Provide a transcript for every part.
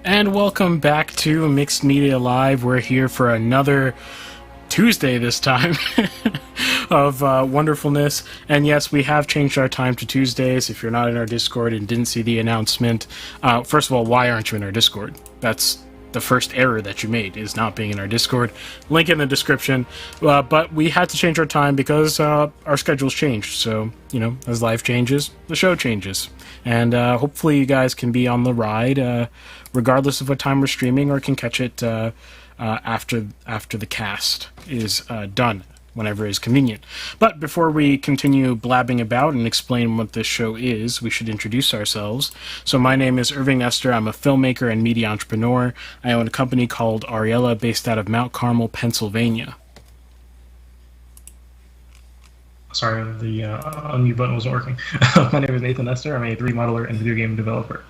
And welcome back to Mixed Media Live. We're here for another Tuesday this time of wonderfulness. And yes, we have changed our time to Tuesdays. If you're not in our Discord and didn't see the announcement, first of all, why aren't you in our Discord? That's the first error that you made, is not being in our Discord. Link in the description. But we had to change our time because our schedules changed. So, as life changes, the show changes. And hopefully you guys can be on the ride regardless of what time we're streaming, or can catch it after the cast is done, whenever is convenient. But before we continue blabbing about and explain what this show is, we should introduce ourselves. So my name is Irving Nestor. I'm a filmmaker and media entrepreneur. I own a company called Ariella based out of Mount Carmel, Pennsylvania. Sorry, the unmute button wasn't working. My name is Nathan Nestor. I'm a 3D modeler and video game developer.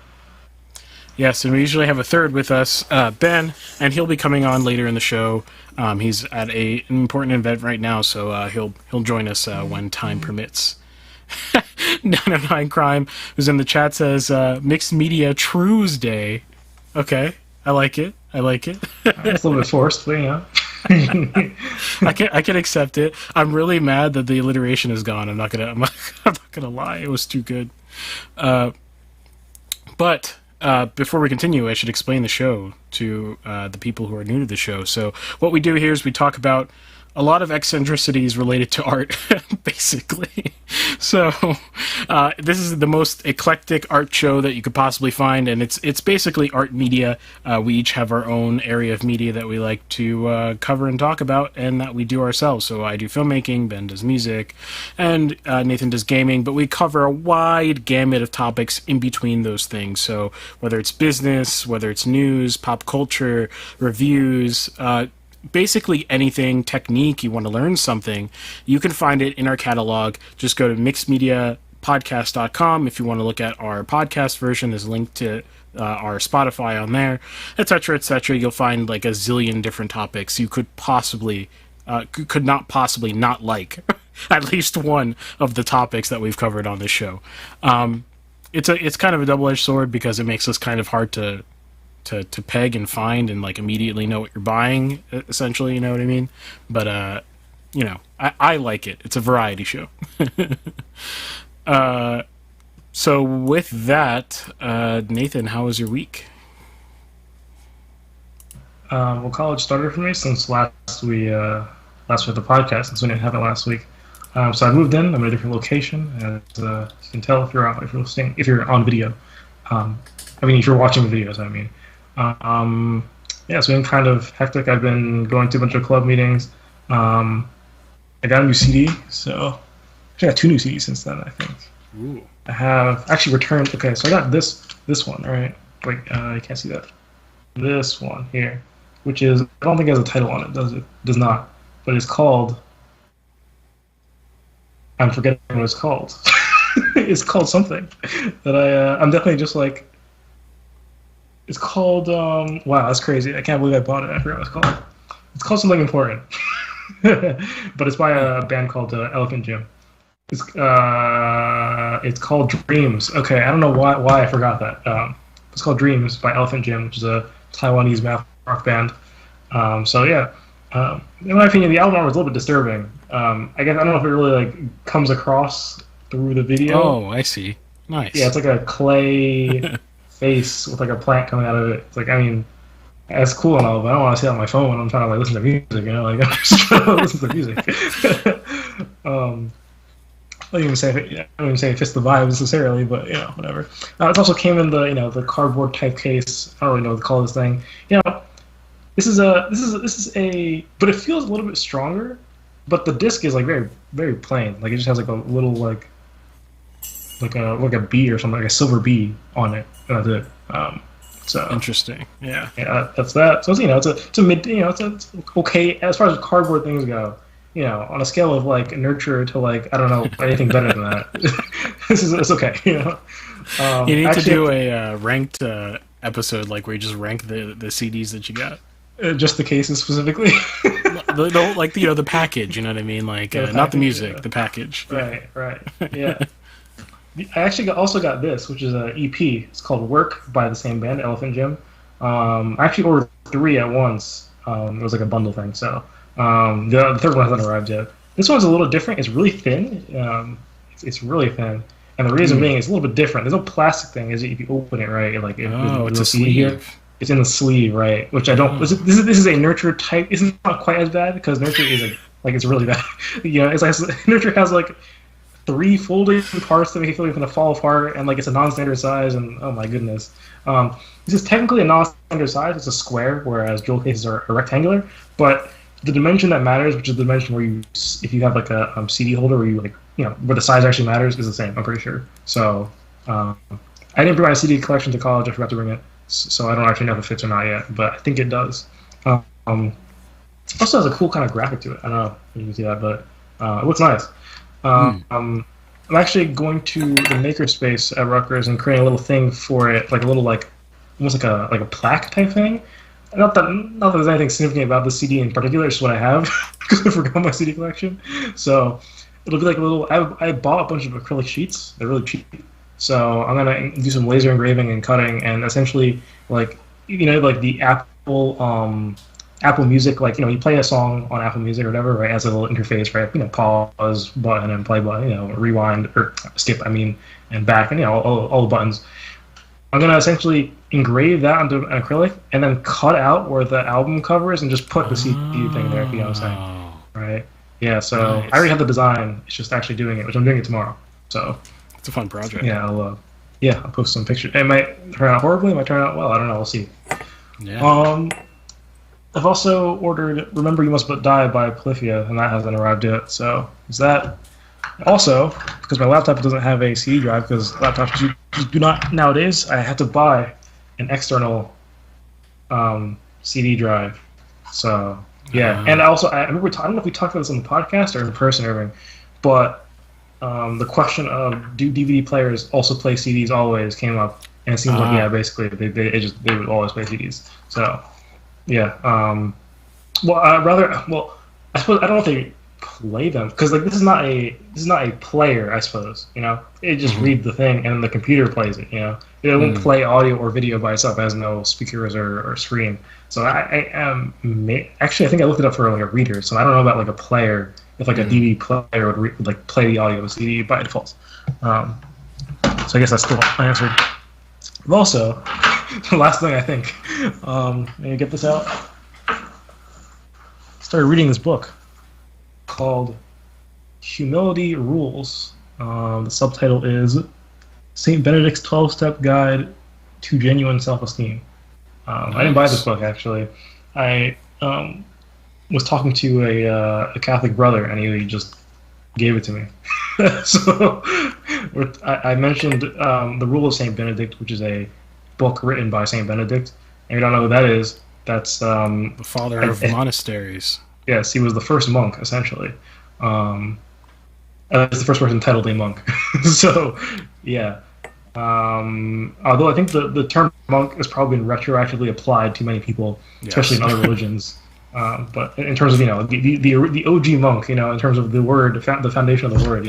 Yes, and we usually have a third with us, Ben, and he'll be coming on later in the show. He's at an important event right now, so he'll join us when time permits. 909 Crime, who's in the chat, says, Mixed Media Tuesday. Okay, I like it. It's a little bit forced, but I can accept it. I'm really mad that the alliteration is gone. I'm not gonna lie. It was too good. But before we continue, I should explain the show to the people who are new to the show. So what we do here is we talk about a lot of eccentricities related to art, basically. So this is the most eclectic art show that you could possibly find, and it's basically art media. We each have our own area of media that we like to cover and talk about, and that we do ourselves. So I do filmmaking, Ben does music, and Nathan does gaming, but we cover a wide gamut of topics in between those things. So whether it's business, whether it's news, pop culture, reviews, basically anything, technique, you want to learn something, you can find it in our catalog. Just go to mixedmediapodcast.com. If you want to look at our podcast version, there's a link to our Spotify on there, etc., etc. You'll find like a zillion different topics you could possibly could not possibly not like at least one of the topics that we've covered on this show. It's kind of a double-edged sword because it makes us kind of hard to peg and find and like immediately know what you're buying, essentially, you know what I mean? But I like it. It's a variety show. So with that, Nathan, how was your week? Well, college started for me since last week of the podcast, since we didn't have it last week. So I moved in. I'm in a different location, as you can tell if you're on video. If you're watching the videos, I mean. It's been kind of hectic. I've been going to a bunch of club meetings. I got a new CD, so actually I got 2 new CDs since then, I think. Ooh. I have actually returned. Okay, so I got this one, right? Wait, you can't see that. This one here, which is, I don't think it has a title on it. Does it? Does not. But it's called. I'm forgetting what it's called. It's called something that I'm definitely just like. It's called, wow, that's crazy. I can't believe I bought it. I forgot what it's called. It's called something important. But it's by a band called Elephant Gym. It's called Dreams. Okay, I don't know why I forgot that. It's called Dreams by Elephant Gym, which is a Taiwanese math rock band. In my opinion, the album art was a little bit disturbing. I guess, I don't know if it really like comes across through the video. Oh, I see. Nice. Yeah, it's like a clay... face with like a plant coming out of it. It's like, I mean, that's cool and all, but I don't want to see it on my phone when I'm trying to like listen to music, I'm just trying to listen to music. I don't even say it fits the vibe necessarily, but whatever. It also came in the the cardboard type case. I don't really know what to call this thing. This is a but it feels a little bit stronger, but the disc is like very, very plain. Like it just has like a little like a bee or something, like a silver bee on it. That's it. So interesting. Yeah. That's that. So it's a mid. It's okay as far as cardboard things go. On a scale of like nurture to like I don't know anything better than that. It's okay. You need to do a ranked episode, like where you just rank the CDs that you got. Just the cases specifically. the package. You know what I mean? Like not the music, the package. Right. Yeah. I actually also got this, which is an EP. It's called Work by the same band, Elephant Gym. I actually ordered 3 at once. It was like a bundle thing. So the third one hasn't arrived yet. This one's a little different. It's really thin. It's really thin. And the reason being, it's a little bit different. There's no plastic thing. Is if you open it, right? It's a sleeve. Here. It's in the sleeve, right? Which I don't. This is a Nurture type. It's not quite as bad because Nurture is like it's really bad. It's like Nurture has like 3 folding parts that make it feel like it's gonna fall apart, and like it's a non-standard size, and oh my goodness. This is technically a non-standard size. It's a square, whereas jewel cases are rectangular. But the dimension that matters, which is the dimension where if you have like a CD holder where you where the size actually matters, is the same. I'm pretty sure. So I didn't bring my CD collection to college. I forgot to bring it, so I don't actually know if it fits or not yet. But I think it does. It also has a cool kind of graphic to it. I don't know if you can see that, but it looks nice. I'm actually going to the makerspace at Rutgers and creating a little thing for it, like a little almost like a plaque type thing. Not that there's anything significant about the CD in particular. It's just what I have because I forgot my CD collection. So it'll be like a little. I bought a bunch of acrylic sheets. They're really cheap. So I'm gonna do some laser engraving and cutting, and essentially like the Apple Music, you play a song on Apple Music or whatever, right? As a little interface, right? Pause button and play button, rewind or skip, and back, and all the buttons. I'm gonna essentially engrave that onto an acrylic and then cut out where the album cover is and just put the CD thing there. If you know what I'm saying, right? Yeah. So nice. I already have the design. It's just actually doing it, which I'm doing it tomorrow. So it's a fun project. Yeah. I'll post some pictures. It might turn out horribly. It might turn out well. I don't know. We'll see. Yeah. I've also ordered "Remember You Must But Die" by Polyphia, and that hasn't arrived yet. So is that also because my laptop doesn't have a CD drive, because laptops do not nowadays. I have to buy an external CD drive. So yeah, and also I remember I don't know if we talked about this on the podcast or in person, Irving, but the question of do DVD players also play CDs always came up, and it seems like basically they would always play CDs. So. Yeah. I suppose I don't know if they play them because this is not a player. I suppose it just reads the thing and then the computer plays it. It won't play audio or video by itself. It has no speakers or screen. So I actually I think I looked it up for like a reader. So I don't know about like a player if like a DVD player would play the audio of a CD by default. So I guess that's still unanswered. But also. The last thing I think, let me get this out. Started reading this book called Humility Rules. The subtitle is St. Benedict's 12-Step Guide to Genuine Self-Esteem. I didn't buy this book, actually. I was talking to a Catholic brother, and he just gave it to me. So I mentioned the Rule of St. Benedict, which is a book written by Saint Benedict. And you don't know who that is. That's the father of monasteries. Yes, he was the first monk, essentially. He's the first person titled a monk. So, yeah. Although I think the term monk has probably been retroactively applied to many people, especially in other religions. But in terms of the OG monk, in terms of the word, the foundation of the word,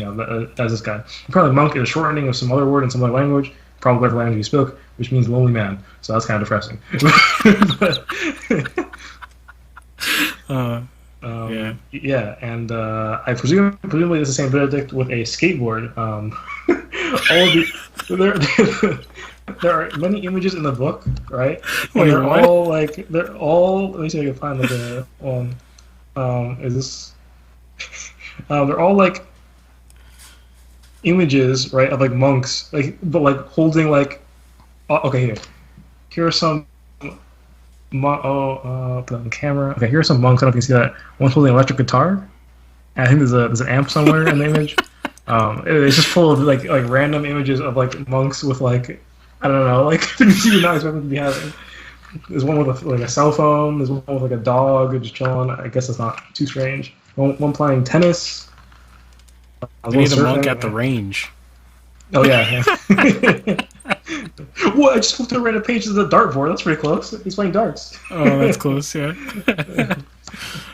as this guy. Apparently, monk is a shortening of some other word in some other language. Probably whatever language you spoke, which means lonely man. So that's kind of depressing. Yeah, and I presumably this is Saint Benedict with a skateboard. There are many images in the book, right? And they're all like Let me see if I can find the one. Is this? They're all like. Images, right, of like monks, but holding okay, here are some put on camera. Okay, here are some monks. I don't know if you can see that. One's holding an electric guitar, and I think there's an amp somewhere in the image. It's just full of like random images of like monks with I don't know, things you're not expecting to be having. There's one with a cell phone. There's one with a dog just chilling. I guess it's not too strange. One playing tennis. We need a monk at the range. Oh yeah. What? I just flipped through random pages of the dartboard. That's pretty close. He's playing darts. Oh, that's close. Yeah.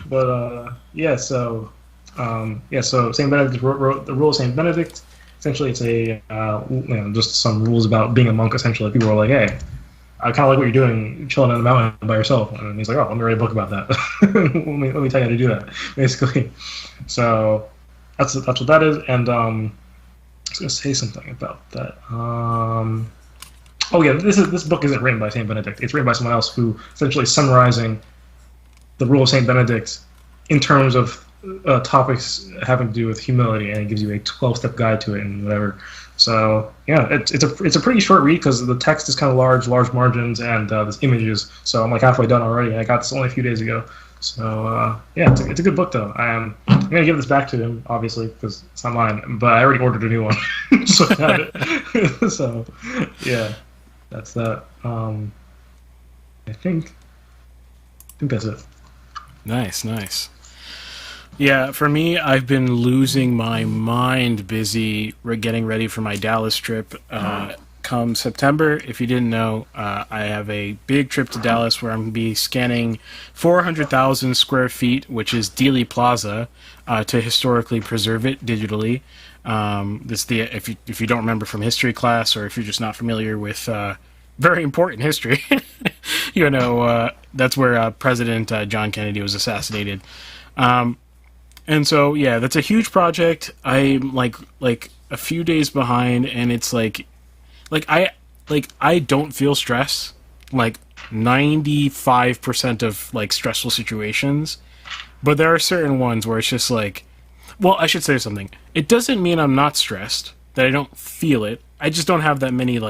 But So Saint Benedict wrote the Rule of Saint Benedict. Essentially, it's a just some rules about being a monk. Essentially, people were like, hey, I kind of like what you're doing, chilling in the mountain by yourself. And he's like, oh, let me write a book about that. let me tell you how to do that, basically. So that's what that is. And I was going to say something about that. Oh yeah, this book isn't written by Saint Benedict. It's written by someone else who essentially summarizing the rule of Saint Benedict in terms of topics having to do with humility, and it gives you a 12-step guide to it and whatever. So yeah, it's a pretty short read because the text is kind of large margins, and there's images. So I'm like halfway done already. I got this only a few days ago. So yeah, it's a good book though. I'm gonna give this back to him obviously because it's not mine, but I already ordered a new one, so I got it. So yeah, that's that. I think that's it. Nice. Yeah, for me, I've been losing my mind busy getting ready for my Dallas trip. Come September, if you didn't know, I have a big trip to Dallas where I'm going to be scanning 400,000 square feet, which is Dealey Plaza, to historically preserve it digitally. If you don't remember from history class, or if you're just not familiar with very important history, that's where President John Kennedy was assassinated. And so, yeah, that's a huge project. I'm like a few days behind, and it's I don't feel stress. 95% of stressful situations, but there are certain ones where it's just well, I should say something. It doesn't mean I'm not stressed, that I don't feel it. I just don't have that many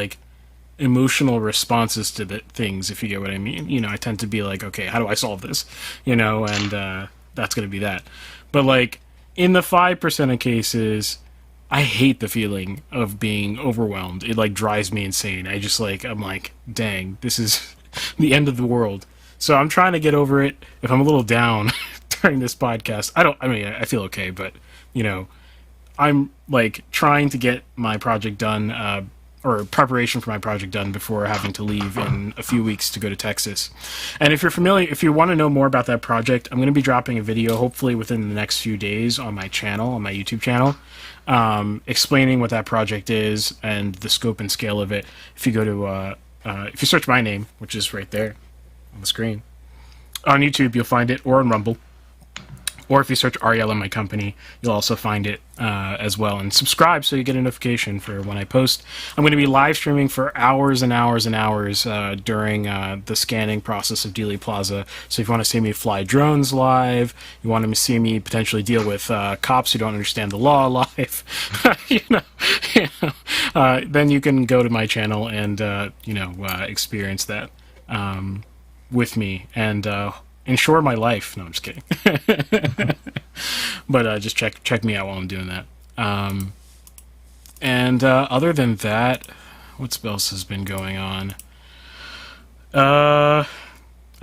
emotional responses to the things, if you get what I mean. I tend to be okay, how do I solve this? And that's going to be that. But in the 5% of cases, I hate the feeling of being overwhelmed. It drives me insane. I'm dang, this is the end of the world. So I'm trying to get over it. If I'm a little down during this podcast, I feel okay, but I'm trying to get my project done, or preparation for my project done before having to leave in a few weeks to go to Texas. And if you want to know more about that project, I'm going to be dropping a video hopefully within the next few days on my YouTube channel, explaining what that project is and the scope and scale of it. If you go to, if you search my name, which is right there on the screen, on YouTube, you'll find it, or on Rumble. Or if you search Ariel and my company, you'll also find it as well. And subscribe so you get a notification for when I post. I'm going to be live streaming for hours and hours and hours during the scanning process of Dealey Plaza. So if you want to see me fly drones live, you want to see me potentially deal with cops who don't understand the law live, then you can go to my channel and experience that with me and ensure my life. No, I'm just kidding. But just check me out while I'm doing that. And other than that, what else has been going on? I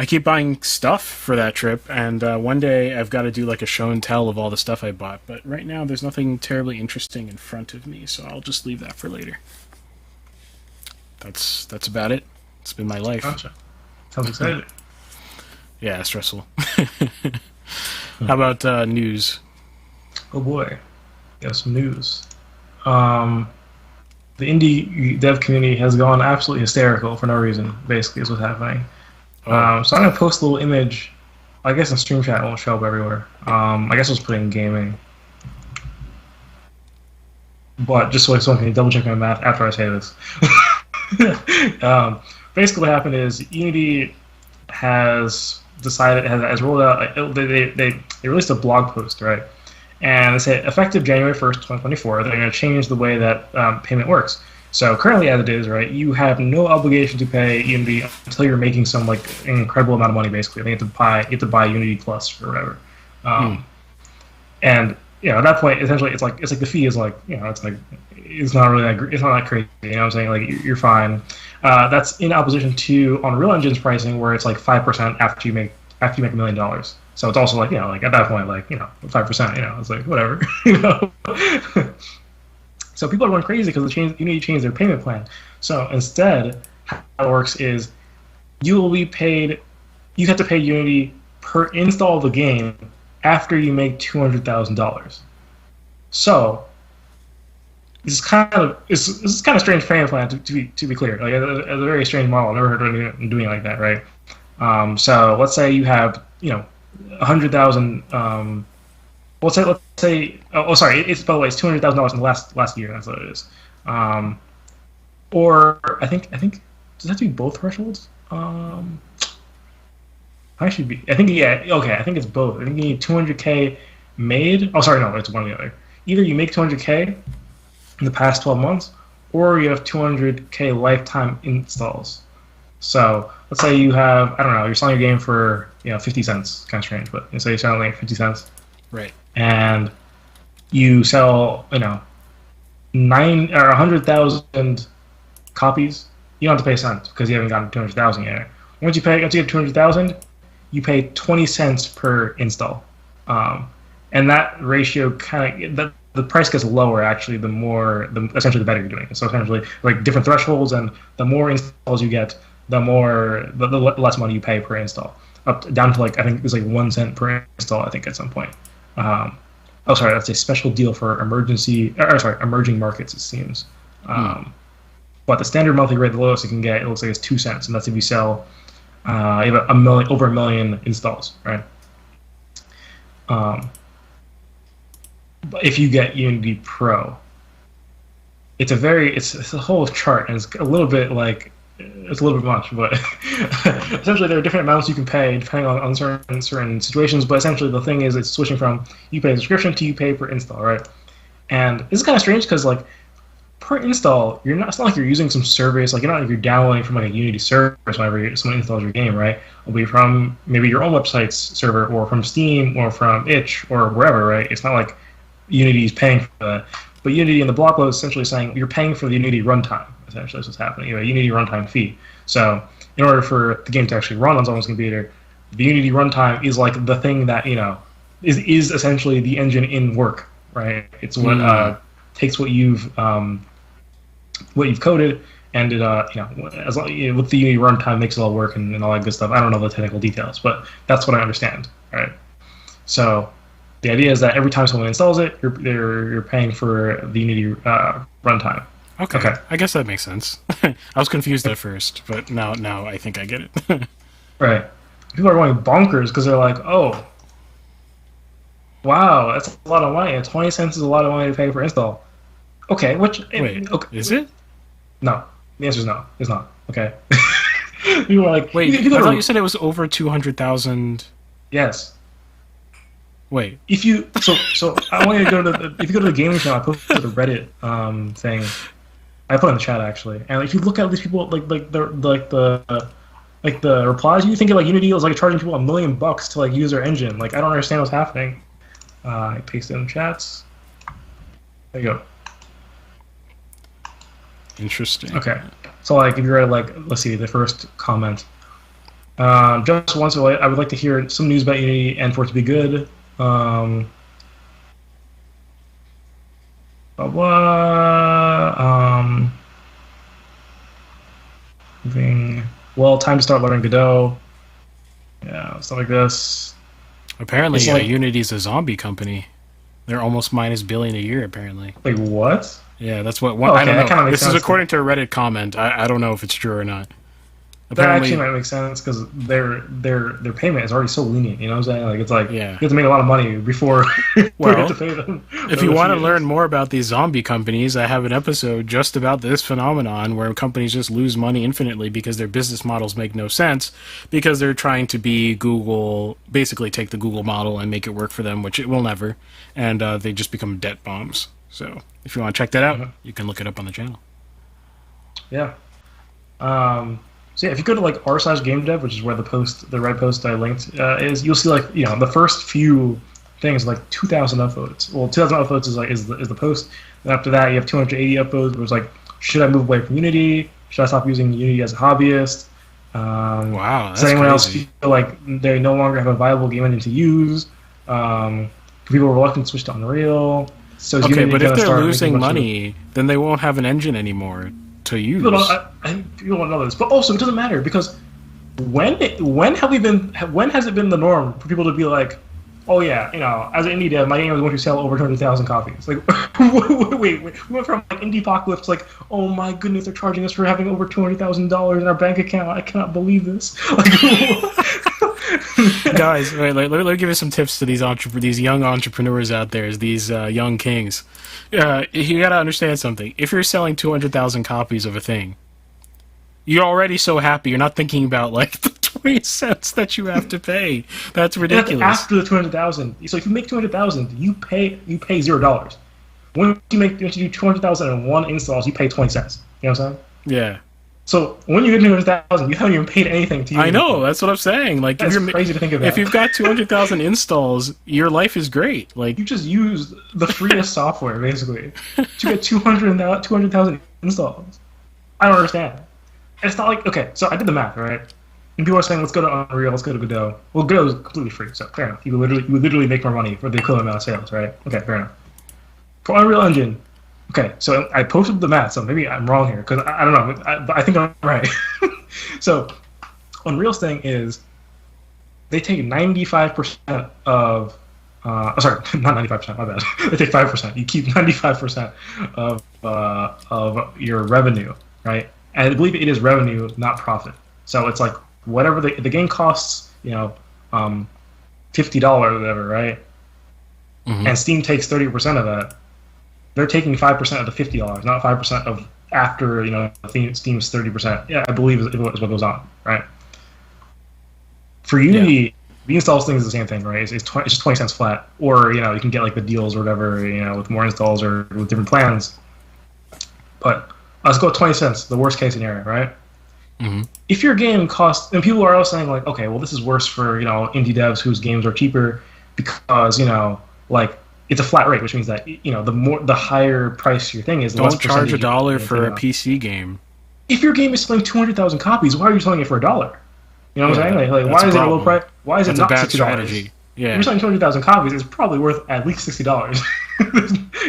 keep buying stuff for that trip, and one day I've got to do a show and tell of all the stuff I bought. But right now, there's nothing terribly interesting in front of me, so I'll just leave that for later. That's about it. It's been my life. Gotcha. Sounds exciting. Yeah, stressful. How about news? Oh boy, we have some news. The indie dev community has gone absolutely hysterical for no reason, basically, is what's happening. Oh. So I'm going to post a little image. I guess in stream chat it won't show up everywhere. I guess I'll just put it in gaming. But just so someone can double check my math after I say this. Basically what happened is Unity has rolled out, they released a blog post, right? And they said, effective January 1st, 2024, they're going to change the way that payment works. So currently as it is, right, you have no obligation to pay Unity until you're making some incredible amount of money, basically. You have to buy Unity Plus or whatever. And at that point, essentially, it's like the fee is it's not really it's not that crazy. You know what I'm saying? You're fine. That's in opposition to Unreal Engine's pricing, where it's 5% after you make $1 million. So it's also at that point 5%. It's whatever. So people are going crazy because Unity changed their payment plan. So instead, how it works is you will be paid. You have to pay Unity per install of the game after you make $200,000. So this is kind of strange payment plan to be clear. Like it's a very strange model. I've never heard of anyone doing it like that, right? So let's say you have 100,000. Let's say sorry, it's by the way it's $200,000 in the last year. That's what it is. Or I think does that have to be both thresholds? I should be. I think okay. I think it's both. I think you need 200K made. Oh, sorry, no, it's one or the other. Either you make 200K in the past 12 months, or you have 200K lifetime installs. So let's say you have, I don't know, you're selling your game for 50 cents. Kind of strange, but let's say you're selling like 50 cents, Right. and you sell 100,000 copies. You don't have to pay a cent because you haven't gotten 200,000 yet. Once you get 200,000, you pay 20 cents per install, and that ratio the price gets lower actually essentially the better you're doing. So essentially, like different thresholds, and the more installs you get, the less money you pay per install. Down to like I think it's like 1 cent per install. I think at some point. That's a special deal for emerging markets. It seems. But the standard monthly rate, the lowest you can get, it looks like it's 2 cents, and that's if you sell you have over a million installs, right? But if you get Unity Pro, it's a whole chart, and it's a little bit much, but essentially there are different amounts you can pay depending on certain situations. But essentially the thing is, it's switching from you pay a subscription to you pay per install, right? And this is kind of strange because like per install, it's not like you're using some service, like you're downloading from like a Unity service whenever someone installs your game, right? It'll be from maybe your own website's server, or from Steam, or from itch, or wherever, right? It's not like Unity's paying for that. But Unity in the block load is essentially saying you're paying for the Unity runtime. Essentially, that's what's happening. You have a Unity runtime fee. So in order for the game to actually run on someone's computer, the Unity runtime is like the thing that is essentially the engine in work, right? It's what takes what you've coded, and it with the Unity runtime makes it all work and all that good stuff. I don't know the technical details, but that's what I understand. Right. So the idea is that every time someone installs it, you're paying for the Unity runtime. Okay. I guess that makes sense. I was confused at first, but now I think I get it. Right. People are going bonkers because they're like, oh, wow, that's a lot of money. 20 cents is a lot of money to pay for install. Okay, Wait, okay. Is it? No. The answer is no. It's not. Okay. People are like, wait, I thought you said it was over 200,000. Yes. Wait. So I want you to go to if you go to the gaming channel, I posted the Reddit thing. I put it in the chat actually, and if you look at these people, like the replies, you think like Unity is like charging people $1 million to like use their engine. Like I don't understand what's happening. I paste it in the chats. There you go. Interesting. Okay, so like if you're at like let's see the first comment. Just once away, I would like to hear some news about Unity and for it to be good. Blah blah. Well, time to start learning Godot. Yeah, stuff like this. Apparently, Unity's a zombie company. They're almost minus billion a year. Apparently. Like what? Yeah, that's what. Okay, I don't know. This is according to to a Reddit comment. I don't know if it's true or not. Apparently, that actually might make sense because their payment is already so lenient. You know what I'm saying? Like it's like you have to make a lot of money before you have to pay them. If you want to learn more about these zombie companies, I have an episode just about this phenomenon where companies just lose money infinitely because their business models make no sense because they're trying to be Google, basically take the Google model and make it work for them, which it will never, and they just become debt bombs. So if you want to check that out, you can look it up on the channel. Yeah. So yeah, if you go to like r/gamedev, which is where the red post I linked is, you'll see like the first few things like 2,000 upvotes. Well, 2,000 upvotes is the post. And after that, you have 280 upvotes. Where it's like, should I move away from Unity? Should I stop using Unity as a hobbyist? Wow, that's does anyone crazy. else feel like they no longer have a viable game engine to use? People are reluctant to switch to Unreal. So okay, but if they're losing money, then they won't have an engine anymore to use. People don't know this, but also it doesn't matter because when has it been the norm for people to be like, oh yeah, as an indie dev, my game was going to sell over 200,000 copies. Like, wait, we went from like indie apocalypse to like, oh my goodness, they're charging us for having over $200,000 in our bank account. I cannot believe this. Guys, wait, let me give you some tips to these young entrepreneurs out there, these young kings. You gotta understand something. If you're selling 200,000 copies of a thing, you're already so happy. You're not thinking about like the 20 cents that you have to pay. That's ridiculous. That's after the 200,000. So if you make 200,000, you pay $0. Once you do 200,001 installs, you pay 20 cents. You know what I'm saying? Yeah. So when you get 200,000, you haven't even paid anything to you. I know, that's what I'm saying. Like, that's crazy to think about. If you've got 200,000 installs, your life is great. Like, you just use the freest software basically to get 200,000 installs. I don't understand. It's not like, okay, so I did the math, right? And people are saying, let's go to Unreal, let's go to Godot. Well, Godot is completely free, so fair enough. You would literally make more money for the equivalent amount of sales, right? Okay, fair enough. For Unreal Engine, okay, so I posted the math, so maybe I'm wrong here, because I don't know, but I think I'm right. So, Unreal's thing is, they take 95% of, sorry, not 95%, my bad. They take 5%. You keep 95% of your revenue, right? And I believe it is revenue, not profit. So it's like whatever the game costs, $50 or whatever, right? Mm-hmm. And Steam takes 30% of that. They're taking 5% of the $50, not 5% of after Steam's 30%. Yeah, I believe is what goes on, right? For Unity, the installs thing is the same thing, right? It's just 20 cents flat, or you can get like the deals or whatever, with more installs or with different plans. But let's go with 20 cents, the worst case scenario, right? Mm-hmm. If your game costs, and people are all saying like, okay, well this is worse for indie devs whose games are cheaper because like it's a flat rate, which means that the higher price your thing is, the don't charge $1 for a PC game. If your game is selling 200,000 copies, why are you selling it for $1? You know what I'm saying? Like why is it a low price? Why is it not $60? Strategy. Yeah. If you're selling 200,000 copies, it's probably worth at least $60.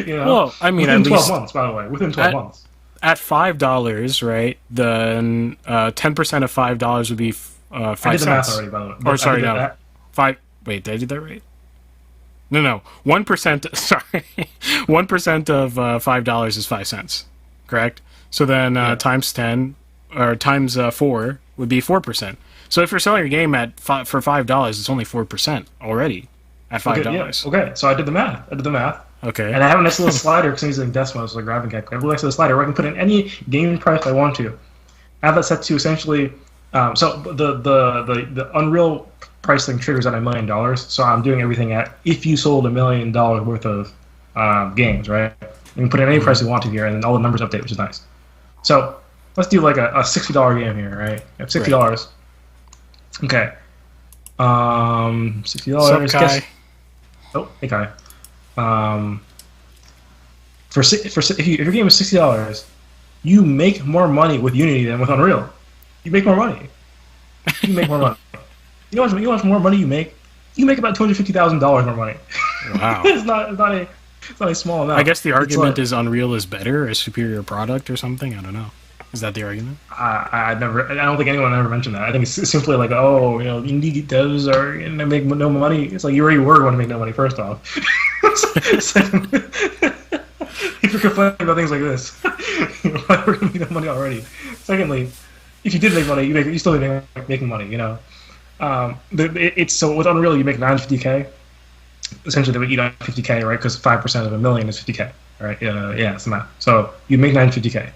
Well, I mean, within at 12 least months, by the way, within 12 months. At $5, right? Then 10% of $5 would be 5 cents. I did the math already, by the way. Or sorry, no, 5. Wait, did I do that right? No. 1%. Sorry, 1% of $5 is 5 cents. Correct. So then times 10 or times 4 would be 4%. So if you're selling your game for $5, it's only 4% already at $5. Okay, so I did the math. Okay. And I have a nice little slider because I'm using Desmos, like grabbing calculator. I have a nice little slider where I can put in any game price I want to. I have that set to essentially. So the Unreal price thing triggers at $1 million. So I'm doing everything at if you sold $1 million worth of games, right? You can put in any price you want to here, and then all the numbers update, which is nice. So let's do like a $60 game here, right? I have $60. Right. Okay. $60. Sup, Kai? Oh, hey Kai. If your game is $60, you make more money with Unity than with Unreal. You make more money. You make more money. You know how much more money you make? You make about $250,000 more money. Wow. It's not a small amount. I guess the argument is Unreal is better, a superior product or something. I don't know. Is that the argument? I don't think anyone ever mentioned that. I think it's simply like, indie devs are going to make no money. It's like you already were going to make no money, first off. Secondly, if you're complaining about things like this, why we're going to make no money already? Secondly, if you did make money, you still be making money, it's so with Unreal, you make $950K. Essentially, they would eat on $50K, right? Because 5% of $1 million is $50K, right? It's the math. So you make $950K.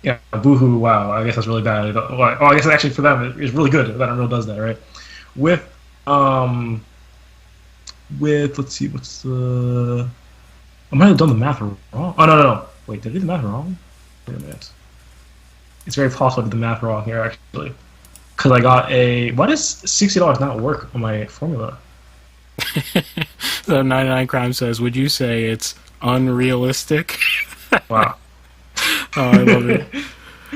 Yeah, boohoo! Wow, I guess that's really bad. I guess actually for them it's really good that Unreal does that, right? With let's see, what's the? I might have done the math wrong. Oh no! Wait, did I do the math wrong? Wait a minute. It's very possible I did the math wrong here actually, because I got a. Why does $60 not work on my formula? So 99 Crime says, would you say it's unrealistic? Wow. Oh, I love it.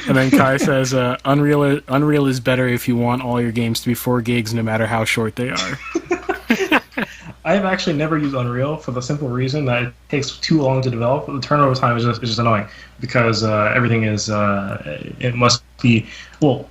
And then Kai says, Unreal is better if you want all your games to be 4 gigs no matter how short they are. I have actually never used Unreal for the simple reason that it takes too long to develop. The turnover time is just annoying because everything is it must be, well,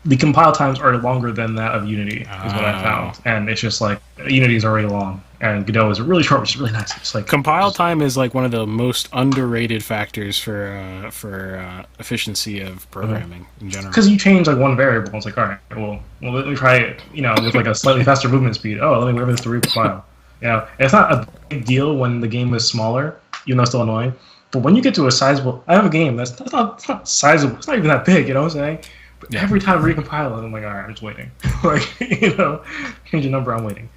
the compile times are longer than that of Unity, is what I found. And it's just like Unity is already long, and Godot is really short, which is really nice. It's like compile time is like one of the most underrated factors for efficiency of programming in general. Because you change like one variable, it's like, all right, well, let me try it, with like a slightly faster movement speed. Oh, let me wait for this to recompile. It's not a big deal when the game is smaller, even though it's still annoying. But when you get to a sizable, I have a game that's not sizable. It's not even that big. You know what I'm saying? But every time I recompile it, I'm like, all right, I'm just waiting. Like, change the number, I'm waiting.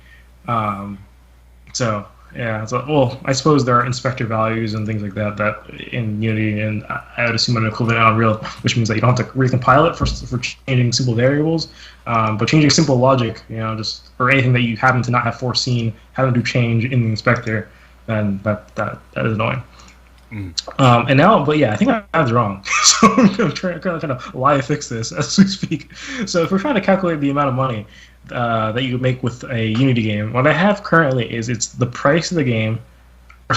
So I suppose there are inspector values and things like that in Unity, and I would assume an equivalent in Unreal, which means that you don't have to recompile it for changing simple variables, but changing simple logic, just or anything that you happen to not have foreseen having to change in the inspector, then that is annoying. And now, but yeah, I think I have it wrong. So I'm trying to kind of lie fix this as we speak. So if we're trying to calculate the amount of money that you make with a Unity game, what I have currently is it's the price of the game. The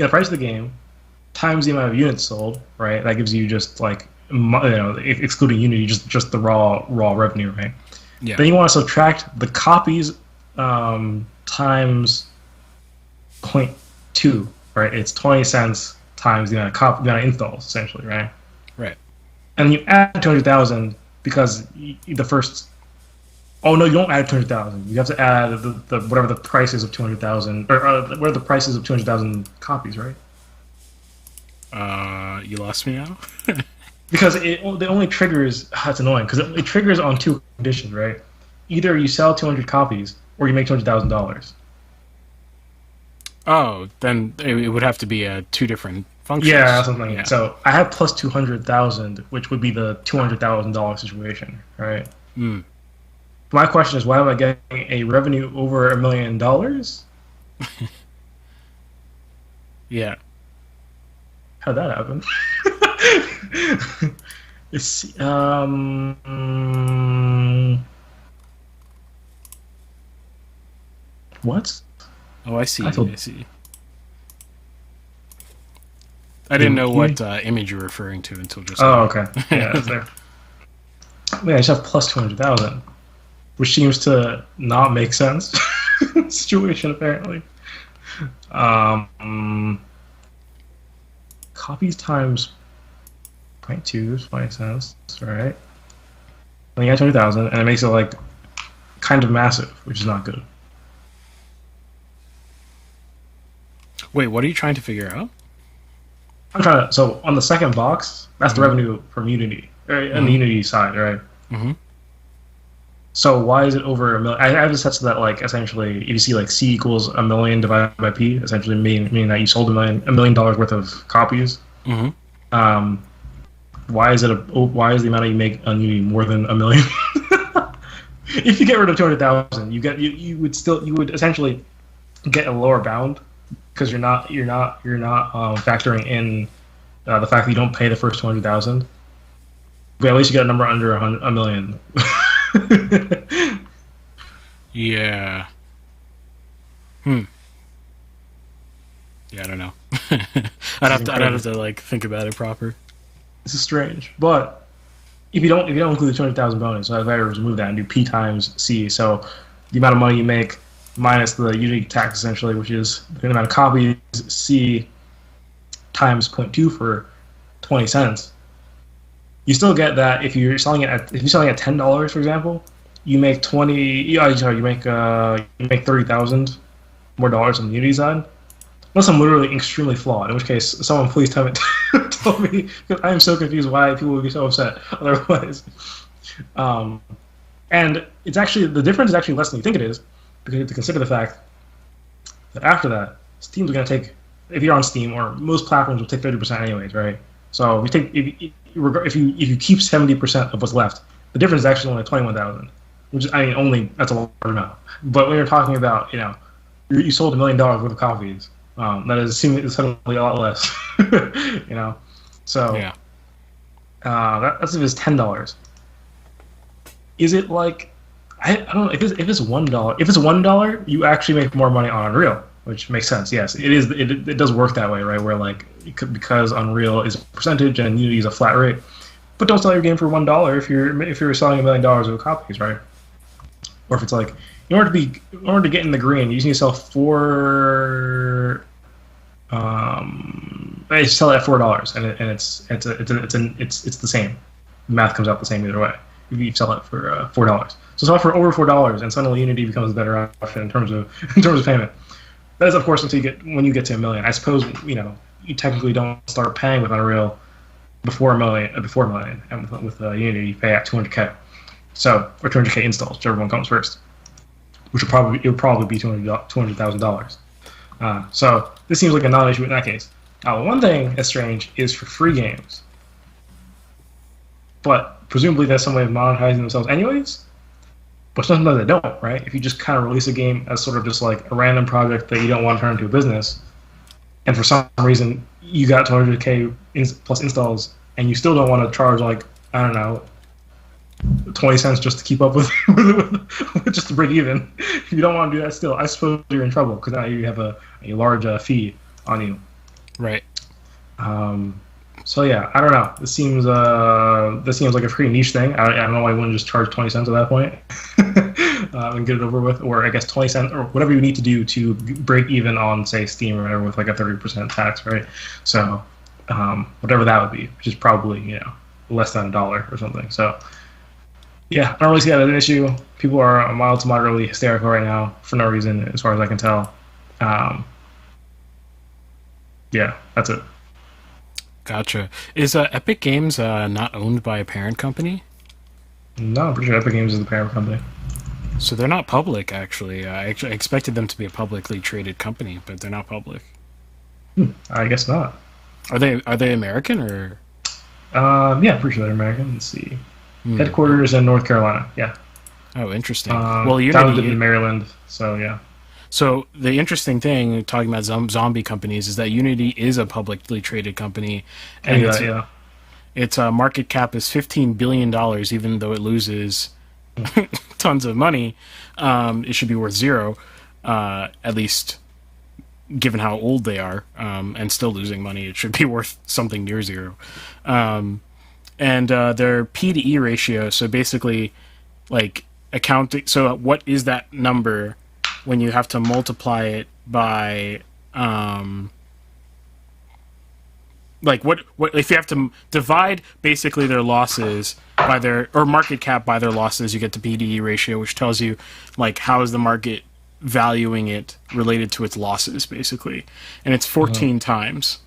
price of the game times the amount of units sold. Right, that gives you just like excluding Unity, just the raw revenue. Right. Yeah. Then you want to subtract the copies times 0.2, right? It's 20 cents times the amount of installs, essentially, right? Right. And you add 200,000 because the first. Oh no, you don't add 200,000. You have to add the whatever the price is of 200,000, or what are the prices of 200,000 copies, right? You lost me now. Because it only triggers. That's annoying because it triggers on two conditions, right? Either you sell 200 copies or you make $200,000. Oh, then it would have to be two different functions. Yeah, something like that. So I have plus 200,000, which would be the $200,000 situation, right? My question is, why am I getting a revenue over $1 million? Yeah. How'd that happen? It's what? Oh, I see. I see. I didn't know what image you're referring to until just now. Oh, okay. Yeah, it's there. I just have plus 200,000, which seems to not make sense. Situation, apparently. Copies times 0.2 is 20 cents, right? Then you got 200,000, and it makes it like kind of massive, which is not good. Wait, what are you trying to figure out? I'm trying to. So on the second box, that's the revenue from Unity, on the Unity side, right? Mm-hmm. So why is it over $1 million? I have a set so that like essentially, if you see like C equals $1 million divided by P, essentially meaning that you sold $1 million worth of copies. Mm-hmm. Why is the amount that you make on Unity more than $1 million? If you get rid of 200,000, you would essentially get a lower bound. Because you're not factoring in the fact that you don't pay the first 200,000, but at least you get a number under $1 million. Yeah. Yeah, I don't know. I'd have to like think about it proper. This is strange, but if you don't include the 200,000 bonus, so if I remove that and do P times C, so the amount of money you make minus the Unity tax, essentially, which is the amount of copies, C times 0.2 for 20 cents. You still get that if you're selling it at $10, for example, you make you make 30,000 more dollars on the Unity side. Unless I'm literally extremely flawed, in which case someone please tell me, because I am so confused why people would be so upset otherwise. And it's actually, the difference is actually less than you think it is, because you have to consider the fact that after that, Steam's going to take, if you're on Steam, or most platforms will take 30% anyways, right? So if you keep 70% of what's left, the difference is actually only 21,000, which is, that's a large amount. But when you're talking about, you sold $1 million worth of copies, that is suddenly a lot less, So yeah, that's if it's $10. Is it like, I don't know, if it's $1, if it's $1, you actually make more money on Unreal, which makes sense. Yes, it is. It does work that way, right? Where like because Unreal is a percentage and Unity is a flat rate, But don't sell your game for $1 if you're selling $1 million of copies, right? Or if it's like in order to get in the green, you just need to sell four. They sell it at $4, and it's the same. The math comes out the same either way. If you sell it for $4, so sell it for over $4, and suddenly Unity becomes a better option in terms of payment. That is, of course, when you get to $1 million. I suppose you technically don't start paying with Unreal before $1 million, and with Unity you pay at 200K. So, or 200K installs, whichever one comes first, which it would probably be $200,000. So this seems like a non-issue in that case. Now, one thing that's strange is for free games, but presumably that's some way of monetizing themselves anyways. But sometimes they don't, right? If you just kind of release a game as sort of just like a random project that you don't want to turn into a business, and for some reason you got 200K plus installs, and you still don't want to charge like, I don't know, 20 cents just to keep up with just to break even. If you don't want to do that still, I suppose you're in trouble because now you have a large fee on you. Right. So yeah, I don't know. This seems like a pretty niche thing. I don't know why you wouldn't just charge 20 cents at that point and get it over with, or I guess 20 cents or whatever you need to do to break even on, say, Steam or whatever, with like a 30% tax, right? So whatever that would be, which is probably less than $1 or something. So yeah, I don't really see that as an issue. People are mild to moderately hysterical right now for no reason, as far as I can tell. Yeah, that's it. Gotcha. Is Epic Games not owned by a parent company? No, I'm pretty sure Epic Games is the parent company. So they're not public, actually. I expected them to be a publicly traded company, but they're not public. I guess not. Are they American or? Yeah, pretty sure they're American. Let's see. Headquarters in North Carolina. Yeah. Oh, interesting. Well, founded in Maryland. So yeah. So the interesting thing, talking about zombie companies, is that Unity is a publicly traded company, and its market cap is $15 billion, even though it loses tons of money. It should be worth zero, at least given how old they are, and still losing money. It should be worth something near zero. And their P to E ratio, so basically, like accounting. So what is that number when you have to multiply it by, like what if you have to divide basically their losses by or market cap by their losses, you get the P to E ratio, which tells you like how is the market valuing it related to its losses, basically, and it's 14 times.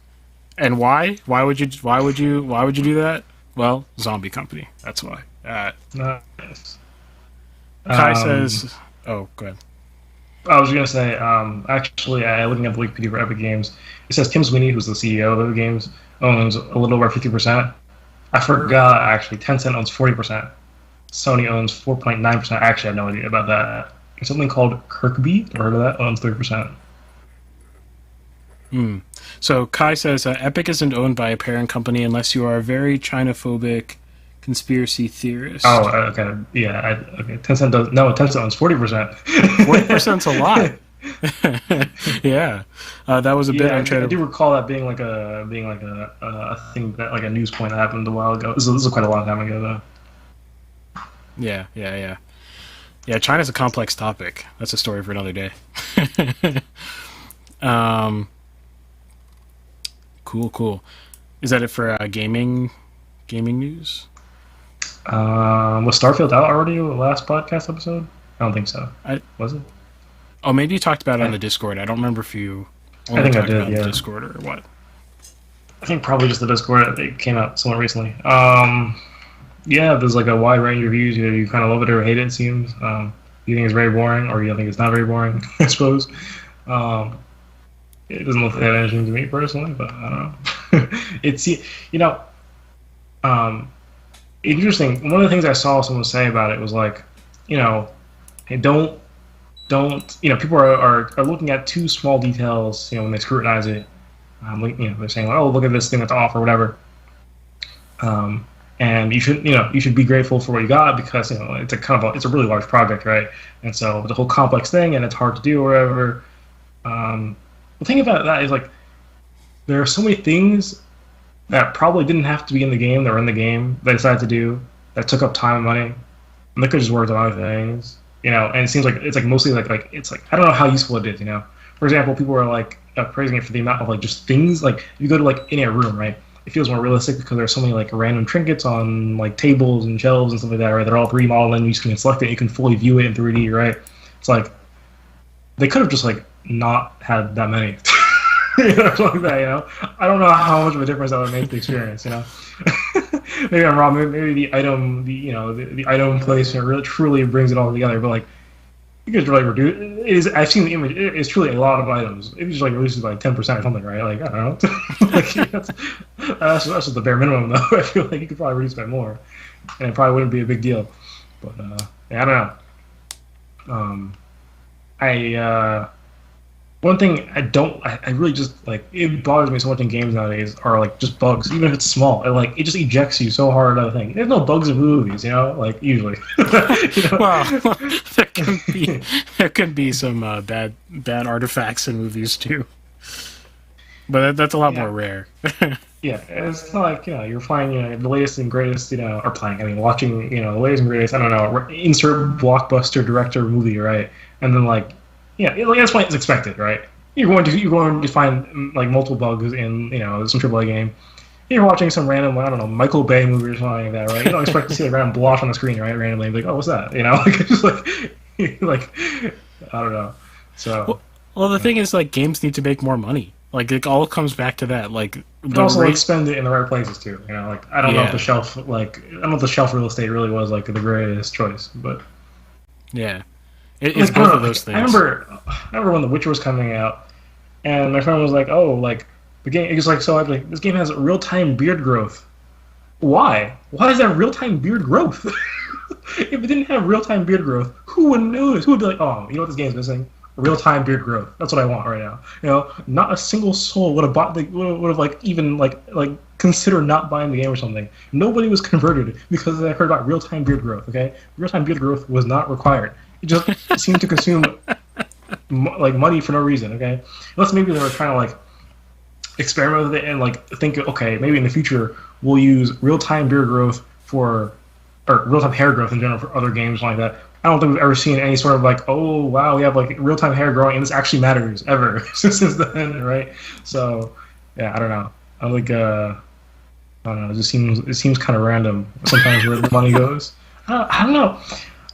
And why? Why would you do that? Well, zombie company. That's why. Nice. Kai says, "Oh, go ahead." I was gonna say, actually, looking at the Wikipedia for Epic Games, it says Tim Sweeney, who's the CEO of Epic Games, owns a little over 50%. I forgot, actually, Tencent owns 40%. Sony owns 4.9%. I actually have no idea about that. There's something called Kirkby, ever heard of that? Owns 30%. So Kai says, Epic isn't owned by a parent company unless you are a very China-phobic conspiracy theorist. Oh, okay. Yeah, okay. Tencent does. No, Tencent owns 40%. 40%'s a lot. Yeah, that was a bit untradeable. I do recall that being like a thing, that like a news point that happened a while ago. This is quite a long time ago, though. Yeah. China's a complex topic. That's a story for another day. Cool. Is that it for gaming news? Was Starfield out already last podcast episode? I don't think so. Was it? Oh, maybe you talked about it on the Discord. I don't remember if you only talked about the Discord or what. I think probably just the Discord. It came out somewhat recently. Yeah, there's like a wide range of reviews. You kind of love it or hate it, it seems. You think it's very boring, or you think it's not very boring, I suppose. It doesn't look that interesting to me personally, but I don't know. It's, interesting. One of the things I saw someone say about it was like, hey, don't, people are looking at too small details, when they scrutinize it. They're saying, like, oh, look at this thing that's off or whatever. And you should be grateful for what you got because, it's it's a really large project, right? And so it's a whole complex thing and it's hard to do or whatever. The thing about that is, like, there are so many things that probably didn't have to be in the game that were in the game they decided to do that took up time and money, and they could just worked on other things, you know. And it seems like it's like mostly like it's like I don't know how useful it is, you know. For example, people are like praising it for the amount of like just things like if you go to like in a room, right? It feels more realistic because there's so many like random trinkets on like tables and shelves and stuff like that, right? They're all 3D modeled and you just can select it, you can fully view it in 3D, right? It's like they could have just like not had that many. You know, like that, you know. I don't know how much of a difference that would make the experience, you know. Maybe I'm wrong. Maybe the item, the item placement really truly brings it all together. But like, you could really reduce. It is. I've seen the image. It is truly a lot of items. It just like reduces by 10% or something, right? Like I don't know. Like, that's just the bare minimum, though. I feel like you could probably reduce by more, and it probably wouldn't be a big deal. But yeah, I don't know. One thing I really just like it bothers me so much in games nowadays are like just bugs, even if it's small. It just ejects you so hard out of the thing. There's no bugs in movies, you know, like usually. You know? Well, there can be some bad artifacts in movies too, but that's a lot more rare. Yeah, it's not like, you know, you're playing, you know, the latest and greatest, you know, or playing, I mean, watching, you know, the latest and greatest, I don't know, insert blockbuster director movie, right? And then, like, yeah, like, that's what it's expected, right? You're going to find, like, multiple bugs in, you know, some AAA game. You're watching some random, I don't know, Michael Bay movie or something like that, right? You don't expect to see a random blotch on the screen, right? Randomly, like, oh, what's that? You know, like, it's just like, I don't know. So. Well, the thing is, like, games need to make more money. Like, it all comes back to that. Like, but also like spend it in the right places too. You know, like I don't know if the shelf, like I don't know if the shelf real estate really was like the greatest choice, but yeah, it's both of those things. I remember when The Witcher was coming out, and my friend was like, "Oh, like the game." It was like, "So like this game has real time beard growth. Why? Why is that real time beard growth? If it didn't have real time beard growth, who would notice? Who would be like, oh, you know what this game's missing? Real-time beard growth. That's what I want right now. You know, not a single soul would have bought would have like even like considered not buying the game or something. Nobody was converted because they heard about real-time beard growth. Okay, real-time beard growth was not required. It just seemed to consume like money for no reason. Okay, unless maybe they were trying to like experiment with it and like think, okay, maybe in the future we'll use real-time beard growth or real-time hair growth in general for other games like that. I don't think we've ever seen any sort of like, oh wow, we have like real-time hair growing and this actually matters ever since then, right? So yeah, I don't know. I don't know. It seems kind of random sometimes where the money goes. I don't know.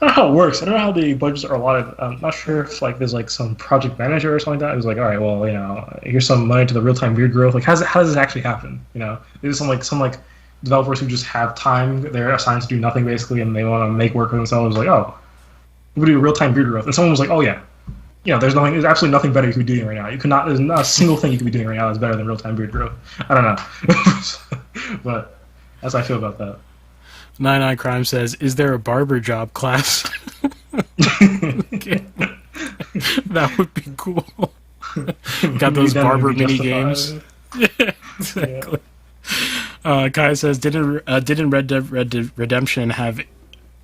I don't know how it works. I don't know how the budgets are allotted. I'm not sure if like there's like some project manager or something like that. It was like, all right, well, you know, here's some money to the real-time beard growth. Like, how does this actually happen? You know, there's some developers who just have time. They're assigned to do nothing basically, and they want to make work of themselves. Like, oh, we do real-time beard growth, and someone was like, "Oh yeah, you know, there's absolutely nothing better you could be doing right now. There's not a single thing you could be doing right now that's better than real-time beard growth." I don't know, but that's how I feel about that. 99 Crime says, "Is there a barber job class?" That would be cool. Got those barber mini games. Yeah, exactly. Kai says, "Didn't Red Dead Redemption have?"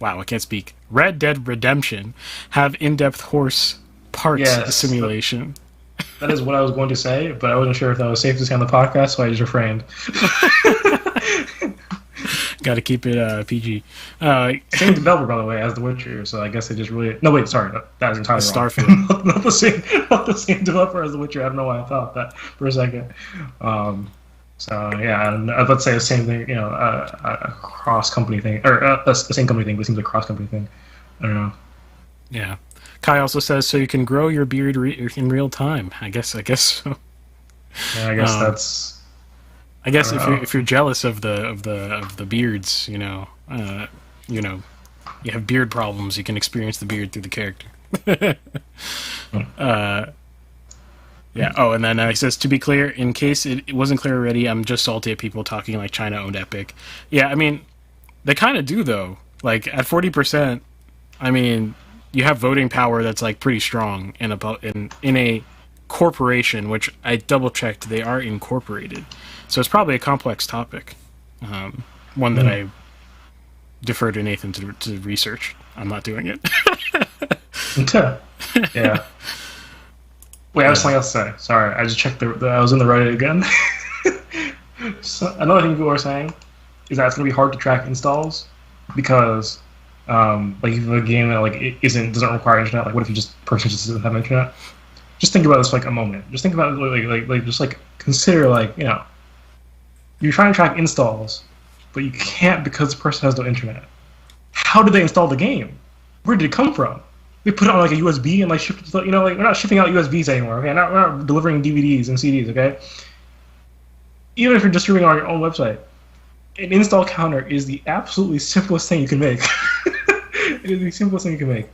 Wow, I can't speak. Red Dead Redemption have in-depth horse parts simulation. That is what I was going to say, but I wasn't sure if that was safe to say on the podcast, so I just refrained. Got to keep it PG. Same developer, by the way, as The Witcher, so I guess they just really... No, wait, sorry. That was entirely wrong. Starfield. not the same developer as The Witcher. I don't know why I thought that for a second. So yeah, and let's say the same thing, you know, a cross-company thing, or the same company thing, but it seems like a cross-company thing. I don't know. Yeah. Kai also says, so you can grow your beard in real time. I guess so. Yeah, I guess that's. I guess if you're jealous of the beards, you know, you have beard problems, you can experience the beard through the character. Yeah. Oh, and then he says, to be clear, in case it wasn't clear already, I'm just salty at people talking like China owned Epic. Yeah, I mean, they kind of do though. Like at 40%, I mean, you have voting power that's like pretty strong in a corporation, which I double checked, they are incorporated. So it's probably a complex topic, one that I defer to Nathan to research. I'm not doing it. Yeah. Wait, I have something else to say. Sorry, I just checked I was in the Reddit again. So another thing people are saying is that it's gonna be hard to track installs because, like, if a game that like doesn't require internet, like, what if you just person just doesn't have internet? Just think about this for like a moment. Just think about it, just like consider, like, you're trying to track installs, but you can't because the person has no internet. How did they install the game? Where did it come from? They put it on like a USB and like shipped it. Like, we're not shipping out USBs anymore. Okay, we're not delivering DVDs and CDs. Okay, even if you're distributing on your own website, an install counter is the absolutely simplest thing you can make. It is the simplest thing you can make.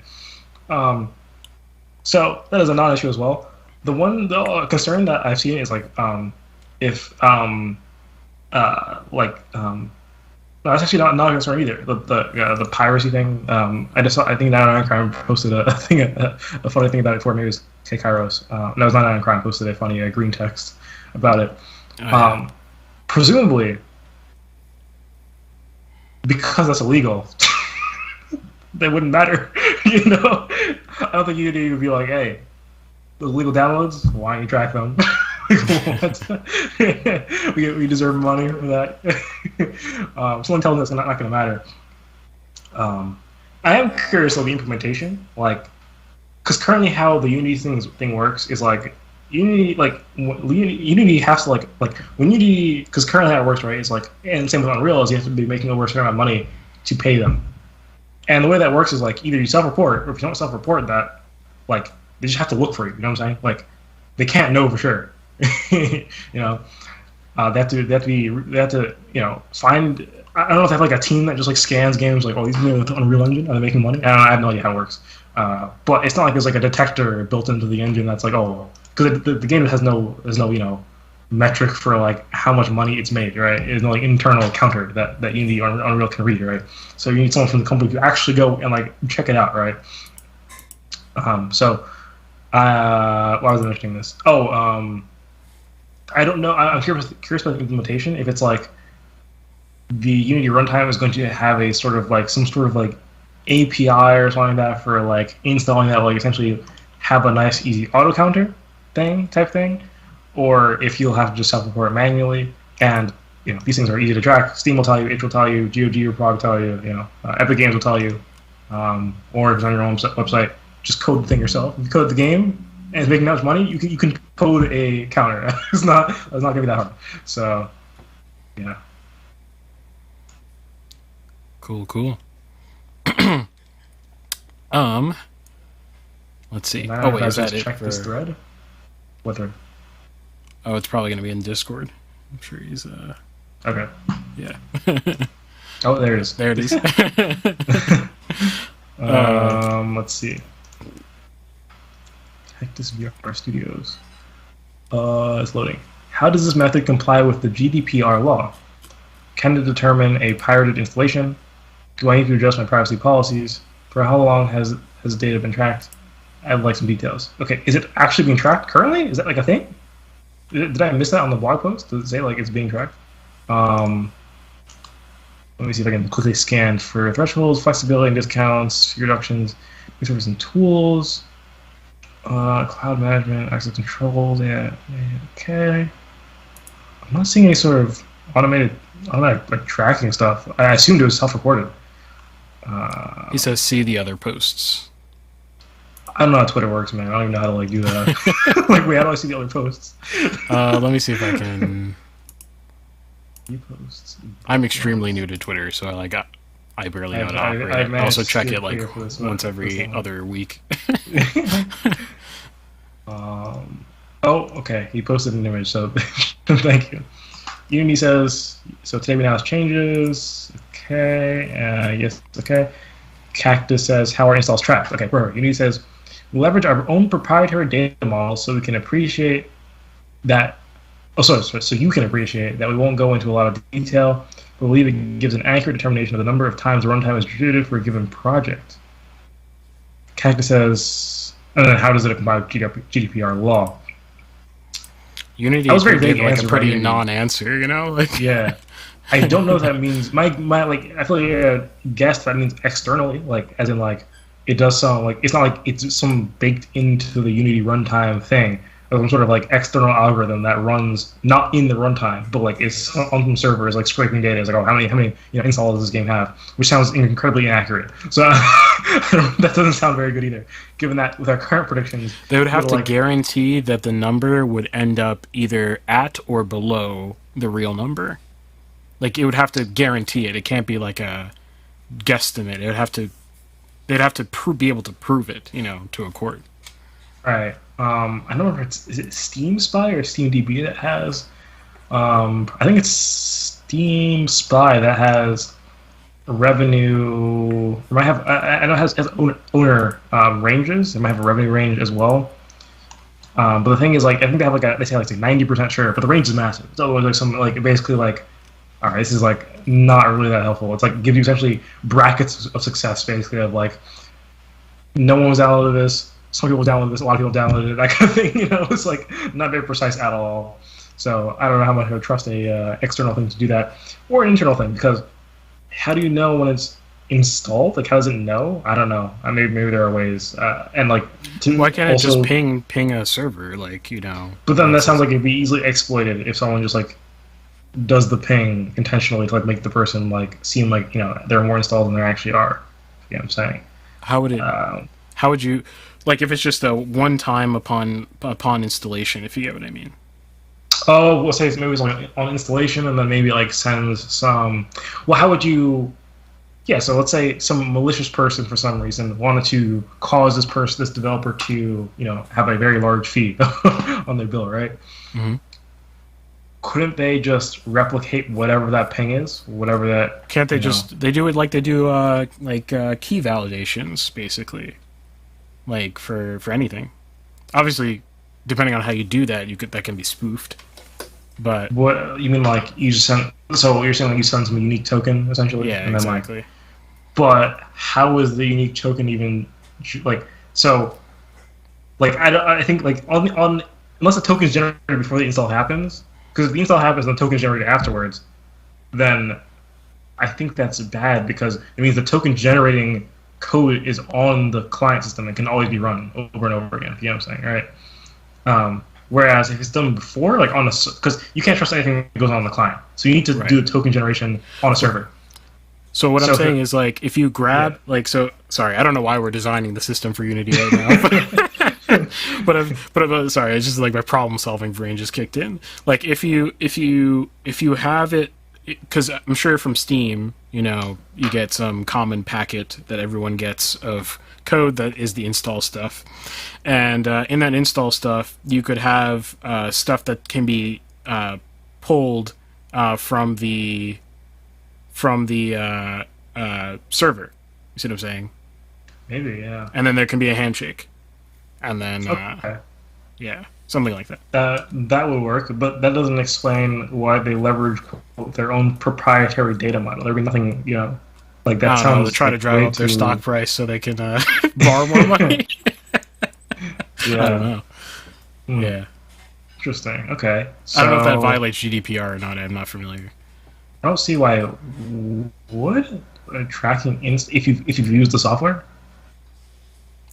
So that is a non-issue as well. The concern that I've seen is like if no, that's actually not a concern either. The piracy thing. I think 99 Crime posted a funny thing about it before. Maybe it was K Kairos. No, it was 99 Crime posted a funny green text about it. Presumably, because that's illegal, that wouldn't matter. I don't think Unity would be like, hey, those illegal downloads, why don't you track them? we deserve money for that. Someone telling us it's not going to matter. I am curious of the implementation, like, because currently how the Unity thing works is like Unity has to like when Unity, because currently how it works, right, is like, and same with Unreal, is you have to be making over a certain amount of money to pay them. And the way that works is like either you self-report, or if you don't self-report that, like, they just have to look for you. You know what I'm saying? Like, they can't know for sure. They have to find. I don't know if they have like a team that just like scans games, like, oh, these games with the Unreal Engine, are they making money? I have no idea how it works. But it's not like there's like a detector built into the engine that's like, oh, because the game has no metric for like how much money it's made, right? There's no like internal counter that Unity or Unreal can read, right? So you need someone from the company to actually go and like check it out, right? Why was I mentioning this? I don't know. I'm curious about the implementation. If it's like the Unity runtime is going to have a sort of like some sort of like API or something like that for like installing that, like essentially have a nice easy auto counter type thing, or if you'll have to just self-report it manually. And these things are easy to track. Steam will tell you, Itch will tell you, GOG will probably tell you, Epic Games will tell you, or if it's on your own website, just code the thing yourself. If you code the game and it's making that much money, you can code a counter. It's not gonna be that hard. So, yeah. Cool. Let's see. Now, wait, is that it? Check this thread. What thread? Oh, it's probably gonna be in Discord. I'm sure he's Okay. Yeah. Oh, there it is. There it is. Let's see. Hectus VR Studios. It's loading. How does this method comply with the GDPR law? Can it determine a pirated installation? Do I need to adjust my privacy policies? For how long has data been tracked? I'd like some details. Okay, is it actually being tracked currently? Is that like a thing? Did I miss that on the blog post? Does it say like it's being tracked? Let me see if I can quickly scan for thresholds, flexibility, and discounts, fee reductions, resources and tools, cloud management, access controls. Yeah, okay. I'm not seeing any sort of automatic like tracking stuff. I assumed it was self-reported. He says, see the other posts. I don't know how Twitter works, man. I don't even know how to like do that. Like, wait, how do I see the other posts? Let me see if I can. Posts. I'm extremely new to Twitter, so I barely know how to operate. I also check it like once every other week. Oh, okay. He posted an image, so thank you. Unity says, so today we announced changes. Okay. Yes, okay. Cactus says, how are installs tracked? Okay, perfect. Unity says, we leverage our own proprietary data models so we can appreciate that. Oh, sorry, so you can appreciate that we won't go into a lot of detail, but we believe it gives an accurate determination of the number of times the runtime is distributed for a given project. Cactus says, how does it comply with GDPR law? Unity was very vague, like a pretty non-answer, like yeah. I don't know if that means my like. I feel like I guessed that means externally, like as in like it does sound like it's not like it's some baked into the Unity runtime thing, some sort of like external algorithm that runs not in the runtime, but like it's on some servers, like scraping data. It's like, oh, how many installs does this game have? Which sounds incredibly inaccurate. So that doesn't sound very good either. Given that with our current predictions, they would have to guarantee that the number would end up either at or below the real number. Like, it would have to guarantee it. It can't be like a guesstimate. It would have to. They'd have to be able to prove it, to a court. Right. I don't know if is it Steam Spy or SteamDB that has. I think it's Steam Spy that has revenue. It might have. I know it has owner ranges. It might have a revenue range as well. But the thing is, like, I think they have they say 90% sure, but the range is massive. It's always like some basically like, all right, this is like not really that helpful. It's like gives you essentially brackets of success, basically, of like no one was downloaded this, some people downloaded this, a lot of people downloaded it, that kind of thing. It's like not very precise at all. So I don't know how much I would trust a external thing to do that, or an internal thing, because how do you know when it's installed? Like, how does it know? I don't know. Maybe there are ways, and like why can't it just ping a server, But then that sounds like it'd be easily exploited if someone just like does the ping intentionally to like make the person like seem like there are more installed than there actually are. You know what I'm saying? How would it? How would you like if it's just a one time upon installation? If you get what I mean. Oh, we'll say maybe it's like on installation, and then maybe like sends some. Well, how would you? Yeah, so let's say some malicious person for some reason wanted to cause this developer to have a very large fee on their bill, right? Mm-hmm. Couldn't they just replicate whatever that ping is, whatever that? Can't they just? They do it like they do key validations, basically, like for anything. Obviously, depending on how you do that, that can be spoofed. But what you mean, like you just send? So you're saying like you send some unique token essentially? Yeah, and exactly. Then, but how is the unique token even like so? Like I think like on unless the token is generated before the install happens. Because if the install happens and the token is generated afterwards, then I think that's bad because it means the token generating code is on the client system and can always be run over and over again. You know what I'm saying, right? Whereas if it's done before, like on because you can't trust anything that goes on the client, so you need to do the token generation on a server. So what I'm saying is like if you grab sorry, I don't know why we're designing the system for Unity right now. But sorry, it's just like my problem solving brain just kicked in. Like if you have it, because I'm sure from Steam, you get some common packet that everyone gets of code that is the install stuff, and in that install stuff, you could have stuff that can be pulled from the server. You see what I'm saying? Maybe, yeah. And then there can be a handshake. And then, something like that. That would work, but that doesn't explain why they leverage their own proprietary data model. There'd be nothing, like that sounds. To try to drive up their stock price so they can borrow more money. Yeah, I don't know. Yeah, interesting. Okay, so I don't know if that violates GDPR or not. I'm not familiar. I don't see why it would tracking if you've used the software.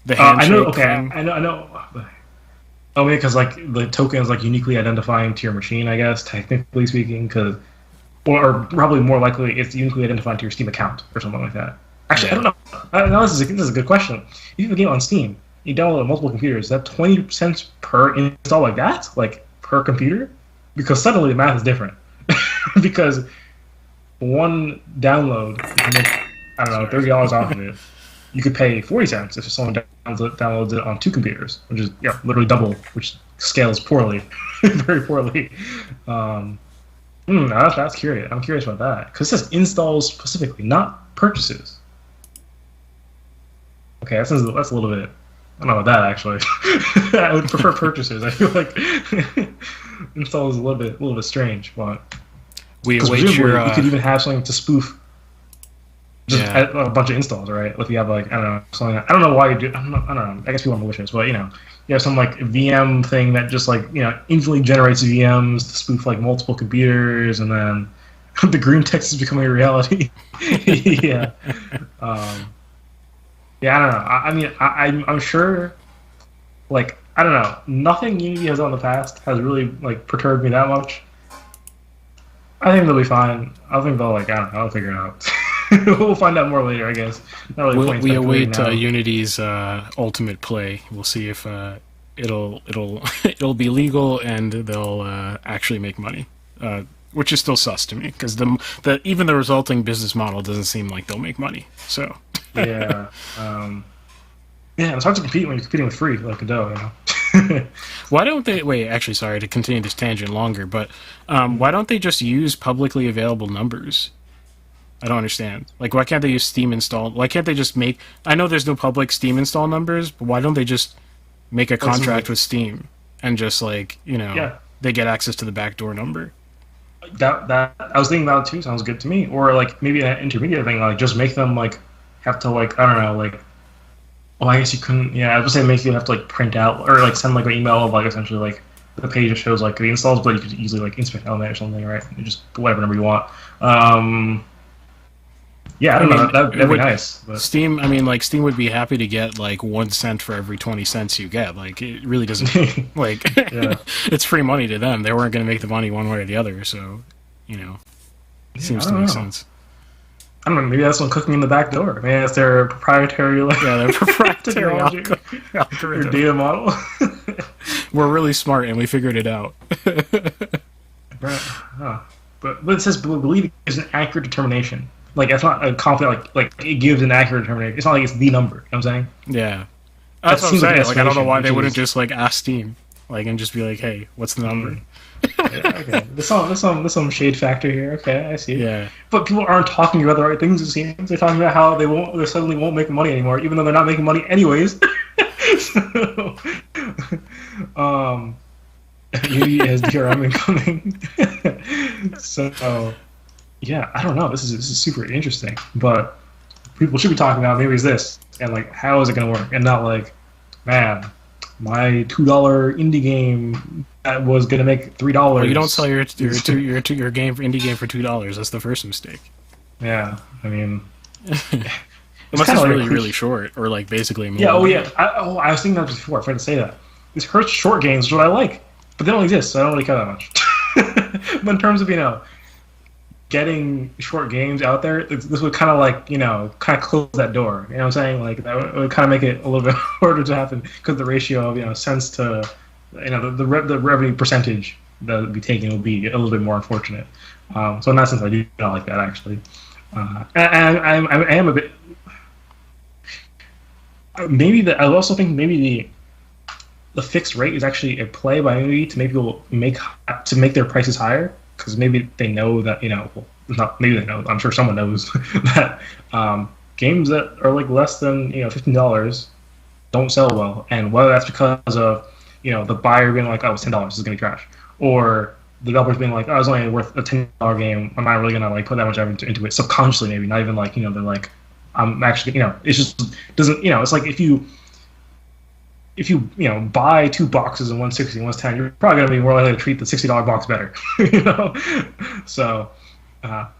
The handshake I know. Okay, thing. I know. Oh, yeah, because like the token is like uniquely identifying to your machine, I guess, technically speaking, or probably more likely it's uniquely identifying to your Steam account or something like that. Actually, I don't know. No, this is a good question. If you have a game on Steam, you download it on multiple computers. Is that 20 cents per install like that, like per computer? Because suddenly the math is different. Because one download, you can make, I don't know, $30 off of it. You could pay 40 cents if someone downloads it on two computers, which is literally double, which scales poorly, very poorly. That's curious. I'm curious about that because it says installs specifically, not purchases. Okay, that's a little bit. I don't know about that actually. I would prefer purchases. I feel like install is a little bit strange, but we await your. You could even have something to spoof. Just a bunch of installs, right? If you have like I don't know something. I don't know why you do. I don't know. I guess people are malicious, but you have some like VM thing that just like instantly generates VMs to spoof like multiple computers, and then the green text is becoming a reality. Yeah. I don't know. I mean, I'm sure. Like I don't know. Nothing Unity has done in the past has really like perturbed me that much. I think they'll be fine. I think they'll like I don't know. I'll figure it out. We'll find out more later, I guess. Not really point We speculating await now. Unity's ultimate play. We'll see if it'll it'll be legal and they'll actually make money, which is still sus to me because the even the resulting business model doesn't seem like they'll make money. So Yeah. Yeah, it's hard to compete when you're competing with free like Godot, why don't they wait? Actually, sorry to continue this tangent longer, but why don't they just use publicly available numbers? I don't understand. Like, why can't they use Steam install? Why can't they just make? I know there's no public Steam install numbers, but why don't they just make a contract with Steam and just like Yeah. they get access to the backdoor number? That I was thinking about it too. Sounds good to me. Or like maybe an intermediate thing, like just make them like have to like I don't know like. Oh, I guess you couldn't. Yeah, I was gonna make you have to like print out or like send like an email of like essentially like the page that shows like the installs, but you could easily like inspect element or something, right? You just put whatever number you want. Yeah, I don't know. That'd be nice. But Steam, I mean, like Steam would be happy to get like 1 cent for every 20 cents you get. Like it really doesn't like yeah, it's free money to them. They weren't going to make the money one way or the other, so it seems to make sense. I don't know. Maybe that's one cooking in the back door. Maybe that's their proprietary like Their proprietary technology or algorithm. data model. We're really smart and we figured it out. Right. Huh. But it says believe is an accurate determination. Like it's not a confident like it gives an accurate determination. It's not like it's the number. You know what I'm saying? Yeah. That's what I'm seems like saying. an Like I don't know why estimation, they which wouldn't is- just like ask Steam, like and just be like, "Hey, what's the number?" Yeah, okay. There's some shade factor here. Okay, I see. Yeah. But people aren't talking about the right things. It seems they're talking about how they suddenly won't make money anymore, even though they're not making money anyways. So, Unity has DRM incoming. So, yeah, I don't know. This is super interesting, but people should be talking about maybe is this and like how is it going to work, and not like, man, my $2 indie game that was going to make $3. Well, you don't sell your game indie game for $2. That's the first mistake. Yeah, I mean, Unless kinda it's like a really, cliche. really short, or like basically a movie. yeah. Oh yeah. I was thinking that before. I forgot to say that. These hurts short games is what I like, but they don't exist, so I don't really care that much. But in terms of getting short games out there, this would kind of like kind of close that door. You know what I'm saying? Like that would kind of make it a little bit harder to happen because the ratio of cents to the revenue percentage that would be taken would be a little bit more unfortunate. So in that sense, I do not like that actually. And I am a bit. I also think maybe the fixed rate is actually a play by Unity to make people make their prices higher because maybe they know that well, not maybe they know. I'm sure someone knows that games that are like less than $15 don't sell well, and whether that's because of the buyer being like, oh, it's $10, it's gonna be trash, or the developers being like, oh, it's only worth a $10 game. I'm not really gonna like put that much effort into it subconsciously, maybe not even like they're like, I'm actually it's just doesn't it's like if you buy 2 boxes in 160 and 110, you're probably gonna be more likely to treat the $60 box better, So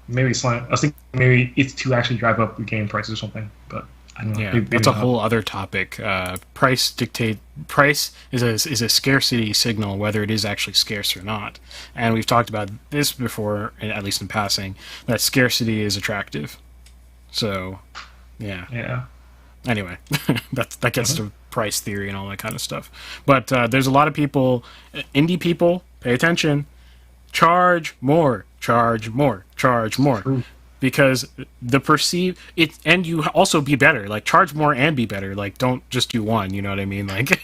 maybe I was thinking maybe it's to actually drive up the game prices or something, but I don't know. Yeah, Maybe that's a not. whole other topic. Price is a scarcity signal, whether it is actually scarce or not. And we've talked about this before, at least in passing, that scarcity is attractive. So, yeah. Yeah. Anyway, that gets to price theory and all that kind of stuff. But there's a lot of people, indie people, pay attention, charge more, charge more, charge more. True. Because the perceive it, and you also be better. Like charge more and be better. Like don't just do one. You know what I mean? Like,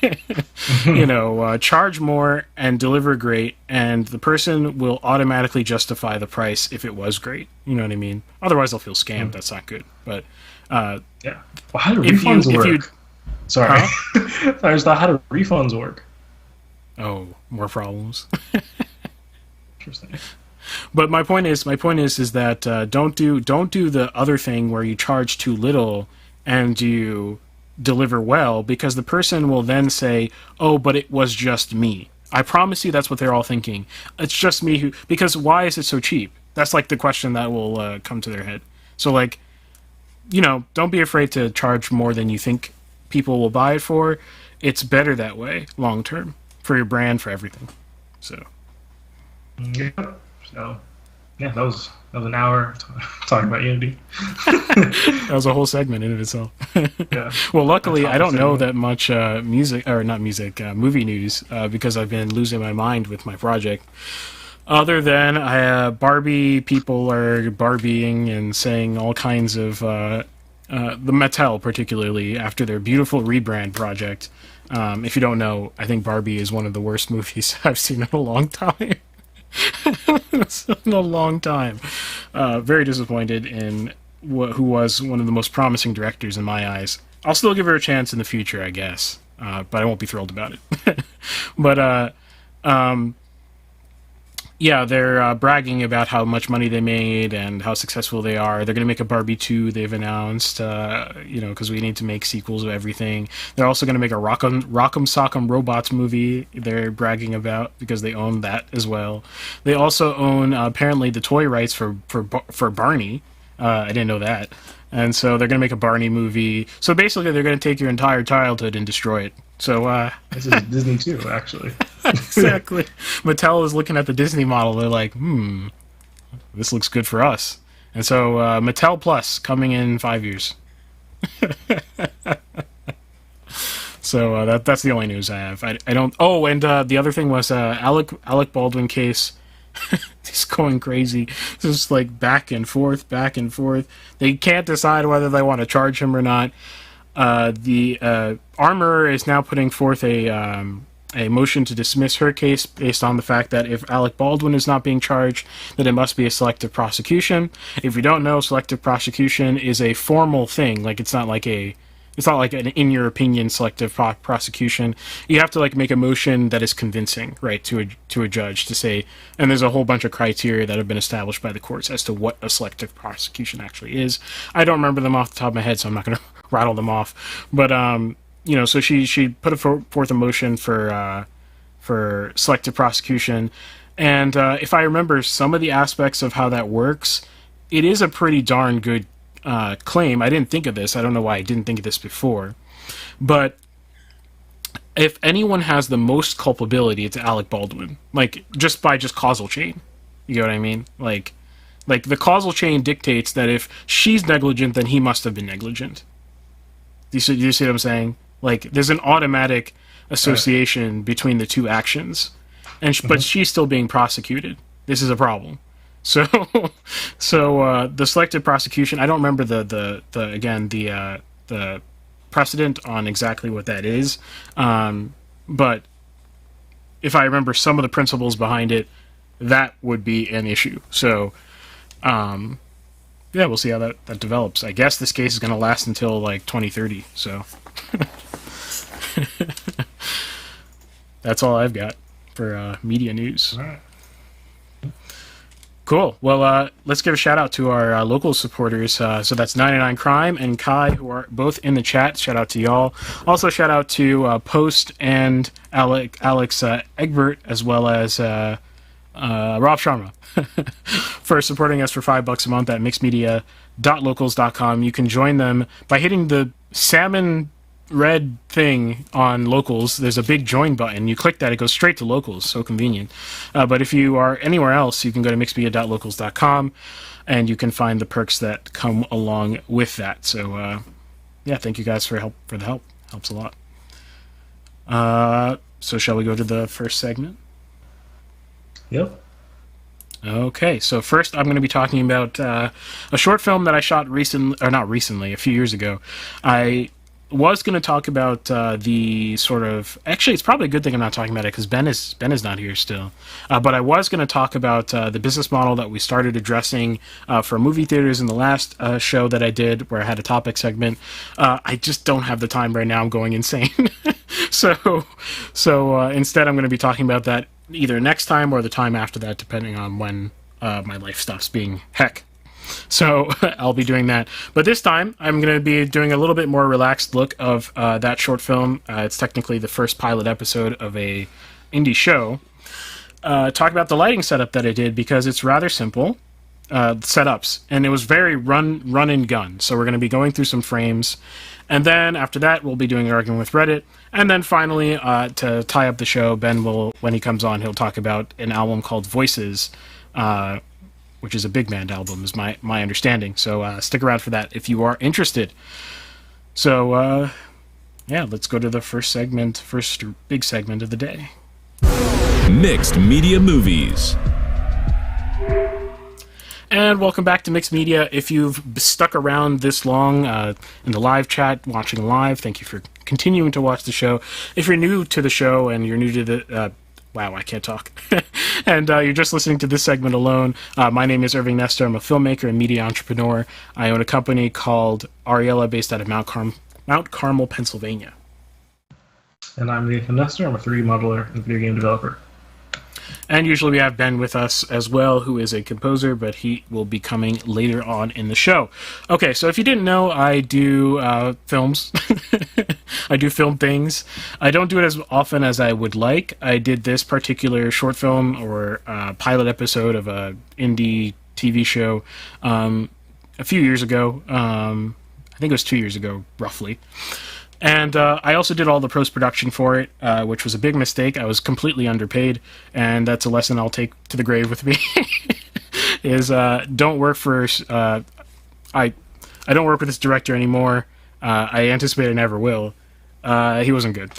charge more and deliver great, and the person will automatically justify the price if it was great. You know what I mean? Otherwise, they'll feel scammed. That's not good. But Yeah. Well, how do if you- refunds if work? you- Sorry. I just thought, how do refunds work? oh, more problems. Interesting. But my point is that don't do the other thing where you charge too little and you deliver well, because the person will then say, "Oh, but it was just me." I promise you, that's what they're all thinking. It's just me who. Because why is it so cheap? That's like the question that will come to their head. So like, don't be afraid to charge more than you think people will buy it for. it's better that way long term for your brand, for everything. So Yeah. So yeah, that was an hour talking about Unity. that was a whole segment in itself. Yeah. Well, luckily, That's I don't know awesome. that much movie news, because I've been losing my mind with my project. Other than Barbie, people are Barbieing and saying all kinds of the Mattel, particularly after their beautiful rebrand project. If you don't know, I think Barbie is one of the worst movies I've seen in a long time. In a long time. Very disappointed in who was one of the most promising directors in my eyes. I'll still give her a chance in the future, I guess, but I won't be thrilled about it. But yeah, they're bragging about how much money they made and how successful they are. They're going to make a Barbie 2, they've announced, because we need to make sequels of everything. They're also going to make a Rock'em Sock'em Robots movie, they're bragging about, because they own that as well. They also own, apparently, the toy rights for Barney. I didn't know that. And so they're going to make a Barney movie. So basically, they're going to take your entire childhood and destroy it. So, This is Disney too, actually. exactly. Mattel is looking at the Disney model. They're like, this looks good for us. And so Mattel Plus coming in 5 years. So that's the only news I have. I don't. Oh, and the other thing was Alec Baldwin case. He's going crazy. Just like back and forth, back and forth. They can't decide whether they want to charge him or not. The Armour is now putting forth a motion to dismiss her case based on the fact that if Alec Baldwin is not being charged, then it must be a selective prosecution. If you don't know, selective prosecution is a formal thing. Like it's not like an in your opinion selective prosecution. You have to like make a motion that is convincing, right, to a judge to say. And there's a whole bunch of criteria that have been established by the courts as to what a selective prosecution actually is. I don't remember them off the top of my head, so I'm not going to rattle them off. But so she put forth a motion for selective prosecution, and if I remember some of the aspects of how that works, it is a pretty darn good claim. I didn't think of this. I don't know why I didn't think of this before. But if anyone has the most culpability, it's Alec Baldwin. Like, just by causal chain. You know what I mean? Like the causal chain dictates that if she's negligent, then he must have been negligent. Do you see what I'm saying? Like, there's an automatic association between the two actions. But she's still being prosecuted. This is a problem. So the selective prosecution. I don't remember the precedent on exactly what that is, but if I remember some of the principles behind it, that would be an issue. So, yeah, we'll see how that develops. I guess this case is going to last until like 2030. So that's all I've got for media news. All right. Cool. Well, let's give a shout out to our local supporters. So that's 99 Crime and Kai, who are both in the chat. Shout out to y'all. Also, shout out to Post and Alex Egbert, as well as Rob Sharma for supporting us for $5 a month at mixedmedia.locals.com. You can join them by hitting the salmon red thing on Locals. There's a big join button. You click that, it goes straight to Locals. So convenient. But if you are anywhere else, you can go to mixedmedia.locals.com and you can find the perks that come along with that. So yeah, thank you guys for the help. Helps a lot. So shall we go to the first segment? Yep. Okay, so first I'm going to be talking about a short film that I shot a few years ago. I was going to talk about the sort of... Actually, it's probably a good thing I'm not talking about it, because Ben is not here still. But I was going to talk about the business model that we started addressing for movie theaters in the last show that I did, where I had a topic segment. I just don't have the time right now. I'm going insane. So instead I'm going to be talking about that either next time or the time after that, depending on when my life stops being heck. So I'll be doing that. But this time, I'm going to be doing a little bit more relaxed look of that short film. It's technically the first pilot episode of a indie show. Talk about the lighting setup that I did, because it's rather simple. setups, and it was very run and gun. So we're going to be going through some frames, and then after that we'll be doing an argument with Reddit, and then finally to tie up the show, Ben will, when he comes on, he'll talk about an album called Voices, which is a big band album, is my understanding. So stick around for that if you are interested. So yeah, let's go to the first big segment of the day. Mixed Media Movies. And welcome back to Mixed Media. If you've stuck around this long in the live chat, watching live, thank you for continuing to watch the show. If you're new to the show and you're new to the... wow, I can't talk. And you're just listening to this segment alone, my name is Irving Nestor. I'm a filmmaker and media entrepreneur. I own a company called Ariella based out of Mount Carmel, Pennsylvania. And I'm Nathan Nestor. I'm a 3D modeler and video game developer. And usually we have Ben with us as well, who is a composer, but he will be coming later on in the show. Okay, so if you didn't know, I do films. I do film things. I don't do it as often as I would like. I did this particular short film or pilot episode of a indie TV show a few years ago. I think it was 2 years ago, roughly. And I also did all the post-production for it, which was a big mistake. I was completely underpaid, and that's a lesson I'll take to the grave with me. Is don't work for I don't work with this director anymore. I anticipate I never will. He wasn't good.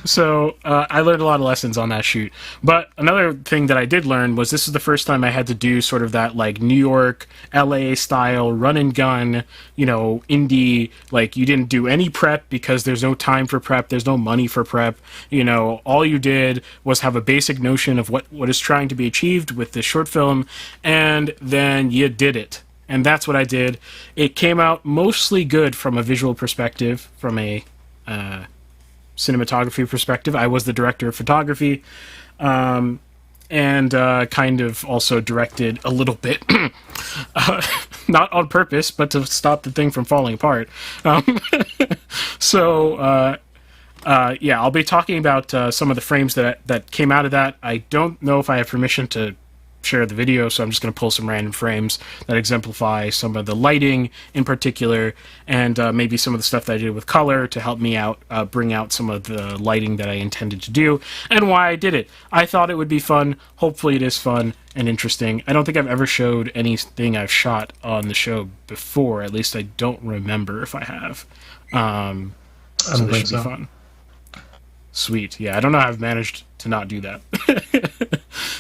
So I learned a lot of lessons on that shoot. But another thing that I did learn was this is the first time I had to do sort of that like New York, LA style run and gun, indie, like you didn't do any prep because there's no time for prep, there's no money for prep. All you did was have a basic notion of what is trying to be achieved with this short film, and then you did it. And that's what I did. It came out mostly good from a visual perspective, from a cinematography perspective. I was the director of photography, and kind of also directed a little bit, not on purpose, but to stop the thing from falling apart. So I'll be talking about some of the frames that came out of that. I don't know if I have permission to share the video, so I'm just going to pull some random frames that exemplify some of the lighting in particular, and maybe some of the stuff that I did with color to help me out, bring out some of the lighting that I intended to do, and why I did it. I thought it would be fun. Hopefully it is fun and interesting. I don't think I've ever showed anything I've shot on the show before. At least I don't remember if I have. So this should be fun. Sweet. Yeah, I don't know how I've managed to not do that.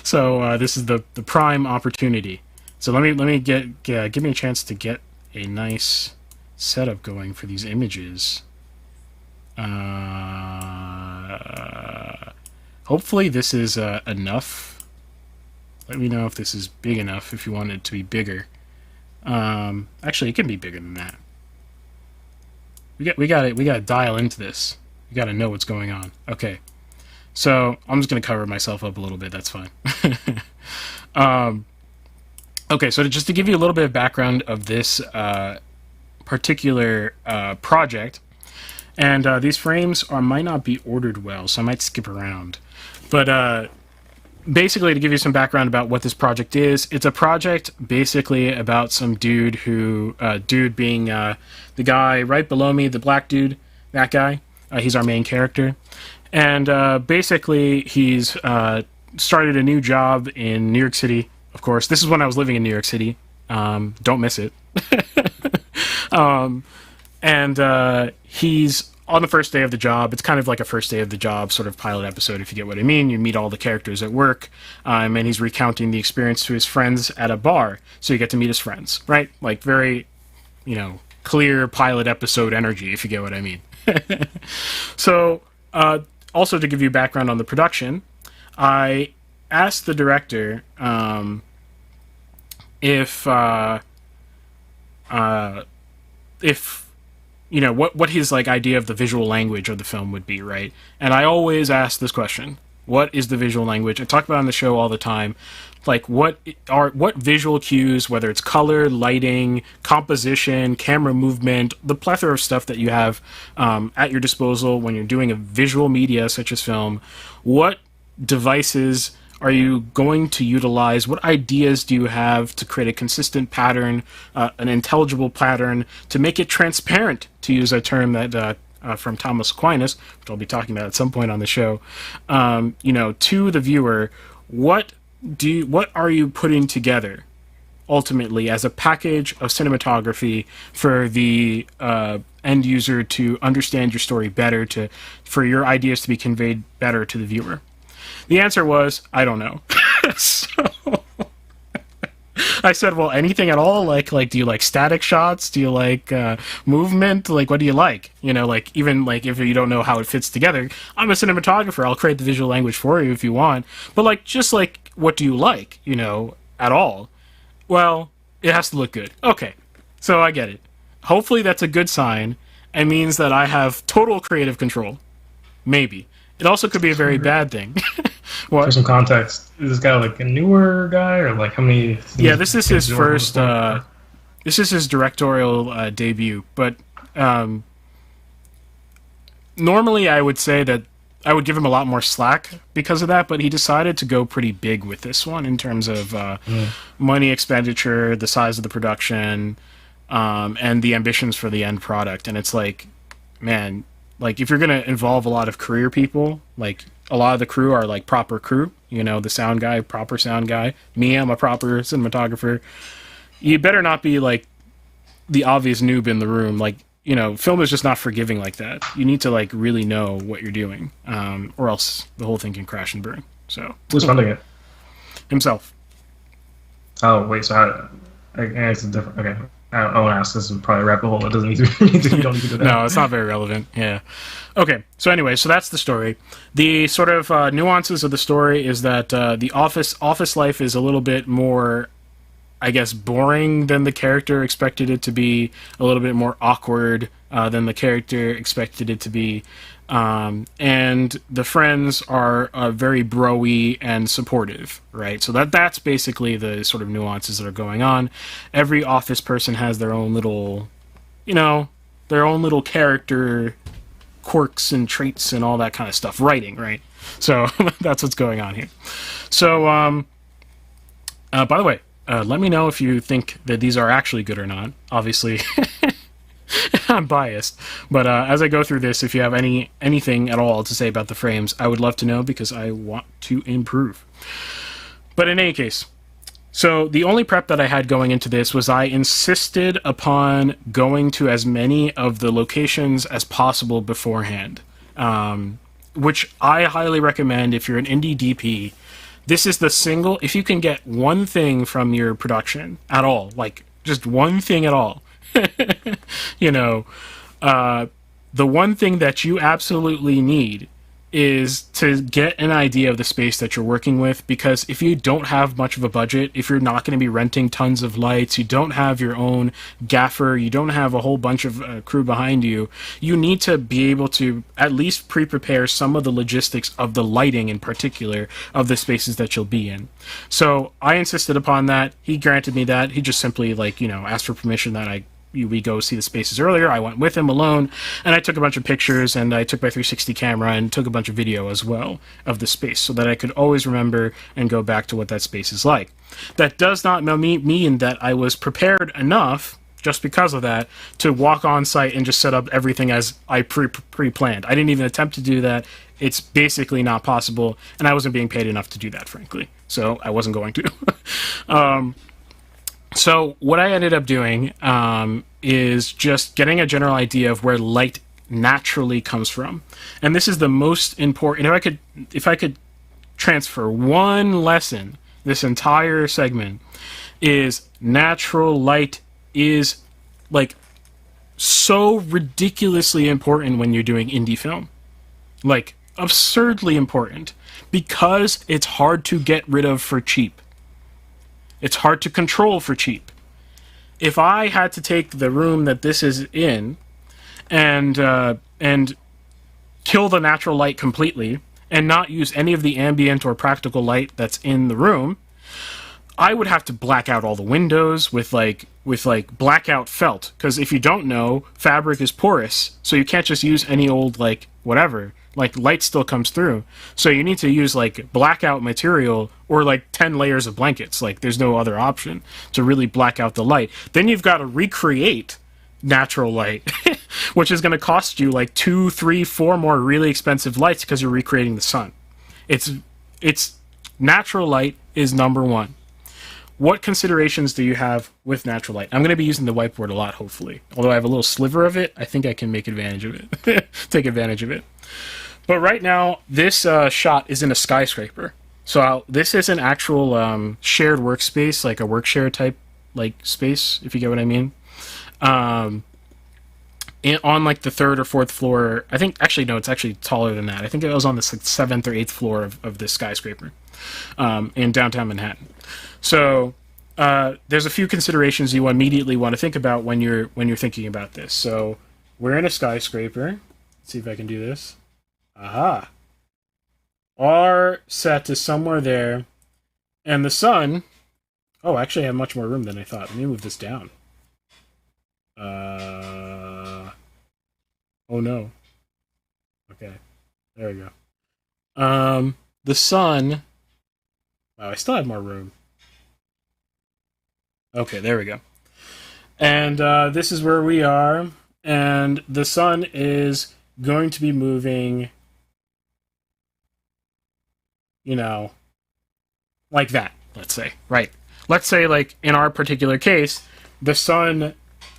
So this is the prime opportunity. So let me give me a chance to get a nice setup going for these images. Hopefully this is enough. Let me know if this is big enough, if you want it to be bigger. Actually, it can be bigger than that. We got to dial into this. We got to know what's going on. Okay. So I'm just going to cover myself up a little bit. That's fine. Okay, so just to give you a little bit of background of this particular project, and these frames might not be ordered well, so I might skip around. But basically, to give you some background about what this project is, it's a project basically about some dude who, dude being the guy right below me, the black dude, that guy. He's our main character. And basically, he's started a new job in New York City. Of course, this is when I was living in New York City. Don't miss it. And he's on the first day of the job. It's kind of like a first day of the job sort of pilot episode, if you get what I mean. You meet all the characters at work, and he's recounting the experience to his friends at a bar. So you get to meet his friends, right? Like very, clear pilot episode energy, if you get what I mean. So... also, to give you background on the production, I asked the director if what his idea of the visual language of the film would be, right? And I always ask this question: what is the visual language? I talk about it on the show all the time. What visual cues, whether it's color, lighting, composition, camera movement, the plethora of stuff that you have at your disposal when you're doing a visual media such as film, what devices are you going to utilize? What ideas do you have to create a consistent pattern, an intelligible pattern, to make it transparent, to use a term that from Thomas Aquinas, which I'll be talking about at some point on the show, to the viewer, what are you putting together ultimately as a package of cinematography for the end user to understand your story better, for your ideas to be conveyed better to the viewer? The answer was, I don't know. So I said, well, anything at all? Like, do you like static shots? Do you like movement? Like, what do you like? Even if you don't know how it fits together, I'm a cinematographer. I'll create the visual language for you if you want. But just what do you like? At all? Well, it has to look good. Okay, so I get it. Hopefully that's a good sign. It means that I have total creative control. Maybe. It also could be a very bad thing. What? For some context, is this guy a newer guy, or how many? Yeah, this is his first. This is his directorial debut. But normally, I would say that I would give him a lot more slack because of that. But he decided to go pretty big with this one in terms of money expenditure, the size of the production, and the ambitions for the end product. And it's man, if you're gonna involve a lot of career people, a lot of the crew are proper crew, the sound guy, proper sound guy. Me, I'm a proper cinematographer. You better not be the obvious noob in the room. Film is just not forgiving like that. You need to really know what you're doing, or else the whole thing can crash and burn. So who's funding it? Himself. Oh wait, so I guess it's different. Okay. I want to ask, this is probably a rabbit hole. It doesn't need to you don't need to do that. No, it's not very relevant. Yeah. Okay, so anyway, so that's the story. The sort of nuances of the story is that the office life is a little bit more, I guess, boring than the character expected it to be, a little bit more awkward than the character expected it to be. And the friends are very bro-y and supportive, right? So that's basically the sort of nuances that are going on. Every office person has their own little, character quirks and traits and all that kind of stuff. Writing, right? So that's what's going on here. So, by the way, let me know if you think that these are actually good or not. Obviously, I'm biased, but as I go through this, if you have anything at all to say about the frames, I would love to know because I want to improve. But in any case, so the only prep that I had going into this was I insisted upon going to as many of the locations as possible beforehand, which I highly recommend if you're an indie DP. This is the single, if you can get one thing from your production at all, just one thing at all, the one thing that you absolutely need is to get an idea of the space that you're working with, because if you don't have much of a budget, if you're not going to be renting tons of lights, you don't have your own gaffer, you don't have a whole bunch of crew behind you, you need to be able to at least pre-prepare some of the logistics of the lighting in particular of the spaces that you'll be in. So I insisted upon that. He granted me that. He just simply asked for permission that we go see the spaces earlier. I went with him alone, and I took a bunch of pictures, and I took my 360 camera and took a bunch of video as well of the space so that I could always remember and go back to what that space is like. That does not mean that I was prepared enough, just because of that, to walk on site and just set up everything as I pre-planned. I didn't even attempt to do that. It's basically not possible, and I wasn't being paid enough to do that, frankly. So I wasn't going to. So what I ended up doing is just getting a general idea of where light naturally comes from, and this is the most important. If I could transfer one lesson this entire segment, is natural light is so ridiculously important when you're doing indie film, absurdly important, because it's hard to get rid of for cheap. It's hard to control for cheap. If I had to take the room that this is in and kill the natural light completely and not use any of the ambient or practical light that's in the room, I would have to black out all the windows with blackout felt. Because if you don't know, fabric is porous, so you can't just use any old whatever. Like, light still comes through. So you need to use, like, blackout material or, like, 10 layers of blankets. Like, there's no other option to really black out the light. Then you've got to recreate natural light, which is going to cost you, like, 2, 3, 4 more really expensive lights because you're recreating the sun. It's natural light is number one. What considerations do you have with natural light? I'm going to be using the whiteboard a lot, hopefully. Although I have a little sliver of it, I think I can make advantage of it. Take advantage of it. But right now, this shot is in a skyscraper. So this is an actual shared workspace, like a work share type like space, if you get what I mean. On like the 3rd or 4th floor. I think, actually, no, it's actually taller than that. I think it was on the 7th or 8th floor of this skyscraper in downtown Manhattan. So there's a few considerations you immediately want to think about when you're thinking about this. So we're in a skyscraper. Let's see if I can do this. Aha. Our set is somewhere there, and the sun. Oh, actually, I have much more room than I thought. Let me move this down. Oh no. Okay, there we go. The sun. Wow, I still have more room. Okay, there we go. And this is where we are, and the sun is going to be moving, you know, like that, let's say, right? Let's say, like, in our particular case, the sun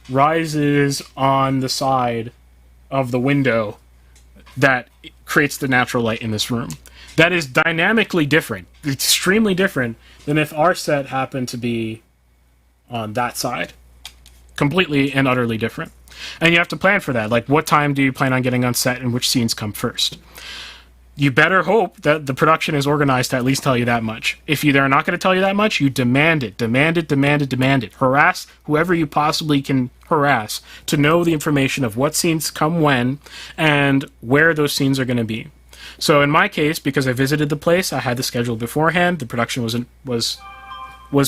rises on the side of the window that creates the natural light in this room. That is dynamically different, extremely different than if our set happened to be on that side. Completely and utterly different. And you have to plan for that. Like, what time do you plan on getting on set and which scenes come first? You better hope that the production is organized to at least tell you that much. If they're not going to tell you that much, you demand it. Demand it, demand it, demand it. Harass whoever you possibly can harass to know the information of what scenes come when and where those scenes are going to be. So in my case, because I visited the place, I had the schedule beforehand. The production was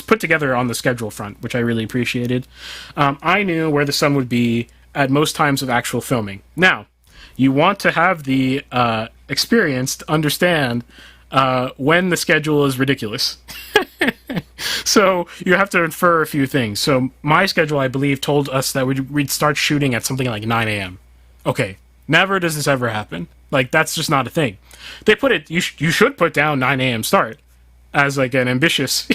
put together on the schedule front, which I really appreciated. I knew where the sun would be at most times of actual filming. Now, you want to have the experience to understand when the schedule is ridiculous. So you have to infer a few things. So my schedule, I believe, told us that we'd start shooting at something like 9 a.m. Okay, never does this ever happen. Like, that's just not a thing. They put it, you should put down 9 a.m. start as like an ambitious,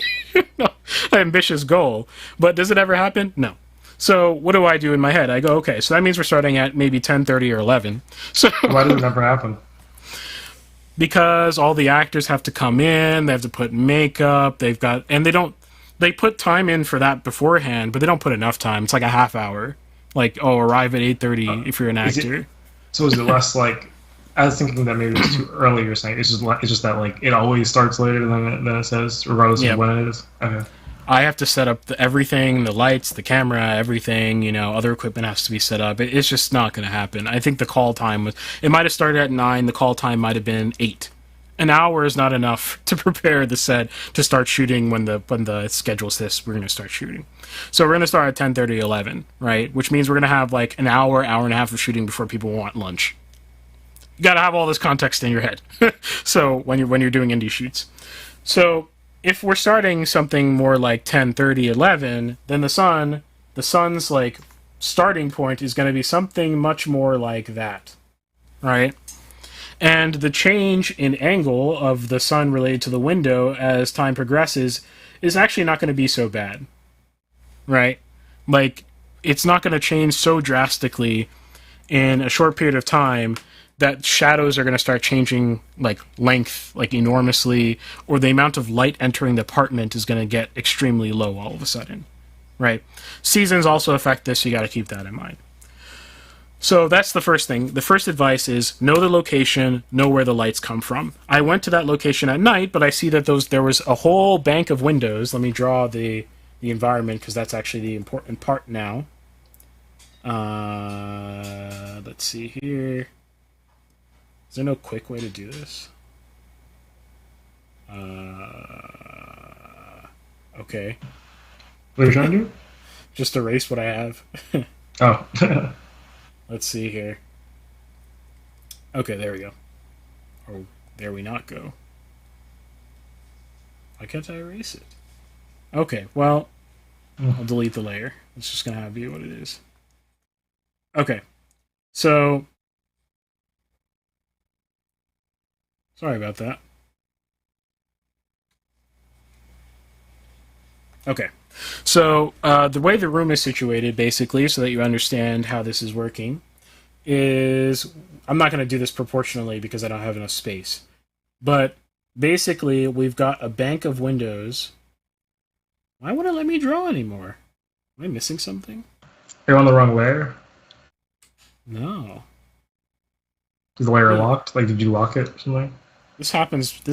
ambitious goal. But does it ever happen? No. So what do I do in my head? I go, okay, so that means we're starting at maybe 10:30 or 11. So why does it never happen? Because all the actors have to come in, they have to put makeup, they put time in for that beforehand, but they don't put enough time. It's like a half hour. Like, arrive at 8:30 if you're an actor. Is it less like, I was thinking that maybe it's too early you're saying. It's just that, like, it always starts later than it says, regardless of when it is. Okay. I have to set up everything, the lights, the camera, everything, other equipment has to be set up. It's just not going to happen. I think the call time it might have started at 9, the call time might have been 8. An hour is not enough to prepare the set to start shooting when the schedule says we're going to start shooting. So we're going to start at 10:30, 11, right? Which means we're going to have like an hour and a half of shooting before people want lunch. You got to have all this context in your head. So when you're doing indie shoots. So if we're starting something more like 10:30, 11, then the sun's like starting point is going to be something much more like that, right? And the change in angle of the sun related to the window as time progresses is actually not going to be so bad, right? Like, it's not going to change so drastically in a short period of time that shadows are going to start changing, like, length, like, enormously, or the amount of light entering the apartment is going to get extremely low all of a sudden, right? Seasons also affect this, so you got to keep that in mind. So that's the first thing. The first advice is know the location, know where the lights come from. I went to that location at night, but I see that there was a whole bank of windows. Let me draw the environment, because that's actually the important part now. Let's see here. Is there no quick way to do this? Okay. What are you trying to do? Just erase what I have. Oh. Let's see here. Okay, there we go. Oh, there we not go. Why can't I erase it? Okay, well, I'll delete the layer. It's just gonna have to be what it is. Okay, so sorry about that. Okay, so the way the room is situated, basically, so that you understand how this is working, is I'm not going to do this proportionally because I don't have enough space. But basically, we've got a bank of windows. Why won't it let me draw anymore? Am I missing something? You're on the wrong layer. No. Is the layer locked? Like, did you lock it or something? This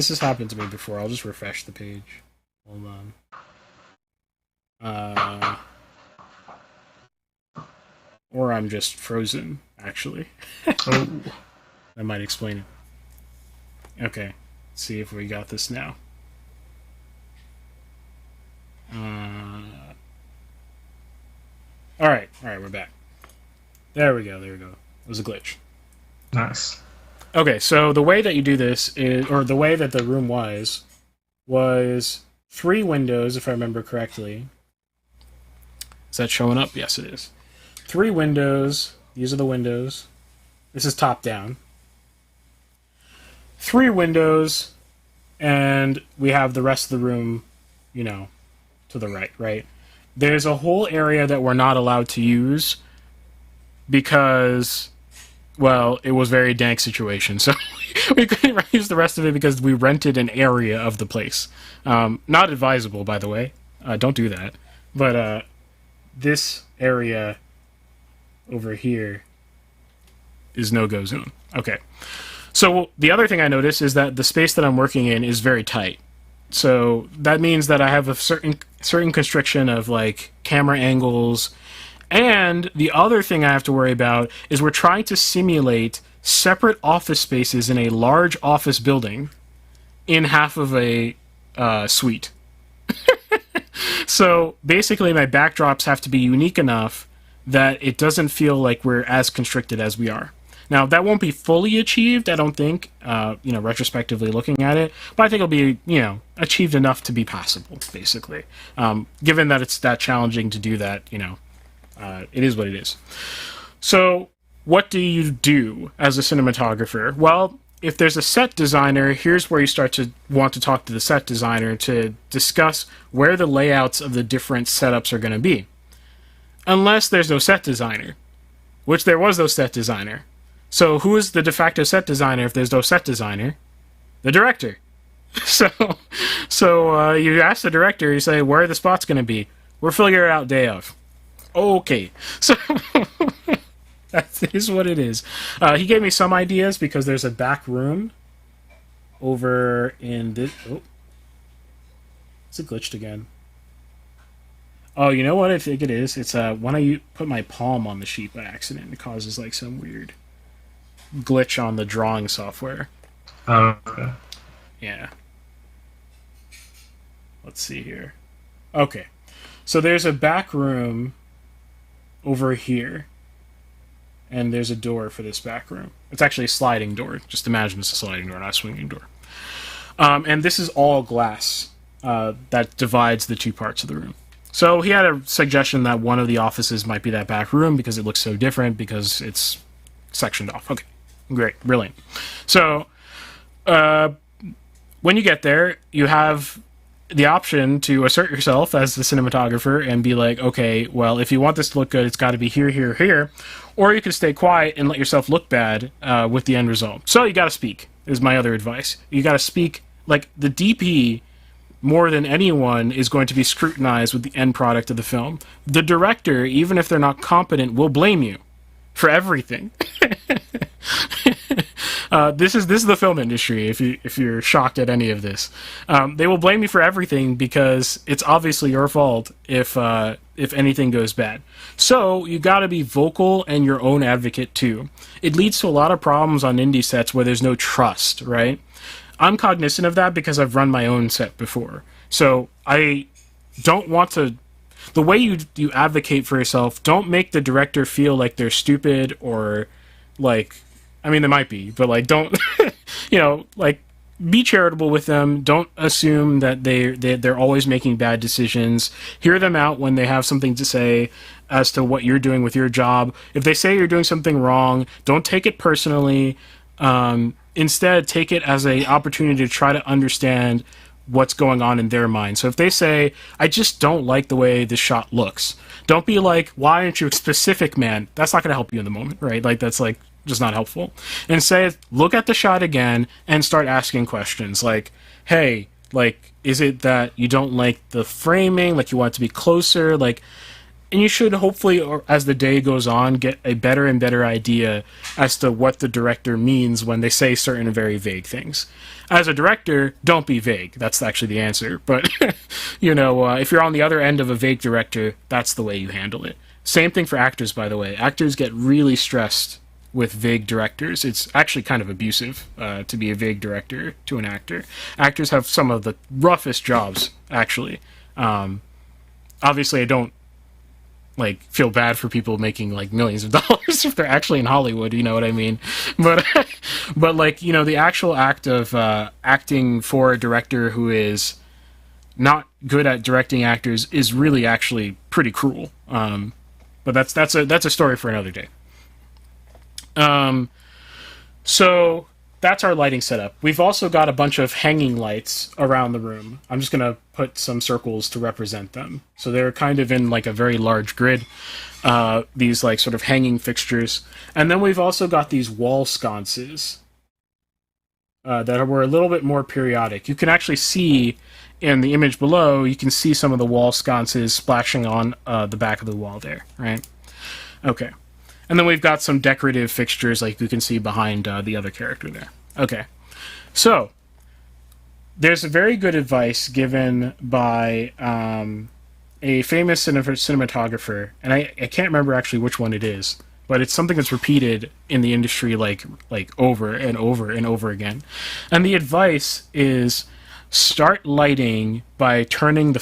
has happened to me before. I'll just refresh the page. Hold on. Or I'm just frozen, actually. Oh. That might explain it. Okay, let's see if we got this now. Alright, we're back. There we go. It was a glitch. Nice. Okay, so the way that you do this is, or the way that the room was 3 windows, if I remember correctly. Is that showing up? Yes, it is. 3 windows. These are the windows. This is top down. 3 windows, and we have the rest of the room, to the right? There's a whole area that we're not allowed to use because, well, it was a very dank situation. So we couldn't use the rest of it because we rented an area of the place. Not advisable, by the way. Don't do that. But this area over here is no-go zone. Okay. So the other thing I noticed is that the space that I'm working in is very tight. So that means that I have a certain constriction of like camera angles. And the other thing I have to worry about is we're trying to simulate separate office spaces in a large office building in half of a suite. So basically my backdrops have to be unique enough that it doesn't feel like we're as constricted as we are. Now, that won't be fully achieved, I don't think, retrospectively looking at it, but I think it'll be, achieved enough to be passable, basically. Given that it's that challenging to do that, it is what it is. So, what do you do as a cinematographer? Well, if there's a set designer, here's where you start to want to talk to the set designer to discuss where the layouts of the different setups are going to be. Unless there's no set designer, which there was no set designer. So who is the de facto set designer if there's no set designer? The director. So you ask the director, you say, where are the spots going to be? We'll figure it out day of. Okay. So that is what it is. He gave me some ideas because there's a back room over in this... Oh. It's glitched again. Oh, you know what I think it is? It's when I put my palm on the sheet by accident, it causes like some weird glitch on the drawing software. Oh, okay. Yeah. Let's see here. Okay. So there's a back room over here. And there's a door for this back room. It's actually a sliding door. Just imagine it's a sliding door, not a swinging door. And this is all glass that divides the 2 parts of the room. So he had a suggestion that one of the offices might be that back room because it looks so different because it's sectioned off. Okay, great, brilliant. So when you get there, you have the option to assert yourself as the cinematographer and be like, okay, well, if you want this to look good, it's got to be here, here, here. Or you can stay quiet and let yourself look bad with the end result. So you got to speak, is my other advice. You got to speak. Like, the DP, more than anyone, is going to be scrutinized with the end product of the film. The director, even if they're not competent, will blame you for everything. This is the film industry. If you're shocked at any of this, they will blame you for everything because it's obviously your fault if anything goes bad. So you got to be vocal and your own advocate too. It leads to a lot of problems on indie sets where there's no trust, right? I'm cognizant of that because I've run my own set before. So I don't want to... The way you advocate for yourself, don't make the director feel like they're stupid or like... I mean, they might be, but like, don't, like, be charitable with them. Don't assume that they're always making bad decisions. Hear them out when they have something to say as to what you're doing with your job. If they say you're doing something wrong, don't take it personally. Instead, take it as an opportunity to try to understand what's going on in their mind. So if they say, I just don't like the way this shot looks, don't be like, why aren't you specific, man? That's not going to help you in the moment, right? Like, that's like just not helpful. Instead, look at the shot again and start asking questions like, hey, like, is it that you don't like the framing, like you want it to be closer, like, and you should hopefully, or as the day goes on, get a better and better idea as to what the director means when they say certain very vague things. As a director, don't be vague. That's actually the answer. But, if you're on the other end of a vague director, that's the way you handle it. Same thing for actors, by the way. Actors get really stressed with vague directors. It's actually kind of abusive to be a vague director to an actor. Actors have some of the roughest jobs, actually. Obviously, I don't feel bad for people making millions of dollars if they're actually in Hollywood, you know what I mean? But the actual act of acting for a director who is not good at directing actors is really actually pretty cruel. But that's a story for another day. So that's our lighting setup. We've also got a bunch of hanging lights around the room. I'm just going to put some circles to represent them. So they're kind of in a very large grid, these sort of hanging fixtures. And then we've also got these wall sconces that were a little bit more periodic. You can actually see in the image below, you can see some of the wall sconces splashing on the back of the wall there, right? Okay. And then we've got some decorative fixtures like you can see behind the other character there. Okay. So, there's a very good advice given by a famous cinematographer, and I can't remember actually which one it is, but it's something that's repeated in the industry like over and over and over again. And the advice is start lighting by turning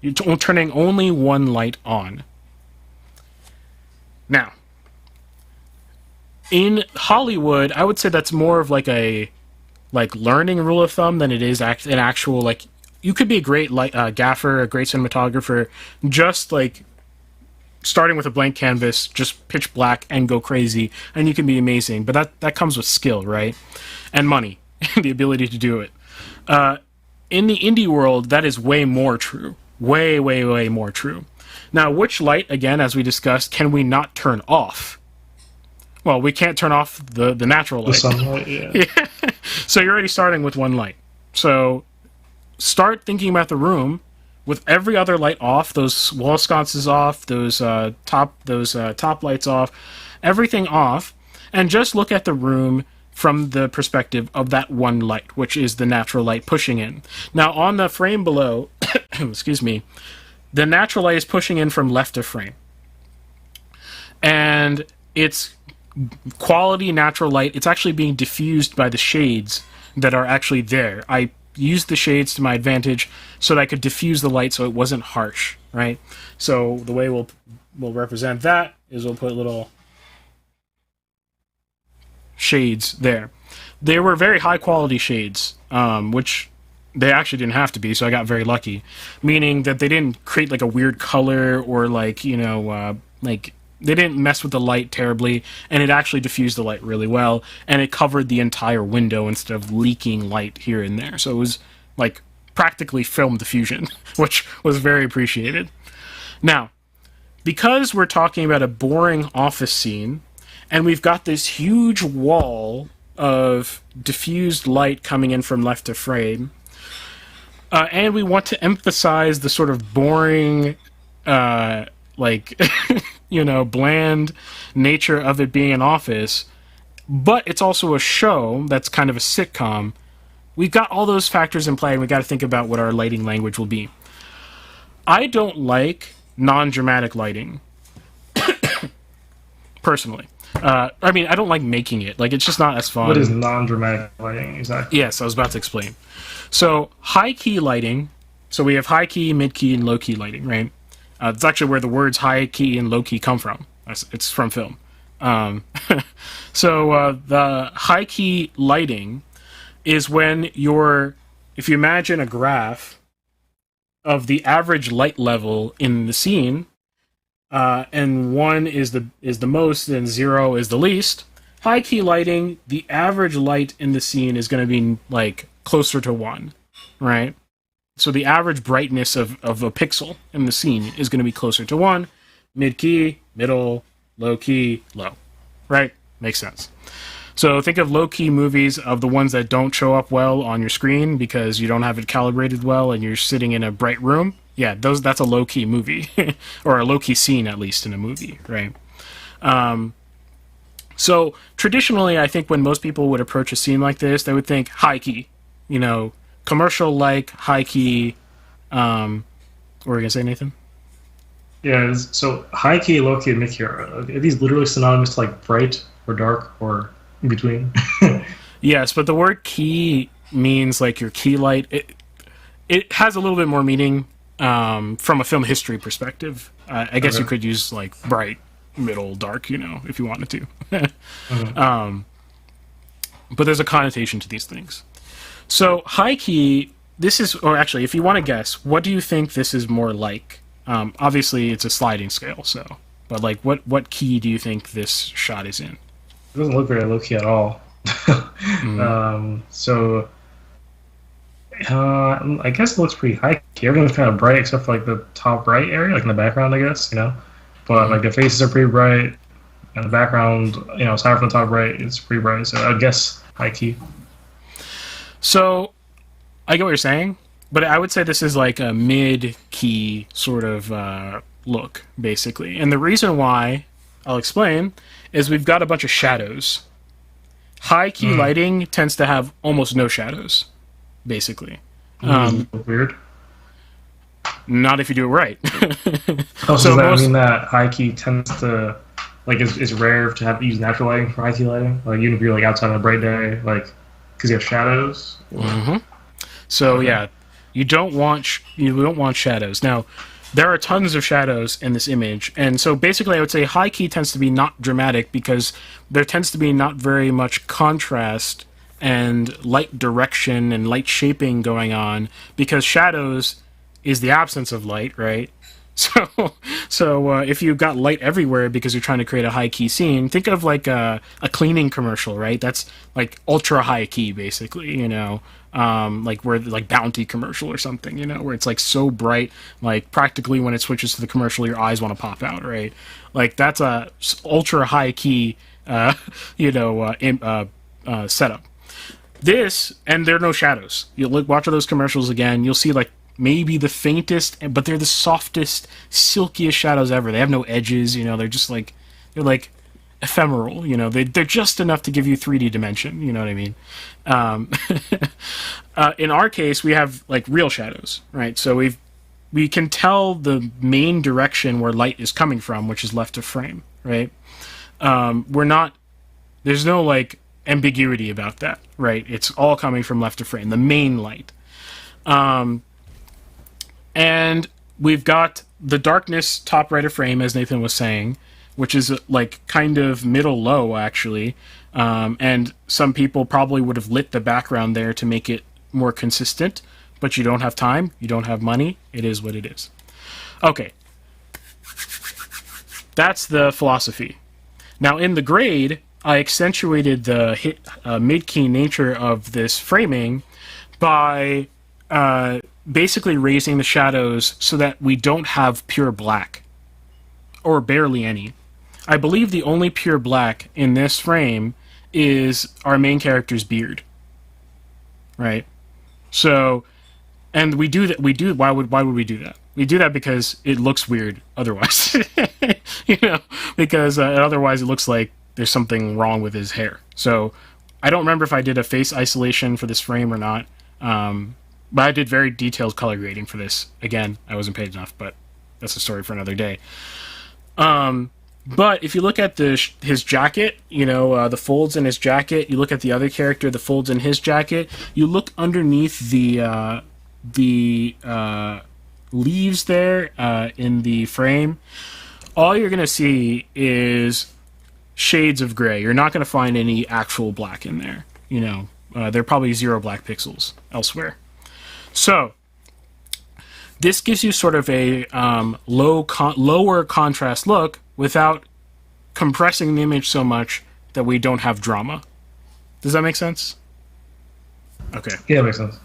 only one light on. Now, in Hollywood, I would say that's more of a learning rule of thumb than it is an actual you could be a great gaffer, a great cinematographer, just starting with a blank canvas, just pitch black and go crazy, and you can be amazing. But that comes with skill, right? And money, the ability to do it. In the indie world, that is way more true. Way, way, way more true. Now, which light, again, as we discussed, can we not turn off? Well, we can't turn off the natural light. The sunlight, yeah. Yeah. So you're already starting with one light. So start thinking about the room with every other light off, those wall sconces off, those top lights off, everything off, and just look at the room from the perspective of that one light, which is the natural light pushing in. Now, on the frame below, excuse me, the natural light is pushing in from left of frame. And it's quality natural light. It's actually being diffused by the shades that are actually there. I used the shades to my advantage so that I could diffuse the light so it wasn't harsh, right? So the way we'll represent that is we'll put little shades there. They were very high quality shades, which they actually didn't have to be, so I got very lucky. Meaning that they didn't create a weird color or they didn't mess with the light terribly, and it actually diffused the light really well, and it covered the entire window instead of leaking light here and there. So it was practically film diffusion, which was very appreciated. Now, because we're talking about a boring office scene, and we've got this huge wall of diffused light coming in from left to frame, and we want to emphasize the sort of boring, bland nature of it being an office, but it's also a show that's kind of a sitcom. We've got all those factors in play, and we've got to think about what our lighting language will be. I don't like non-dramatic lighting, personally. I don't like making it. It's just not as fun. What is non-dramatic lighting, exactly? Yes, I was about to explain. So, high-key lighting. So we have high-key, mid-key, and low-key lighting, right? It's actually where the words high-key and low-key come from. It's from film. So the high key lighting is when if you imagine a graph of the average light level in the scene, and 1 is the most and 0 is the least. High key lighting, the average light in the scene is going to be like closer to 1, right? So the average brightness of a pixel in the scene is going to be closer to 1. Mid key, middle, low key, low, right? Makes sense. So think of low key movies of the ones that don't show up well on your screen because you don't have it calibrated well and you're sitting in a bright room. Yeah, that's a low key movie, or a low key scene at least in a movie, right? So traditionally, I think when most people would approach a scene like this, they would think high key, commercial-like high key. What were you gonna say, Nathan? Yeah, so high key, low key, and mid key, are these literally synonymous to like bright or dark or in between? Yes, but the word key means like your key light. It has a little bit more meaning from a film history perspective. I guess you could use like bright, middle, dark, if you wanted to. But there's a connotation to these things. So high key, or actually, if you want to guess, what do you think this is more like? Obviously, it's a sliding scale, but like, what key do you think this shot is in? It doesn't look very low key at all. I guess it looks pretty high key. Everything's kind of bright except for like the top right area, like in the background, I guess, But like the faces are pretty bright, and the background, aside from the top right, it's pretty bright. So I guess high key. So I get what you're saying, but I would say this is like a mid-key sort of look, basically. And the reason why, I'll explain, is we've got a bunch of shadows. High-key lighting tends to have almost no shadows, basically. Weird. Not if you do it right. Does that mean that high key tends to, like, it's rare to use natural lighting for high key lighting? Like, even if you're like outside on a bright day, like, because you have shadows? So yeah, you don't want shadows. Now, there are tons of shadows in this image, and so basically I would say high key tends to be not dramatic because there tends to be not very much contrast and light direction and light shaping going on, because shadows is the absence of light, right? So if you've got light everywhere because you're trying to create a high key scene, think of like a cleaning commercial, right? That's like ultra high key, basically, like where like Bounty commercial or something, where it's like so bright, like practically when it switches to the commercial, your eyes want to pop out, right? Like that's a ultra high key, setup. This, and there are no shadows. You watch those commercials again, you'll see like maybe the faintest, but they're the softest, silkiest shadows ever. They have no edges, they're just like, they're like ephemeral, they're just enough to give you 3D dimension, you know what I mean? In our case, we have like real shadows, right? So we can tell the main direction where light is coming from, which is left of frame, right? There's no like ambiguity about that, right? It's all coming from left of frame, the main light. And we've got the darkness top right of frame, as Nathan was saying, which is like kind of middle low, actually. And some people probably would have lit the background there to make it more consistent, but you don't have time, you don't have money, it is what it is. Okay. That's the philosophy. Now, in the grade, I accentuated the mid-key nature of this framing by basically raising the shadows so that we don't have pure black, or barely any. I believe the only pure black in this frame is our main character's beard, right? So, and we do that. Why would we do that? We do that because it looks weird otherwise, because otherwise it looks like there's something wrong with his hair. So I don't remember if I did a face isolation for this frame or not. But I did very detailed color grading for this. Again, I wasn't paid enough, but that's a story for another day. But if you look at his jacket, the folds in his jacket, you look at the other character, the folds in his jacket, you look underneath the leaves there in the frame, all you're going to see is shades of gray. You're not going to find any actual black in there. There are probably 0 black pixels elsewhere. So this gives you sort of a lower contrast look without compressing the image so much that we don't have drama. Does that make sense? Okay. Yeah, it makes sense.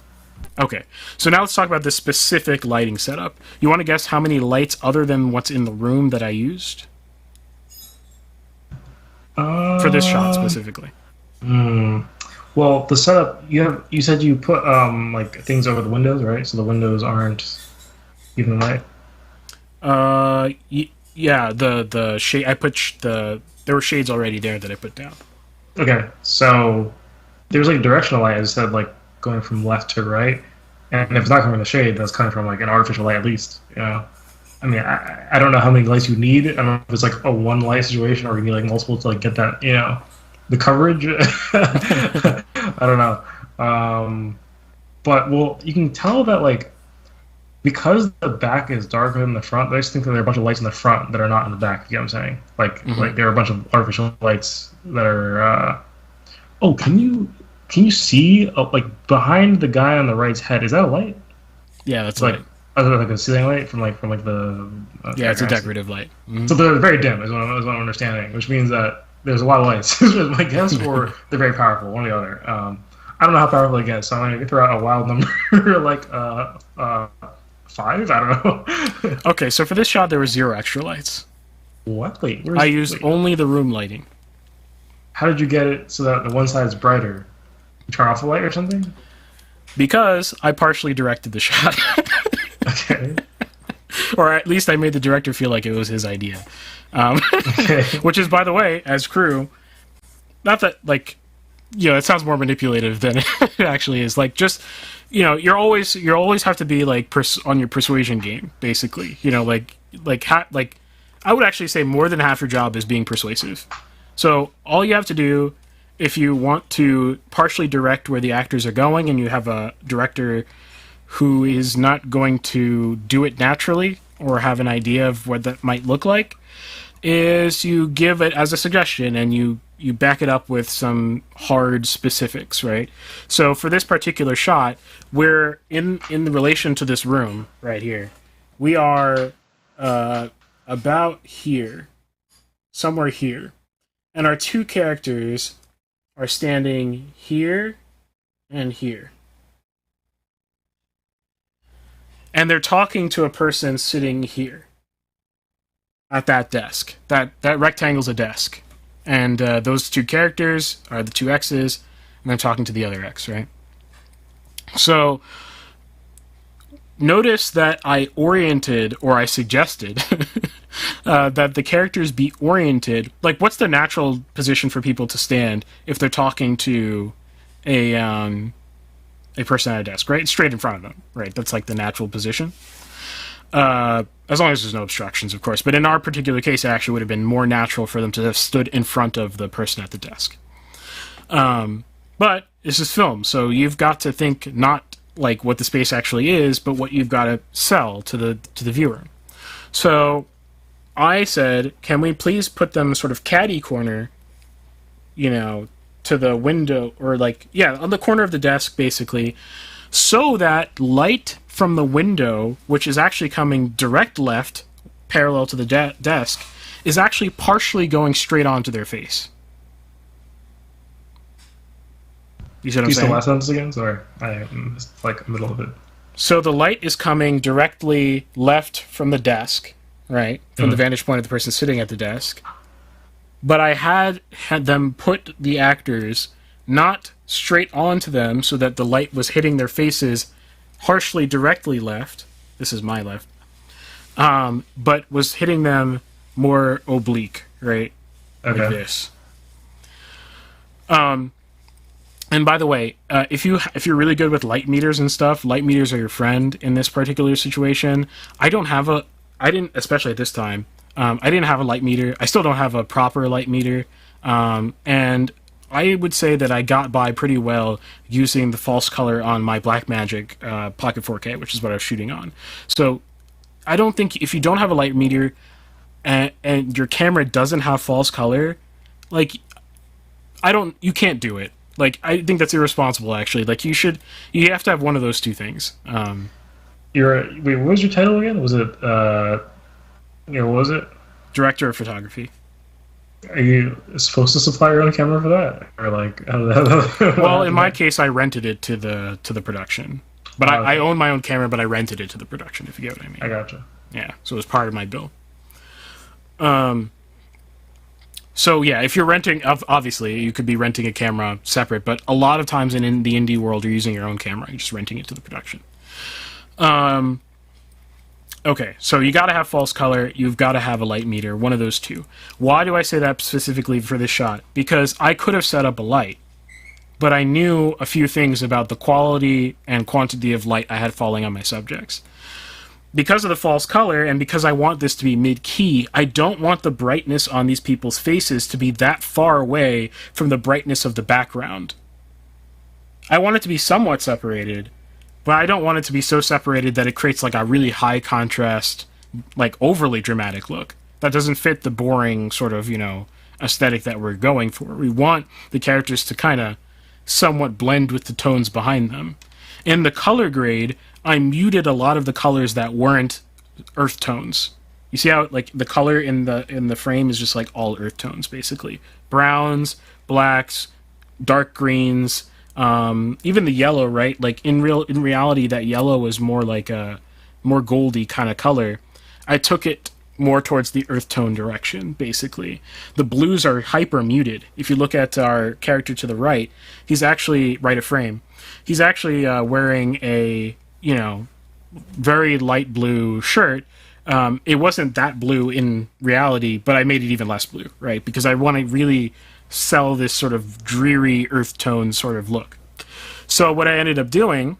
Okay. So now let's talk about this specific lighting setup. You want to guess how many lights other than what's in the room that I used? For this shot specifically. Well, the setup you said you put like things over the windows, right? So the windows aren't even light. Yeah. The shade I put there were shades already there that I put down. Okay, so there's like directional light, as I said, like going from left to right, and if it's not coming from the shade, that's coming from like an artificial light at least. I mean, I don't know how many lights you need. I don't know if it's like a one light situation or you need like multiple to like get that, the coverage. I don't know. But well, you can tell that like because the back is darker than the front, I just think that there are a bunch of lights in the front that are not in the back. You know what I'm saying? Like there are a bunch of artificial lights that are. Can you see like behind the guy on the right's head? Is that a light? Yeah, that's like light. Like a ceiling light from the. Yeah, it's a decorative light. So they're very dim, is what I'm understanding, which means that there's a lot of lights. Is my guess, or they're very powerful, one or the other. I don't know how powerful it gets, so I'm gonna throw out a wild number like 5. I don't know. Okay, so for this shot, there were 0 extra lights. What? I used only the room lighting. How did you get it so that the one side is brighter? You turn off the light or something? Because I partially directed the shot. Okay. Or at least I made the director feel like it was his idea. Okay. Which is, by the way, as crew, not that, like, it sounds more manipulative than it actually is. Like, just, you always have to be, like, on your persuasion game, basically. I would actually say more than half your job is being persuasive. So all you have to do, if you want to partially direct where the actors are going and you have a director who is not going to do it naturally or have an idea of what that might look like, is you give it as a suggestion and you back it up with some hard specifics, right? So for this particular shot, we're in the relation to this room right here. We are about here, somewhere here. And our 2 characters are standing here and here. And they're talking to a person sitting here at that desk. That rectangle's a desk. And those 2 characters are the 2 X's, and they're talking to the other X, right? So notice that I oriented, or I suggested, that the characters be oriented. Like, what's the natural position for people to stand if they're talking to a person at a desk, right? Straight in front of them, right? That's like the natural position. As long as there's no obstructions, of course. But in our particular case, it actually would have been more natural for them to have stood in front of the person at the desk. But this is film, so you've got to think not like what the space actually is, but what you've got to sell to the viewer. So I said, can we please put them sort of catty corner, to the window, or on the corner of the desk, basically, so that light from the window, which is actually coming direct left, parallel to the desk, is actually partially going straight onto their face. You see what I'm saying? The last sentence again? Sorry, I missed the middle of it. So the light is coming directly left from the desk, right? From the vantage point of the person sitting at the desk. But I had them put the actors not straight onto them so that the light was hitting their faces harshly directly left. This is my left. But was hitting them more oblique, right? Okay. Like this. And by the way, if you're really good with light meters and stuff, light meters are your friend in this particular situation. I didn't, especially at this time, I didn't have a light meter. I still don't have a proper light meter. And I would say that I got by pretty well using the false color on my Blackmagic Pocket 4K, which is what I was shooting on. So I don't think if you don't have a light meter and your camera doesn't have false color, like, you can't do it. Like, I think that's irresponsible, actually. Like, you have to have one of those two things. Wait, what was your title again? Was it, what was it? Director of photography. Are you supposed to supply your own camera for that? Or, like, Well, in my case, I rented it to the production. But I own my own camera, but I rented it to the production, if you get what I mean. I gotcha. Yeah, so it was part of my bill. So yeah, if you're renting, obviously you could be renting a camera separate, but a lot of times in the indie world, you're using your own camera. You're just renting it to the production. Okay, so you got to have false color. You've got to have a light meter. One of those two. Why do I say that specifically for this shot? Because I could have set up a light, but I knew a few things about the quality and quantity of light I had falling on my subjects. Because of the false color, and because I want this to be mid-key, I don't want the brightness on these people's faces to be that far away from the brightness of the background. I want it to be somewhat separated, but I don't want it to be so separated that it creates like a really high contrast, like overly dramatic look. That doesn't fit the boring sort of, aesthetic that we're going for. We want the characters to kind of somewhat blend with the tones behind them. In the color grade, I muted a lot of the colors that weren't earth tones. You see how like the color in the frame is just like all earth tones basically. Browns, blacks, dark greens, even the yellow, right? Like in reality that yellow was more like a more goldy kind of color. I took it more towards the earth tone direction, basically. The blues are hyper muted. If you look at our character to the right, he's actually right of frame. He's actually wearing a, very light blue shirt. It wasn't that blue in reality, but I made it even less blue, right? Because I want to really sell this sort of dreary earth tone sort of look. So what I ended up doing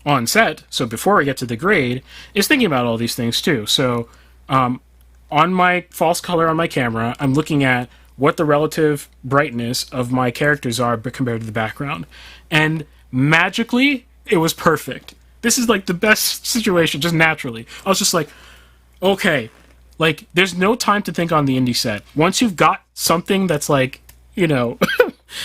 on set, so before I get to the grade, is thinking about all these things too. So on my false color on my camera, I'm looking at what the relative brightness of my characters are compared to the background. And magically, it was perfect. This is like the best situation, just naturally. I was just like, okay, like there's no time to think on the indie set. Once you've got something that's like,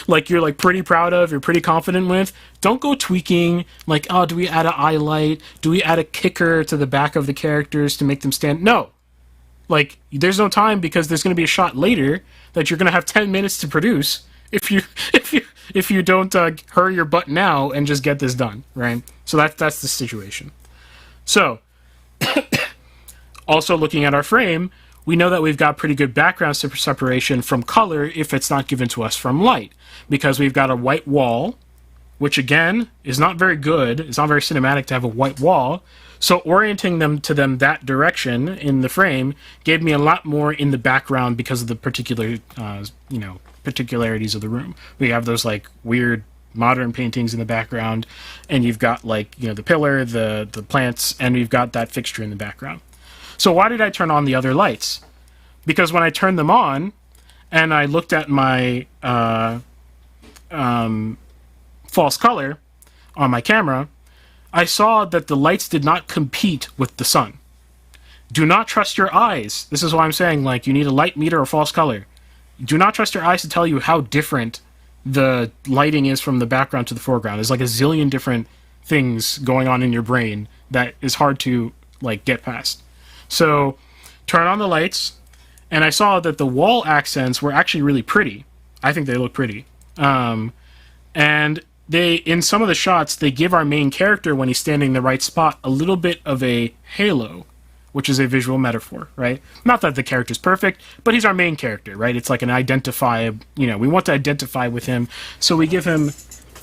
like you're like pretty proud of, you're pretty confident with, don't go tweaking, like, oh, do we add an eye light? Do we add a kicker to the back of the characters to make them stand? No. Like, there's no time because there's going to be a shot later that you're going to have 10 minutes to produce if you don't hurry your butt now and just get this done, right? So that's the situation. So, also looking at our frame, we know that we've got pretty good background separation from color if it's not given to us from light, because we've got a white wall, which again is not very good. It's not very cinematic to have a white wall. So orienting them to them that direction in the frame gave me a lot more in the background because of the particular, particularities of the room. We have those like weird modern paintings in the background, and you've got like, the pillar, the plants, and we've got that fixture in the background. So why did I turn on the other lights? Because when I turned them on, and I looked at my false color on my camera, I saw that the lights did not compete with the sun. Do not trust your eyes. This is why I'm saying, like, you need a light meter or false color. Do not trust your eyes to tell you how different the lighting is from the background to the foreground. There's like a zillion different things going on in your brain that is hard to, like, get past. So, turn on the lights, and I saw that the wall accents were actually really pretty. I think they look pretty. And in some of the shots, they give our main character, when he's standing in the right spot, a little bit of a halo, which is a visual metaphor, right? Not that the character's perfect, but he's our main character, right? It's like an we want to identify with him, so we give him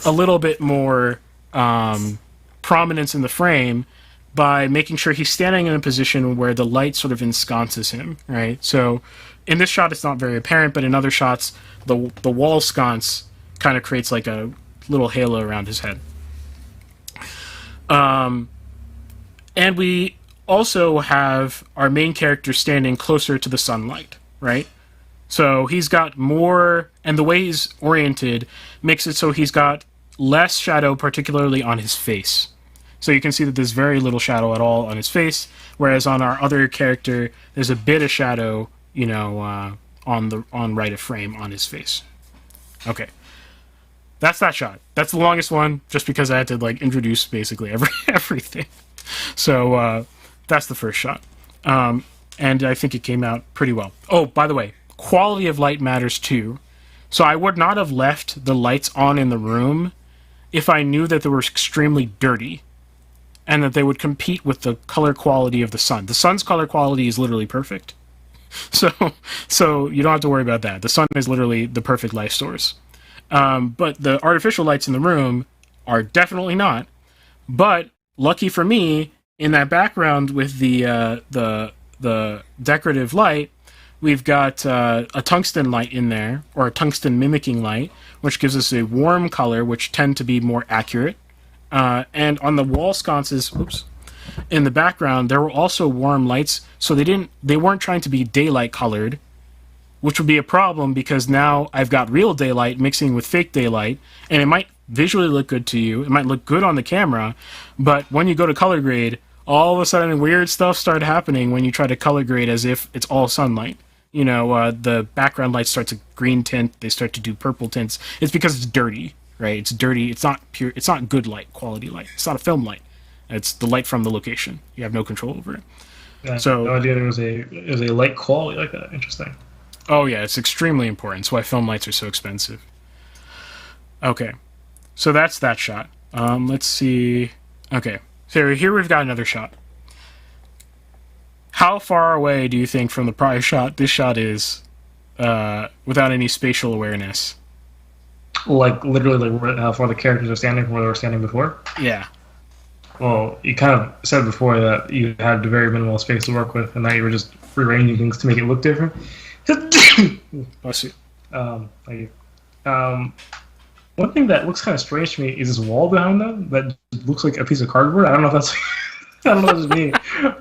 a little bit more prominence in the frame by making sure he's standing in a position where the light sort of ensconces him, right? So in this shot, it's not very apparent, but in other shots, the wall sconce kind of creates like a little halo around his head. And we also have our main character standing closer to the sunlight, right? So he's got more, and the way he's oriented makes it so he's got less shadow, particularly on his face. So you can see that there's very little shadow at all on his face, whereas on our other character, there's a bit of shadow, on right of frame on his face. Okay. That's that shot. That's the longest one, just because I had to like introduce basically everything. So that's the first shot, and I think it came out pretty well. Oh, by the way, quality of light matters too. So I would not have left the lights on in the room if I knew that they were extremely dirty, and that they would compete with the color quality of the sun. The sun's color quality is literally perfect, so you don't have to worry about that. The sun is literally the perfect light source. But the artificial lights in the room are definitely not. But lucky for me, in that background with the decorative light, we've got a tungsten light in there, or a tungsten mimicking light, which gives us a warm color, which tend to be more accurate. And on the wall sconces, in the background, there were also warm lights, so they weren't trying to be daylight colored, which would be a problem because now I've got real daylight mixing with fake daylight, and it might visually look good to you. It might look good on the camera, but when you go to color grade, all of a sudden weird stuff started happening when you try to color grade as if it's all sunlight. You know, the background light starts a green tint, they start to do purple tints. It's because it's dirty, right? It's dirty. It's not pure. It's not good light, quality light. It's not a film light. It's the light from the location. You have no control over it. Yeah, so no idea there was a light quality like that. Interesting. Oh yeah, it's extremely important. It's why film lights are so expensive. Okay, so that's that shot. Let's see. Okay, so here we've got another shot. How far away do you think from the prior shot this shot is, without any spatial awareness? Like literally, like how far the characters are standing from where they were standing before? Yeah. Well, you kind of said before that you had very minimal space to work with, and that you were just rearranging things to make it look different. Bless you. Thank you. One thing that looks kind of strange to me is this wall behind them that looks like a piece of cardboard. I don't know if that's I don't know if it's me.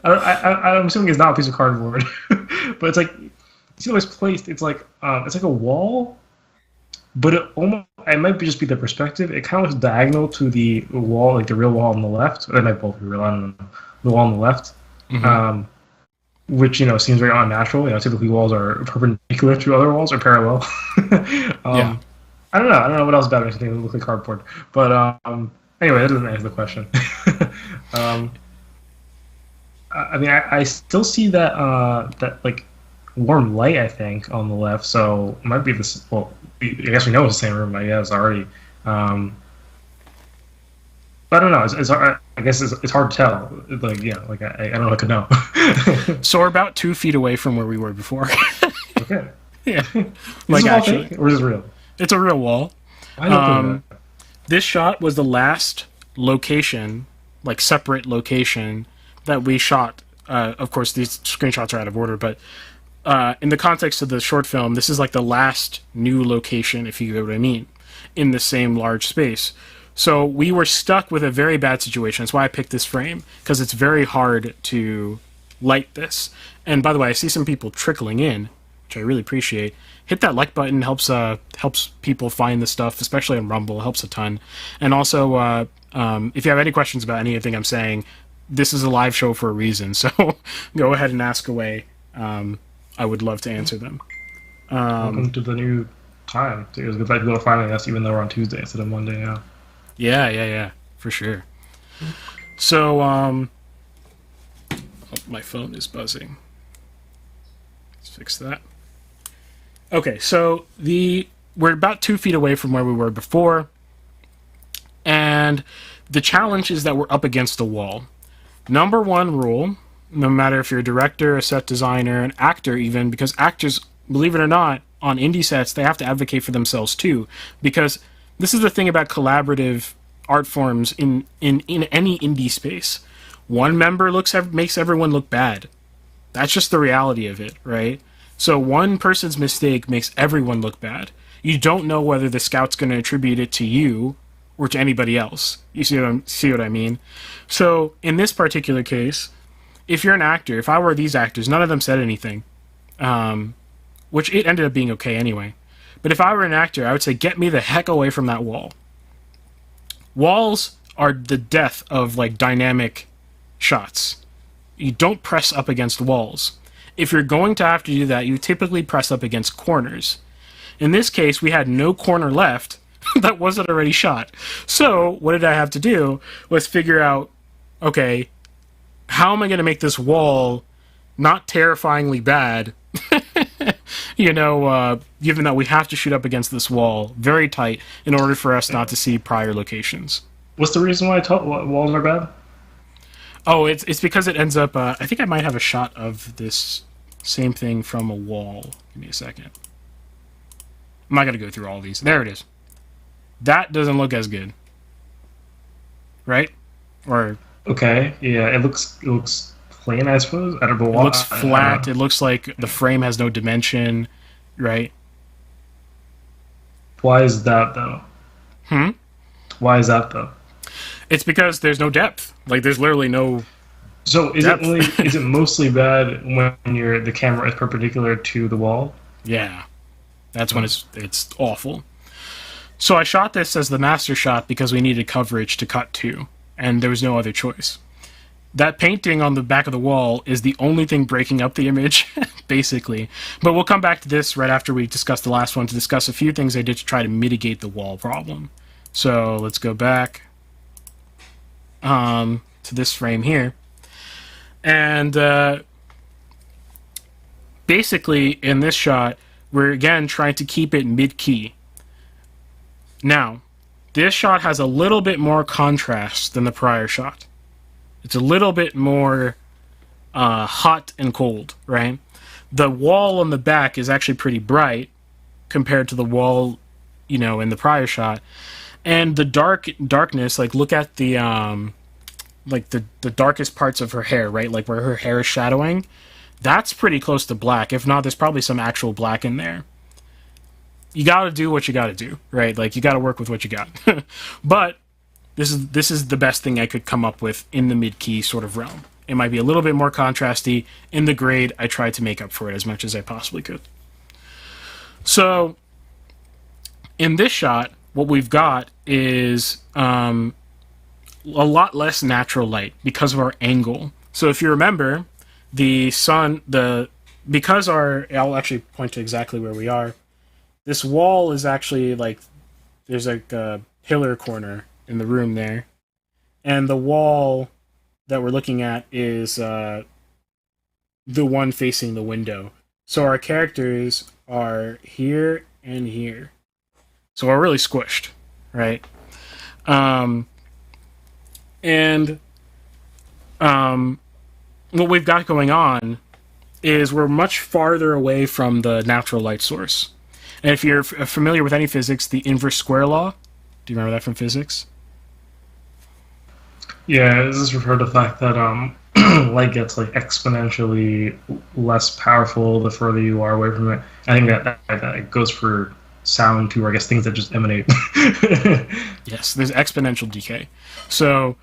I'm assuming it's not a piece of cardboard, but it's like see how it's placed. It's like a wall, but it might just be the perspective. It kind of looks diagonal to the wall, like the real wall on the left. Or they might both be real on the wall on the left. Mm-hmm. Which, you know, seems very unnatural. You know, typically walls are perpendicular to other walls or parallel. Yeah. I don't know what else about it makes it look like cardboard. But anyway, that doesn't answer the question. I mean, I still see that like warm light, I think, on the left. So it might be this. Well, I guess we know it's the same room. I guess already. But I don't know. It's hard, I guess it's hard to tell. Like yeah, like I don't know. I could know. So we're about 2 feet away from where we were before. Okay. Yeah. Like actually, or is this real? It's a real wall. I don't This shot was the last location, like separate location, that we shot. Of course, these screenshots are out of order, but in the context of the short film, this is like the last new location, if you get what I mean, in the same large space. So we were stuck with a very bad situation. That's why I picked this frame, because it's very hard to light this. And by the way, I see some people trickling in, which I really appreciate. Hit that like button, helps people find the stuff, especially on Rumble. It helps a ton. And also, if you have any questions about anything I'm saying, this is a live show for a reason, so go ahead and ask away. I would love to answer them. Welcome to the new time. It was good that people are finding us, even though we're on Tuesday instead of Monday now. Yeah, for sure. So, oh, my phone is buzzing. Let's fix that. Okay, so we're about 2 feet away from where we were before, and the challenge is that we're up against the wall. Number one rule, no matter if you're a director, a set designer, an actor even, because actors, believe it or not, on indie sets, they have to advocate for themselves too, because this is the thing about collaborative art forms in any indie space. One member makes everyone look bad. That's just the reality of it, right? So one person's mistake makes everyone look bad. You don't know whether the scout's going to attribute it to you or to anybody else. You see what I mean? So in this particular case, if you're an actor, if I were these actors, none of them said anything, which it ended up being okay anyway. But if I were an actor, I would say, get me the heck away from that wall. Walls are the death of like dynamic shots. You don't press up against walls. If you're going to have to do that, you typically press up against corners. In this case, we had no corner left that wasn't already shot. So what did I have to do was figure out, okay, how am I going to make this wall not terrifyingly bad? Given that we have to shoot up against this wall very tight in order for us not to see prior locations. What's the reason why walls are bad? Oh, it's because it ends up... I think I might have a shot of this same thing from a wall. Give me a second. I'm not going to go through all these. There it is. That doesn't look as good. Right? Or... Okay, yeah, it looks plain, I suppose. I don't know why. It looks flat. It looks like the frame has no dimension, right? Why is that, though? Why is that, though? It's because there's no depth. Like, there's literally no... So is it mostly bad when the camera is perpendicular to the wall? Yeah. That's when it's awful. So I shot this as the master shot because we needed coverage to cut to, and there was no other choice. That painting on the back of the wall is the only thing breaking up the image, basically. But we'll come back to this right after we discuss the last one to discuss a few things I did to try to mitigate the wall problem. So let's go back to this frame here. And basically, in this shot, we're again trying to keep it mid-key. Now, this shot has a little bit more contrast than the prior shot. It's a little bit more hot and cold, right? The wall on the back is actually pretty bright compared to the wall, in the prior shot. And the darkness, like look at the the darkest parts of her hair, right? Like where her hair is shadowing. That's pretty close to black. If not, there's probably some actual black in there. You gotta do what you gotta do, right? Like you gotta work with what you got. But this is the best thing I could come up with in the mid-key sort of realm. It might be a little bit more contrasty. In the grade, I tried to make up for it as much as I possibly could. So, in this shot, what we've got is a lot less natural light because of our angle. So if you remember, the sun, I'll actually point to exactly where we are. This wall is actually there's like a pillar corner in the room there, and the wall that we're looking at is the one facing the window. So our characters are here and here, so we're really squished, right? What we've got going on is we're much farther away from the natural light source. And if you're familiar with any physics, the inverse square law, do you remember that from physics? Yeah, this is referred to the fact that light gets exponentially less powerful the further you are away from it. I think that goes for sound too, or I guess things that just emanate. Yes, there's exponential decay. So,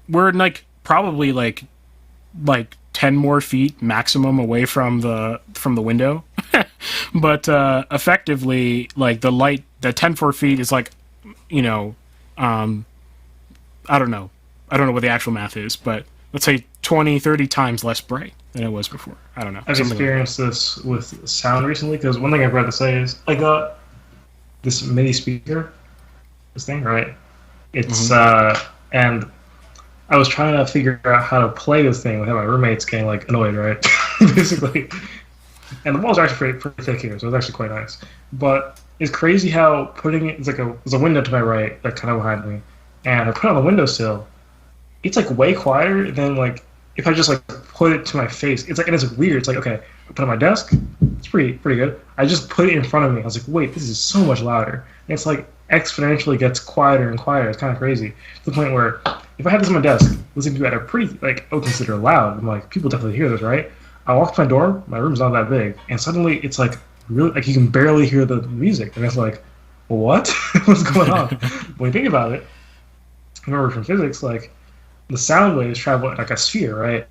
we're probably 10 more feet maximum away from the window. But effectively, the light, the 10 feet is I don't know what the actual math is, but let's say 20, 30 times less bright than it was before. I don't know. I've experienced this with sound recently, because one thing I've read to say is I got this MIDI speaker, this thing, right? It's, and I was trying to figure out how to play this thing without my roommates getting annoyed, right? Basically. And the walls are actually pretty thick here, so it's actually quite nice. But it's crazy how putting it, there's a window to my right, kind of behind me, and I put it on the windowsill. It's way quieter than if I just put it to my face. It's and it's weird. It's okay, I put it on my desk. It's pretty good. I just put it in front of me. I was wait, this is so much louder. And it's exponentially gets quieter and quieter. It's kind of crazy to the point where if I had this on my desk, listening to it at a pretty I would consider loud. I'm people definitely hear this, right? I walk to my door. My room's not that big, and suddenly it's really you can barely hear the music, and it's what? What's going on? When you think about it, remember from physics, the sound waves travel in a sphere, right?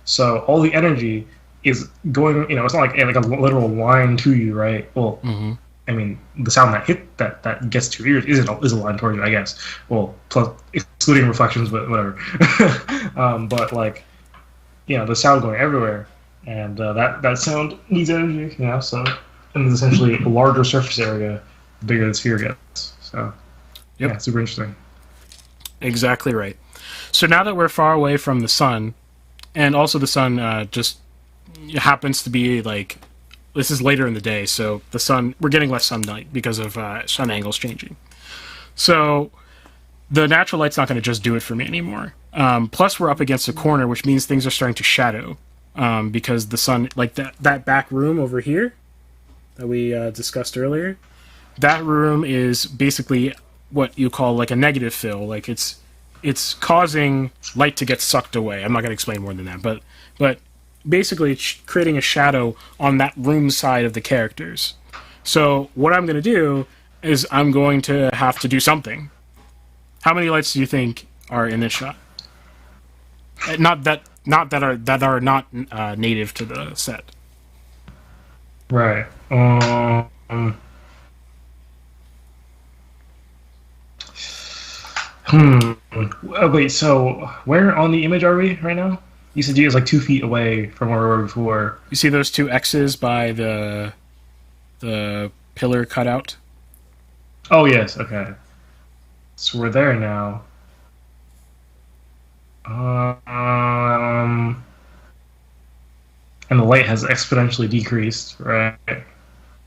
So all the energy is going. It's not a literal line to you, right? Well, I mean, the sound that gets to your ears is a line towards you, I guess. Well, plus excluding reflections, but whatever. But the sound going everywhere, and that sound needs energy, So, and it's essentially a larger surface area, the bigger the sphere gets. So, Yep. yeah, super interesting. Exactly right. So now that we're far away from the sun, and also the sun just happens to be like, this is later in the day, so the sun, we're getting less sunlight because of sun angles changing. So the natural light's not going to just do it for me anymore. Plus, we're up against a corner, which means things are starting to shadow because the sun, like that back room over here that we discussed earlier, that room is basically what you call like a negative fill. Like it's causing light to get sucked away. I'm not going to explain more than that, but basically it's creating a shadow on that room side of the characters. So what I'm going to do is I'm going to have to do something. How many lights do you think are in this shot? Not that are not native to the set. Right. Wait, so where on the image are we right now? You said you was like 2 feet away from where we were before. You see those two X's by the pillar cutout? Oh, yes, okay. So we're there now. And the light has exponentially decreased, right?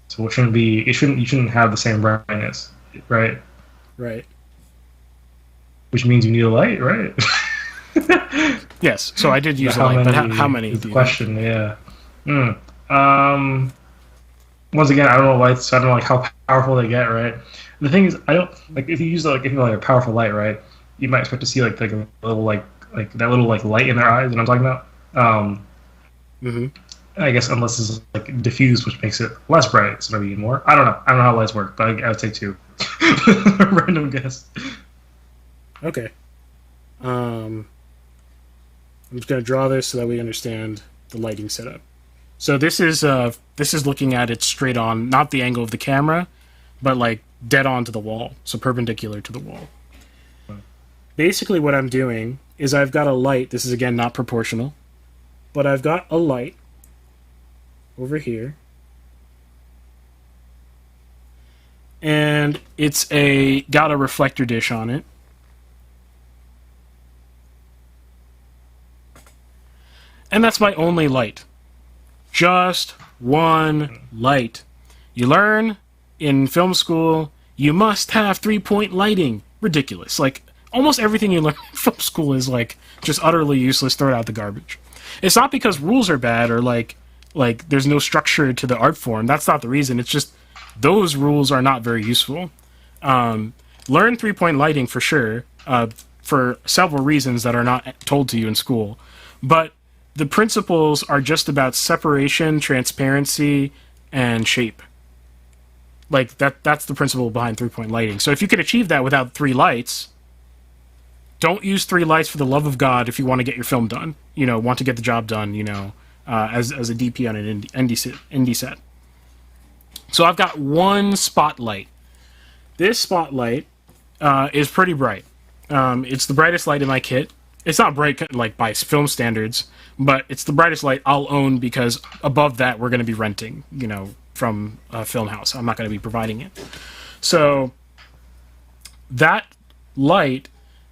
So you shouldn't have the same brightness, right? Right. Which means you need a light, right? Yes, so I did use a light, but how many? Is the question, yeah. Once again, I don't know lights, so I don't know like how powerful they get, right? The thing is, I don't like if you use like a powerful light, right? You might expect to see like a little like that little like light in their eyes. You know what I'm talking about? I guess unless it's like diffused, which makes it less bright, so maybe more. I don't know how lights work, but I would say 2. Random guess. Okay. I'm just going to draw this so that we understand the lighting setup. So this is looking at it straight on, not the angle of the camera, but like dead on to the wall, so perpendicular to the wall. Basically what I'm doing is I've got a light, this is again not proportional, but I've got a light over here, and it's got a reflector dish on it. And that's my only light. Just one light. You learn in film school, you must have 3-point lighting. Ridiculous. Like, almost everything you learn in film school is, like, just utterly useless, throw it out the garbage. It's not because rules are bad or, like there's no structure to the art form. That's not the reason. It's just those rules are not very useful. Learn 3-point lighting for sure, for several reasons that are not told to you in school. But the principles are just about separation, transparency, and shape. Like, that's the principle behind 3-point lighting. So if you could achieve that without 3 lights, don't use 3 lights for the love of God if you want to get your film done. Want to get the job done, as a DP on an indie set. So I've got one spotlight. This spotlight is pretty bright. It's the brightest light in my kit. It's not bright like by film standards, but it's the brightest light I'll own because above that we're going to be renting, from a film house. I'm not going to be providing it. So that light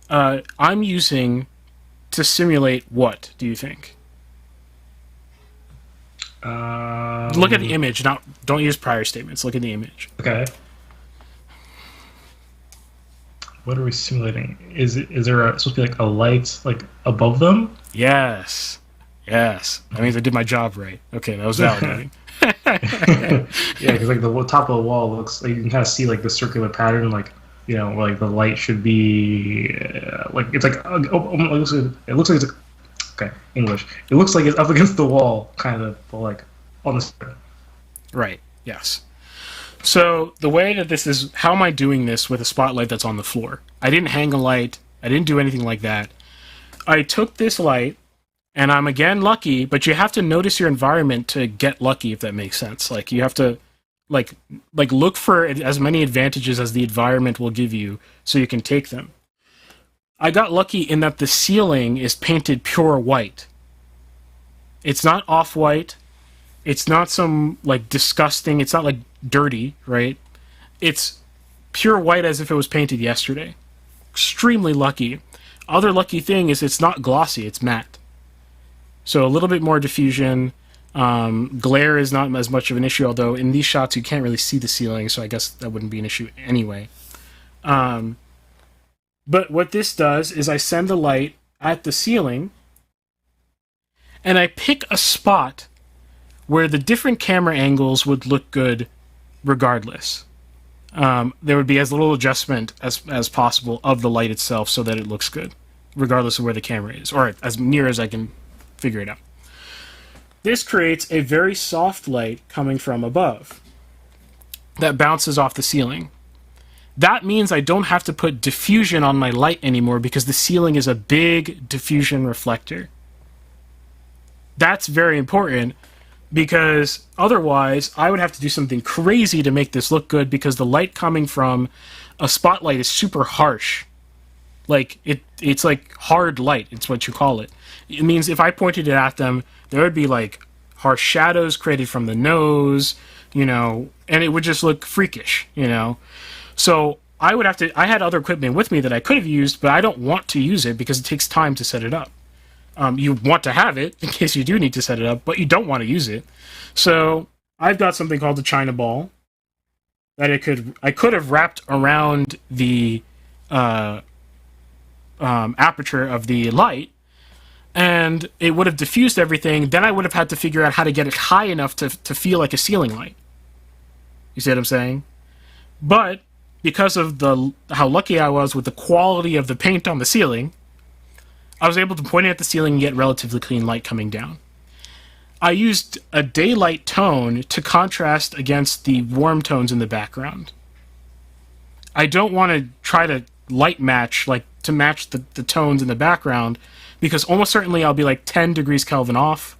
I'm using to simulate what, do you think? Look at the image. Don't use prior statements. Look at the image. Okay. What are we simulating? Is there supposed to be like a light like above them? Yes. That means I did my job right. Okay, that was validating. Yeah, because like the top of the wall looks like you can kind of see like the circular pattern, like like the light should be like it's like it looks like it's okay English. It looks like it's up against the wall, kind of, but like on the side. Right. Yes. So the way that this is, how am I doing this with a spotlight that's on the floor? I didn't hang a light. I didn't do anything like that. I took this light, and I'm again lucky, but you have to notice your environment to get lucky, if that makes sense. Like you have to, like look for as many advantages as the environment will give you, so you can take them. I got lucky in that the ceiling is painted pure white. It's not off-white. It's not some, like, disgusting... It's not, like, dirty, right? It's pure white as if it was painted yesterday. Extremely lucky. Other lucky thing is it's not glossy, it's matte. So a little bit more diffusion. Glare is not as much of an issue, although in these shots you can't really see the ceiling, so I guess that wouldn't be an issue anyway. But what this does is I send the light at the ceiling, and I pick a spot where the different camera angles would look good regardless. There would be as little adjustment as possible of the light itself so that it looks good, regardless of where the camera is, or as near as I can figure it out. This creates a very soft light coming from above that bounces off the ceiling. That means I don't have to put diffusion on my light anymore because the ceiling is a big diffusion reflector. That's very important because otherwise I would have to do something crazy to make this look good because the light coming from a spotlight is super harsh. Like, it's like hard light, it's what you call it. It means if I pointed it at them, there would be like harsh shadows created from the nose, and it would just look freakish, So I had other equipment with me that I could have used, but I don't want to use it because it takes time to set it up. You want to have it in case you do need to set it up, but you don't want to use it. So I've got something called the China ball that I could have wrapped around the aperture of the light, and it would have diffused everything. Then I would have had to figure out how to get it high enough to feel like a ceiling light. You see what I'm saying? But because of how lucky I was with the quality of the paint on the ceiling, I was able to point it at the ceiling and get relatively clean light coming down. I used a daylight tone to contrast against the warm tones in the background. I don't want to try to light match, like to match the tones in the background, because almost certainly I'll be like 10 degrees Kelvin off,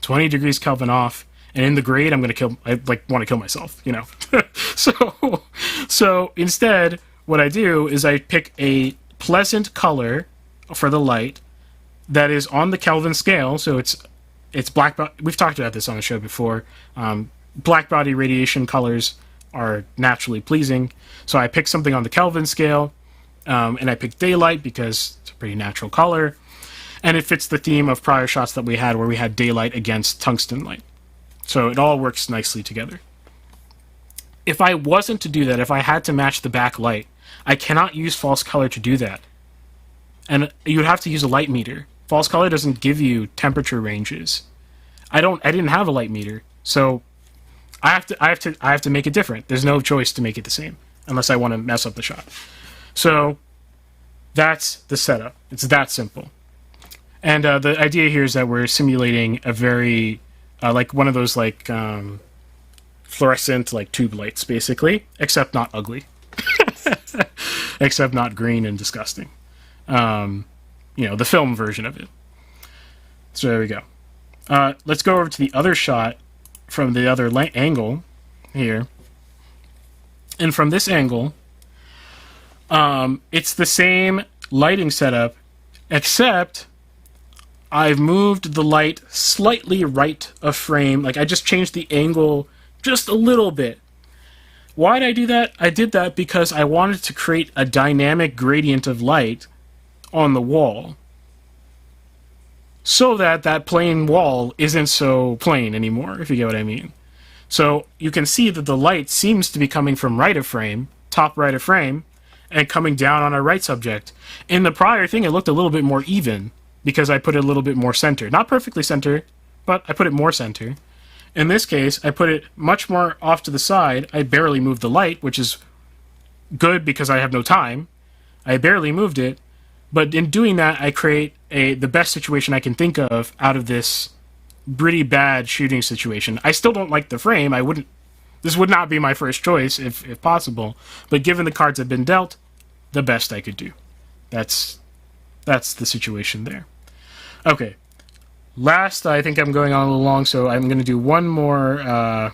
20 degrees Kelvin off, and in the grade I want to kill myself, So instead, what I do is I pick a pleasant color for the light that is on the Kelvin scale, so it's black. We've talked about this on the show before. Black body radiation colors are naturally pleasing, so I pick something on the Kelvin scale, and I pick daylight because it's a pretty natural color, and it fits the theme of prior shots that we had where we had daylight against tungsten light. So it all works nicely together. If I wasn't to do that, if I had to match the backlight, I cannot use false color to do that. And you would have to use a light meter. False color doesn't give you temperature ranges. I didn't have a light meter, so I have to make it different. There's no choice to make it the same unless I want to mess up the shot. So that's the setup. It's that simple. And the idea here is that we're simulating a very like one of those like fluorescent like tube lights, basically, except not ugly, except not green and disgusting. The film version of it. So there we go. Let's go over to the other shot from the other angle here. And from this angle, it's the same lighting setup, except I've moved the light slightly right of frame. Like, I just changed the angle just a little bit. Why did I do that? I did that because I wanted to create a dynamic gradient of light on the wall, so that plain wall isn't so plain anymore, if you get what I mean. So you can see that the light seems to be coming from right of frame, top right of frame, and coming down on our right subject. In the prior thing, it looked a little bit more even, because I put it a little bit more center. Not perfectly center, but I put it more center. In this case, I put it much more off to the side. I barely moved the light, which is good because I have no time. I barely moved it. But in doing that, I create the best situation I can think of out of this pretty bad shooting situation. I still don't like the frame. This would not be my first choice if possible. But given the cards I've been dealt, the best I could do. That's the situation there. Okay. Last, I think I'm going on a little long, so I'm going to do one more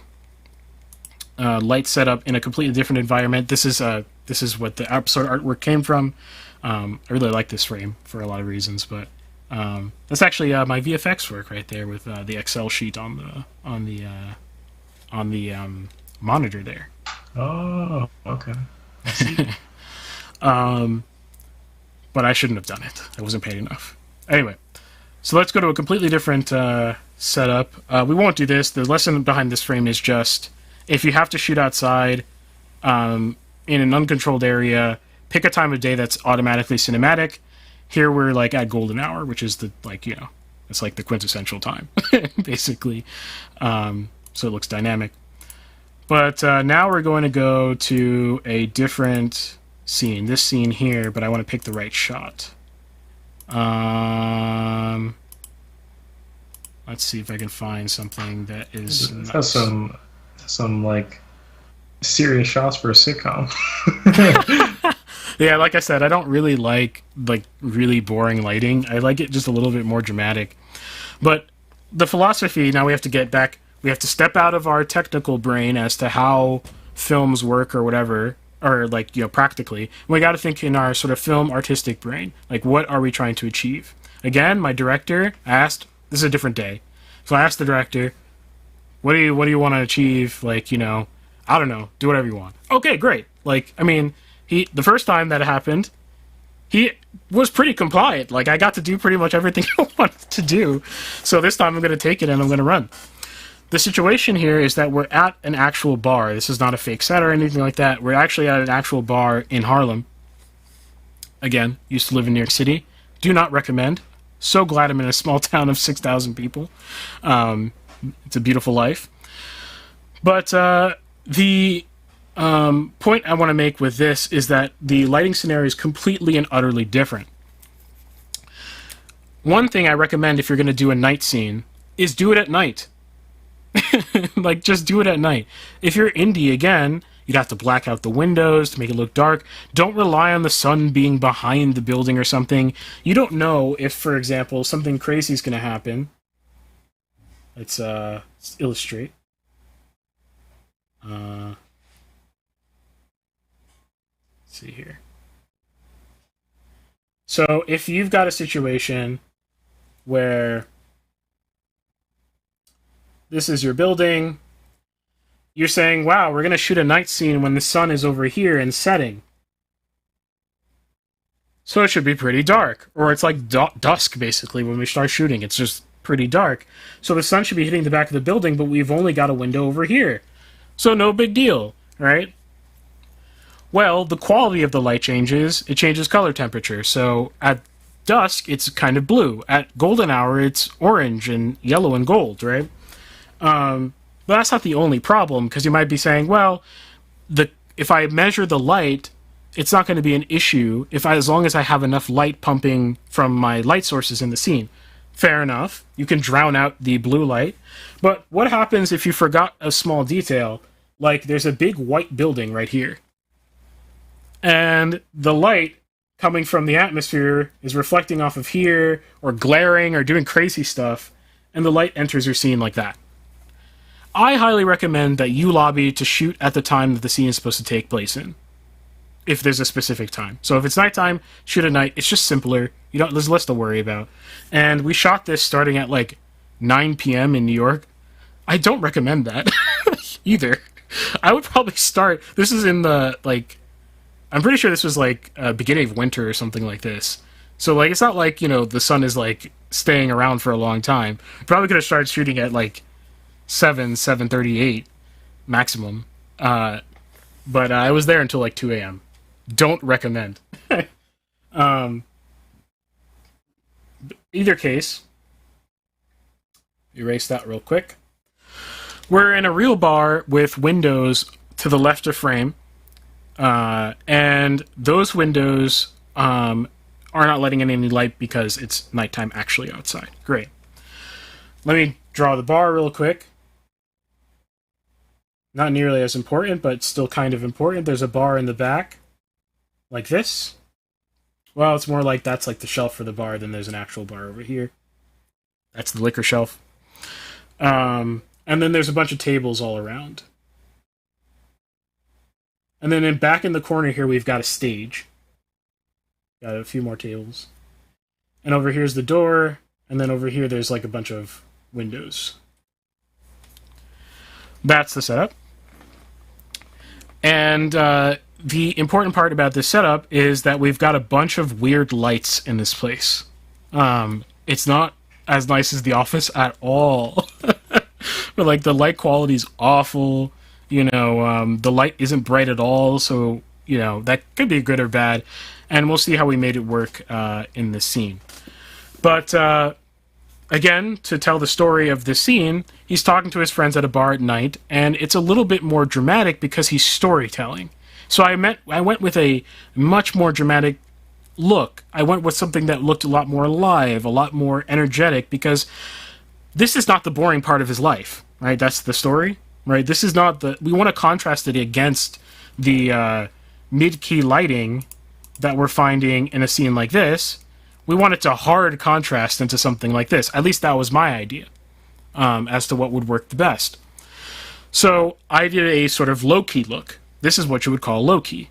light setup in a completely different environment. This is what the episode artwork came from. I really like this frame for a lot of reasons, but That's actually my VFX work right there with the Excel sheet on the monitor there. Oh, okay. I see. But I shouldn't have done it. I wasn't paid enough. Anyway, so let's go to a completely different setup. We won't do this. The lesson behind this frame is just if you have to shoot outside in an uncontrolled area, pick a time of day that's automatically cinematic. Here we're like at golden hour, which is the it's like the quintessential time, basically. So it looks dynamic. But now we're going to go to a different scene. This scene here, but I want to pick the right shot. Let's see if I can find something that is It has some like serious shots for a sitcom. Yeah, like I said, I don't really like really boring lighting. I like it just a little bit more dramatic. But the philosophy, now we have to get back, we have to step out of our technical brain as to how films work or whatever, or practically. We got to think in our sort of film artistic brain. Like, what are we trying to achieve? Again, my director asked, this is a different day. So I asked the director, what do you want to achieve? I don't know, do whatever you want. Okay, great. The first time that happened, he was pretty compliant. I got to do pretty much everything I wanted to do. So this time I'm going to take it and I'm going to run. The situation here is that we're at an actual bar. This is not a fake set or anything like that. We're actually at an actual bar in Harlem. Again, used to live in New York City. Do not recommend. So glad I'm in a small town of 6,000 people. It's a beautiful life. But the point I want to make with this is that the lighting scenario is completely and utterly different. One thing I recommend if you're going to do a night scene is do it at night. Just do it at night. If you're indie, again, you'd have to black out the windows to make it look dark. Don't rely on the sun being behind the building or something. You don't know if, for example, something crazy is going to happen. Let's illustrate. Let's see here. So if you've got a situation where this is your building, you're saying, wow, we're going to shoot a night scene when the sun is over here and setting. So it should be pretty dark. Or it's like dusk, basically, when we start shooting. It's just pretty dark. So the sun should be hitting the back of the building, but we've only got a window over here. So no big deal, right? Well, the quality of the light changes. It changes color temperature. So at dusk, it's kind of blue. At golden hour, it's orange and yellow and gold, right? But that's not the only problem, because you might be saying, well, if I measure the light, it's not going to be an issue as long as I have enough light pumping from my light sources in the scene. Fair enough. You can drown out the blue light. But what happens if you forgot a small detail? Like, there's a big white building right here. And the light coming from the atmosphere is reflecting off of here, or glaring, or doing crazy stuff, and the light enters your scene like that. I highly recommend that you lobby to shoot at the time that the scene is supposed to take place in, if there's a specific time. So if it's nighttime, shoot at night. It's just simpler. There's less to worry about. And we shot this starting at 9 p.m. in New York. I don't recommend that either. I would probably start. This is in the I'm pretty sure this was beginning of winter or something like this. So it's not the sun is staying around for a long time. Probably could have started shooting at 7:38 maximum. But I was there until 2 a.m. Don't recommend. Either case, erase that real quick. We're in a real bar with windows to the left of frame, and those windows are not letting in any light because it's nighttime actually outside. Great. Let me draw the bar real quick. Not nearly as important, but still kind of important. There's a bar in the back, like this. Well, it's more like that's the shelf for the bar than there's an actual bar over here. That's the liquor shelf. And then there's a bunch of tables all around. And then back in the corner here, we've got a stage. Got a few more tables. and over here's the door, and then over here there's like a bunch of windows. That's the setup. And the important part about this setup is that we've got a bunch of weird lights in this place. It's not as nice as The Office at all. But like the light quality is awful. The light isn't bright at all, so that could be good or bad. And we'll see how we made it work in this scene. But again, to tell the story of this scene, he's talking to his friends at a bar at night, and it's a little bit more dramatic because he's storytelling. So I went with a much more dramatic look. I went with something that looked a lot more alive, a lot more energetic, because this is not the boring part of his life, right? That's the story, right? This is not we want to contrast it against the mid-key lighting that we're finding in a scene like this. We want it to hard contrast into something like this. At least that was my idea as to what would work the best. So I did a sort of low-key look. This is what you would call low-key.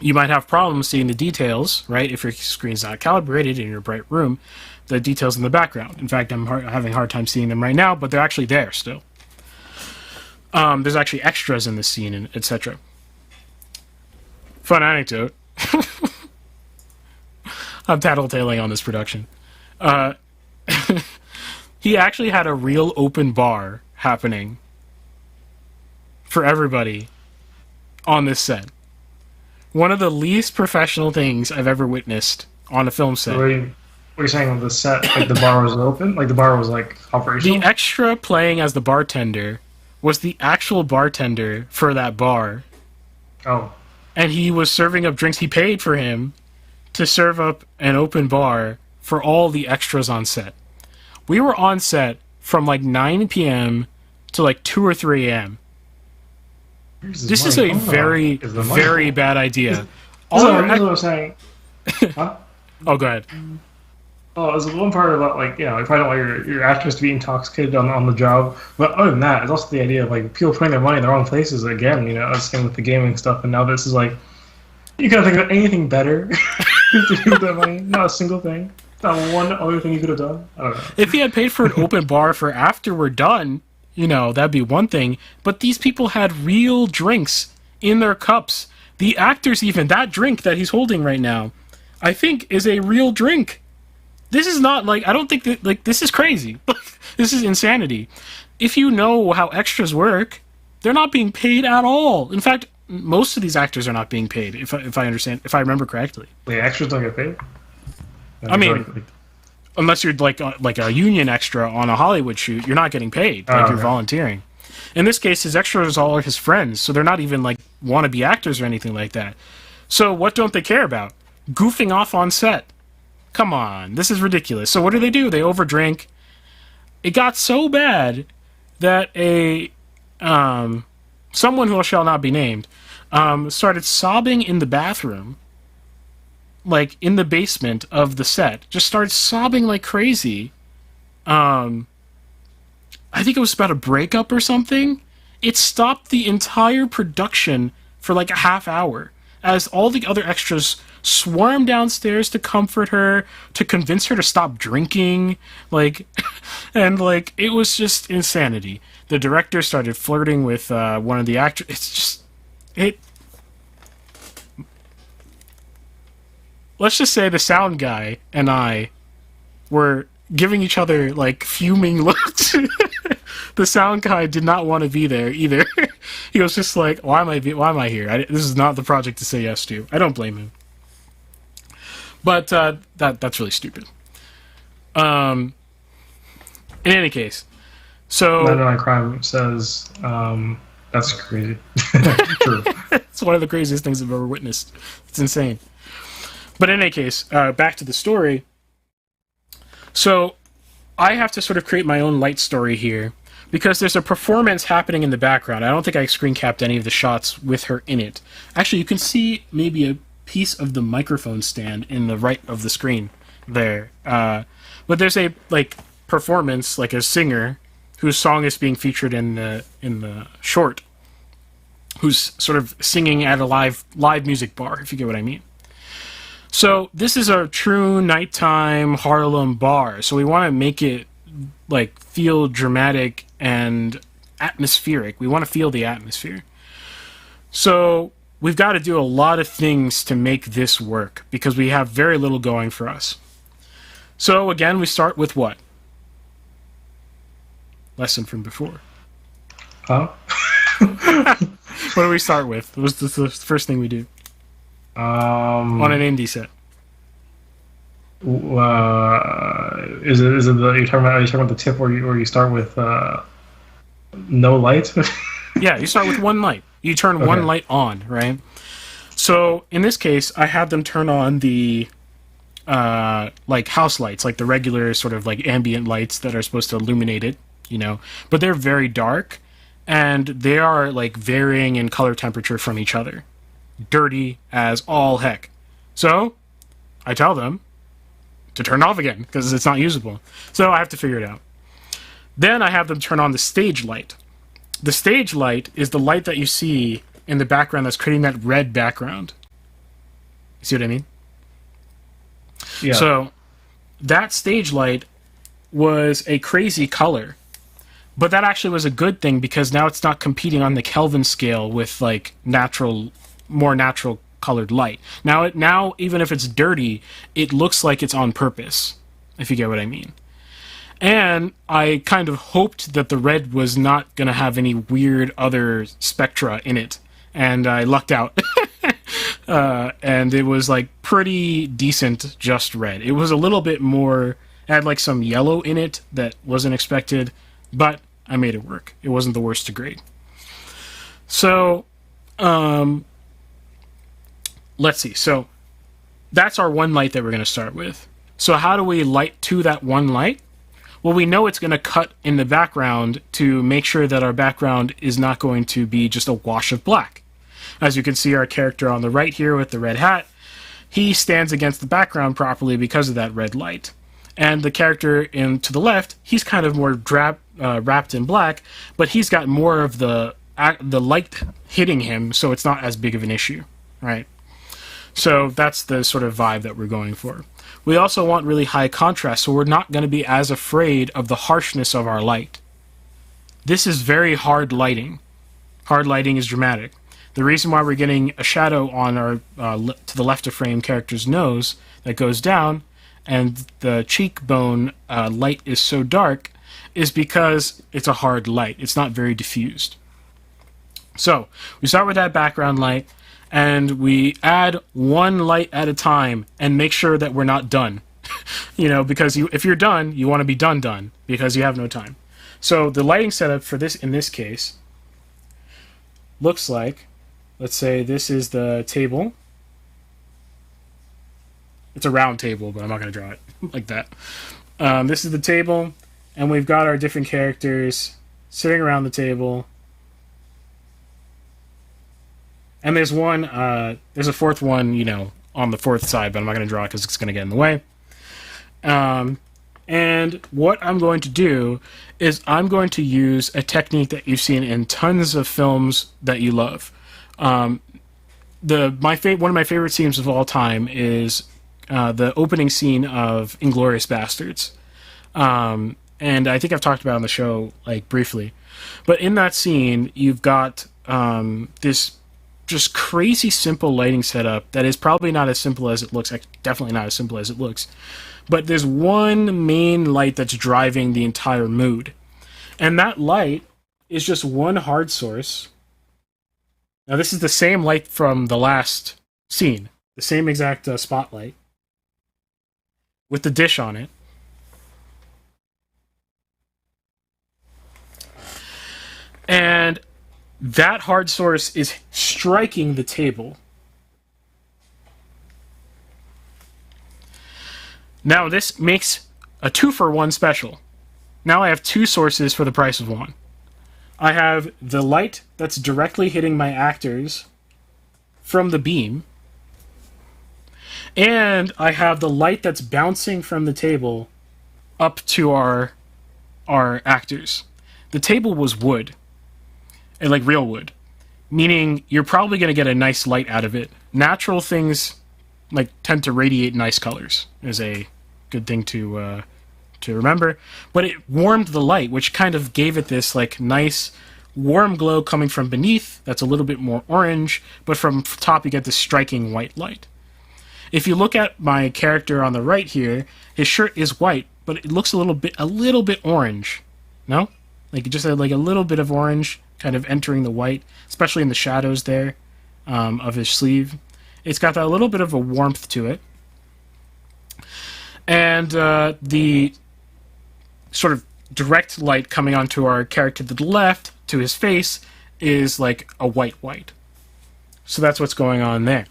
You might have problems seeing the details, right? If your screen's not calibrated in your bright room, the details in the background. In fact, I'm having a hard time seeing them right now, but they're actually there still. There's actually extras in this scene, and etc. Fun anecdote. I'm tattletaling on this production. He actually had a real open bar happening for everybody on this set. One of the least professional things I've ever witnessed on a film set. What are you saying on the set? Like the bar was open? Like the bar was like operational? The extra playing as the bartender was the actual bartender for that bar. Oh. And he was serving up drinks. He paid for him to serve up an open bar for all the extras on set. We were on set from like 9 p.m. to like 2 or 3 a.m. This is a very, very bad idea. That's what I'm saying. Huh? Oh, go ahead. Oh, there's one part about, like, you probably don't want your actors to be intoxicated on the job. But other than that, it's also the idea of, like, people putting their money in the wrong places again, same with the gaming stuff. And now this is, like, you couldn't think of anything better to do with that money. Not a single thing. Not one other thing you could have done. I don't know. If he had paid for an open bar for after we're done, that'd be one thing. But these people had real drinks in their cups. The actors even, that drink that he's holding right now, I think is a real drink. This is not, like, I don't think that, like, this is crazy. This is insanity. If you know how extras work, they're not being paid at all. In fact, most of these actors are not being paid, if I remember correctly. The extras don't get paid? I mean, unless you're like a union extra on a Hollywood shoot, you're not getting paid. Like, you're volunteering. In this case, his extras all are his friends, so they're not even like wannabe actors or anything like that. So what don't they care about? Goofing off on set. Come on, this is ridiculous. So what do? They overdrink. It got so bad that someone who shall not be named started sobbing in the bathroom, like in the basement of the set. Just started sobbing like crazy. I think it was about a breakup or something. It stopped the entire production for like a half hour as all the other extras swarmed downstairs to comfort her, to convince her to stop drinking, and it was just insanity. The director started flirting with one of the actors. Let's just say the sound guy and I were giving each other like fuming looks. The sound guy did not want to be there either. He was just like, why am I here? This is not the project to say yes to. I don't blame him. But that's really stupid. In any case, so... Midnight Crime says, that's crazy. True. It's one of the craziest things I've ever witnessed. It's insane. But in any case, back to the story. So I have to sort of create my own light story here, because there's a performance happening in the background. I don't think I screen capped any of the shots with her in it. Actually, you can see maybe a piece of the microphone stand in the right of the screen there. But there's a performance, like a singer whose song is being featured in the short, who's sort of singing at a live music bar, if you get what I mean. So this is a true nighttime Harlem bar. So we want to make it like feel dramatic and atmospheric. We want to feel the atmosphere. So we've got to do a lot of things to make this work because we have very little going for us. So again, we start with what? Lesson from before. Huh? What do we start with? What's the first thing we do on an indie set? Is it you're talking about the tip where you start with no light? Yeah, you start with one light. You turn one light on, right? So in this case, I have them turn on the like house lights, like the regular sort of like ambient lights that are supposed to illuminate it, you know, but they're very dark and they are like varying in color temperature from each other. Dirty as all heck. So I tell them to turn it off again because it's not usable. So I have to figure it out. Then I have them turn on the stage light. The stage light is the light that you see in the background that's creating that red background. You see what I mean? Yeah. So that stage light was a crazy color. But that actually was a good thing because now it's not competing on the Kelvin scale with like more natural colored light. Now even if it's dirty, it looks like it's on purpose, if you get what I mean. And I kind of hoped that the red was not going to have any weird other spectra in it. And I lucked out. And it was like pretty decent just red. It was a little bit more, it had like some yellow in it that wasn't expected, but I made it work. It wasn't the worst degree. So, let's see. So that's our one light that we're going to start with. So how do we light to that one light? Well, we know it's going to cut in the background to make sure that our background is not going to be just a wash of black. As you can see, our character on the right here with the red hat, he stands against the background properly because of that red light. And the character to the left, he's kind of more wrapped in black, but he's got more of the light hitting him, so it's not as big of an issue, right? So that's the sort of vibe that we're going for. We also want really high contrast, so we're not going to be as afraid of the harshness of our light. This is very hard lighting. Hard lighting is dramatic. The reason why we're getting a shadow on our to the left of frame character's nose that goes down, and the cheekbone light is so dark, is because it's a hard light. It's not very diffused. So we start with that background light, and we add one light at a time and make sure that we're not done. You know, because if you're done, you want to be done, because you have no time. So the lighting setup for this, in this case, looks like, let's say this is the table. It's a round table, but I'm not going to draw it like that. This is the table, and we've got our different characters sitting around the table. And there's there's a fourth one, you know, on the fourth side, but I'm not going to draw it because it's going to get in the way. And what I'm going to do is I'm going to use a technique that you've seen in tons of films that you love. One of my favorite scenes of all time is the opening scene of Inglourious Bastards. And I think I've talked about it on the show, like, briefly. But in that scene, you've got this just crazy simple lighting setup that is probably not as simple as it looks. Definitely not as simple as it looks. But there's one main light that's driving the entire mood. And that light is just one hard source. Now, this is the same light from the last scene. The same exact spotlight. With the dish on it. And that hard source is striking the table. Now this makes a 2-for-1 special. Now I have two sources for the price of one. I have the light that's directly hitting my actors from the beam. And I have the light that's bouncing from the table up to our actors. The table was wood. And like real wood, meaning you're probably going to get a nice light out of it. Natural things tend to radiate nice colors. Is a good thing to remember. But it warmed the light, which kind of gave it this like nice warm glow coming from beneath. That's a little bit more orange, but from top you get this striking white light. If you look at my character on the right here, his shirt is white, but it looks a little bit orange. No? Like it just had like a little bit of orange kind of entering the white, especially in the shadows there of his sleeve. It's got that little bit of a warmth to it. And the sort of direct light coming onto our character to the left, to his face, is like a white. So that's what's going on there.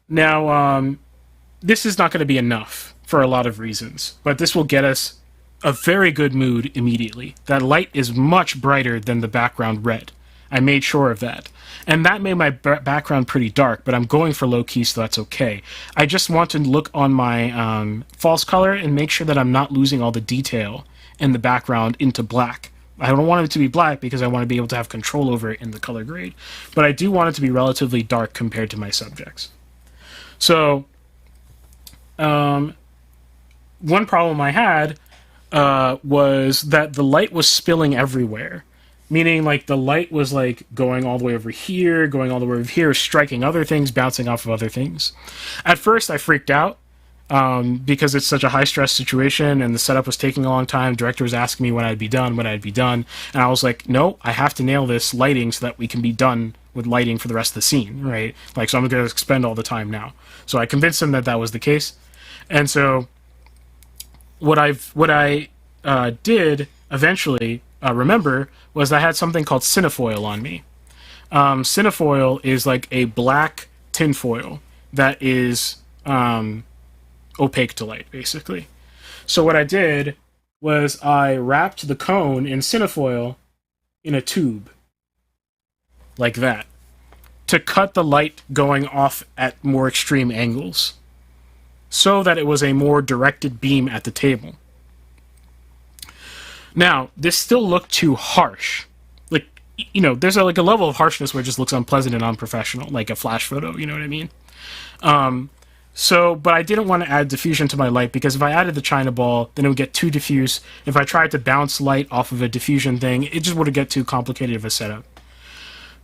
Now, this is not going to be enough for a lot of reasons, but this will get us a very good mood immediately. That light is much brighter than the background red. I made sure of that. And that made my background pretty dark, but I'm going for low key, so that's okay. I just want to look on my false color and make sure that I'm not losing all the detail in the background into black. I don't want it to be black because I want to be able to have control over it in the color grade. But I do want it to be relatively dark compared to my subjects. So, one problem I had was that the light was spilling everywhere. Meaning, like, the light was, like, going all the way over here, going all the way over here, striking other things, bouncing off of other things. At first, I freaked out because it's such a high-stress situation, and the setup was taking a long time. Director was asking me when I'd be done. And I was like, no, I have to nail this lighting so that we can be done with lighting for the rest of the scene, right? Like, so I'm going to expend all the time now. So I convinced him that that was the case. And so what I did eventually remember was I had something called cinefoil on me. Cinefoil is like a black tinfoil that is opaque to light, basically. So what I did was I wrapped the cone in cinefoil in a tube, like that, to cut the light going off at more extreme angles, so that it was a more directed beam at the table. Now, this still looked too harsh. Like, you know, there's a level of harshness where it just looks unpleasant and unprofessional, like a flash photo, you know what I mean? But I didn't want to add diffusion to my light, because if I added the China ball, then it would get too diffuse. If I tried to bounce light off of a diffusion thing, it just would get too complicated of a setup.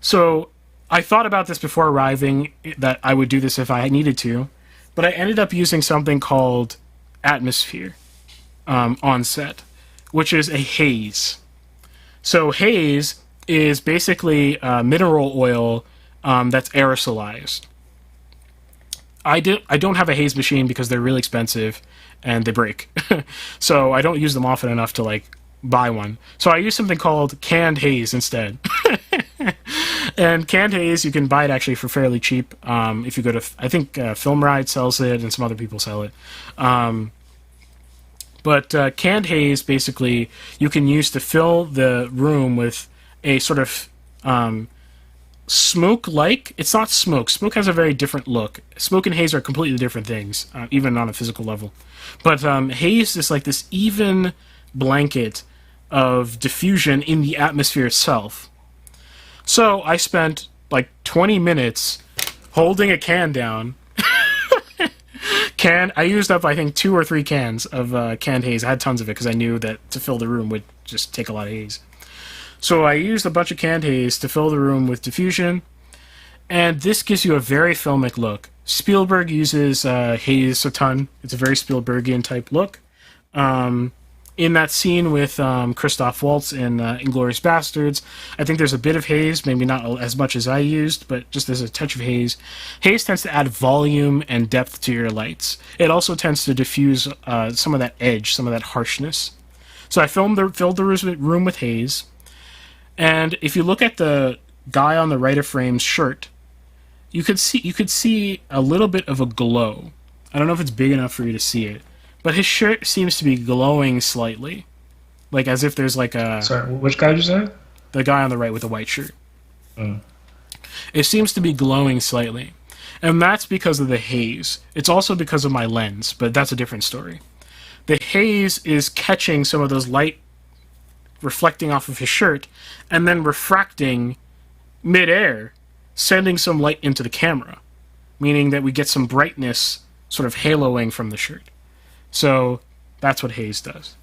So I thought about this before arriving, that I would do this if I needed to, but I ended up using something called atmosphere on set, which is a haze. So haze is basically mineral oil that's aerosolized. I don't have a haze machine because they're really expensive and they break. So I don't use them often enough to like buy one. So I use something called canned haze instead. And canned haze, you can buy it actually for fairly cheap. If you go to, I think Film Ride sells it and some other people sell it. But canned haze, basically, you can use to fill the room with a sort of smoke-like. It's not smoke. Smoke has a very different look. Smoke and haze are completely different things, even on a physical level. But haze is like this even blanket of diffusion in the atmosphere itself. So I spent like 20 minutes holding a can down. I used up, I think, 2 or 3 cans of canned haze. I had tons of it because I knew that to fill the room would just take a lot of haze. So I used a bunch of canned haze to fill the room with diffusion, and this gives you a very filmic look. Spielberg uses haze a ton. It's a very Spielbergian type look. In that scene with Christoph Waltz in Inglourious Bastards, I think there's a bit of haze, maybe not as much as I used, but just there's a touch of haze. Haze tends to add volume and depth to your lights. It also tends to diffuse some of that edge, some of that harshness. So I filled the room with haze, and if you look at the guy on the right of frame's shirt, you could see a little bit of a glow. I don't know if it's big enough for you to see it, but his shirt seems to be glowing slightly, like as if there's like a... Sorry, which guy did you say? The guy on the right with the white shirt. It seems to be glowing slightly, and that's because of the haze. It's also because of my lens, but that's a different story. The haze is catching some of those light reflecting off of his shirt, and then refracting mid-air, sending some light into the camera. meaning that we get some brightness sort of haloing from the shirt. So that's what haze does.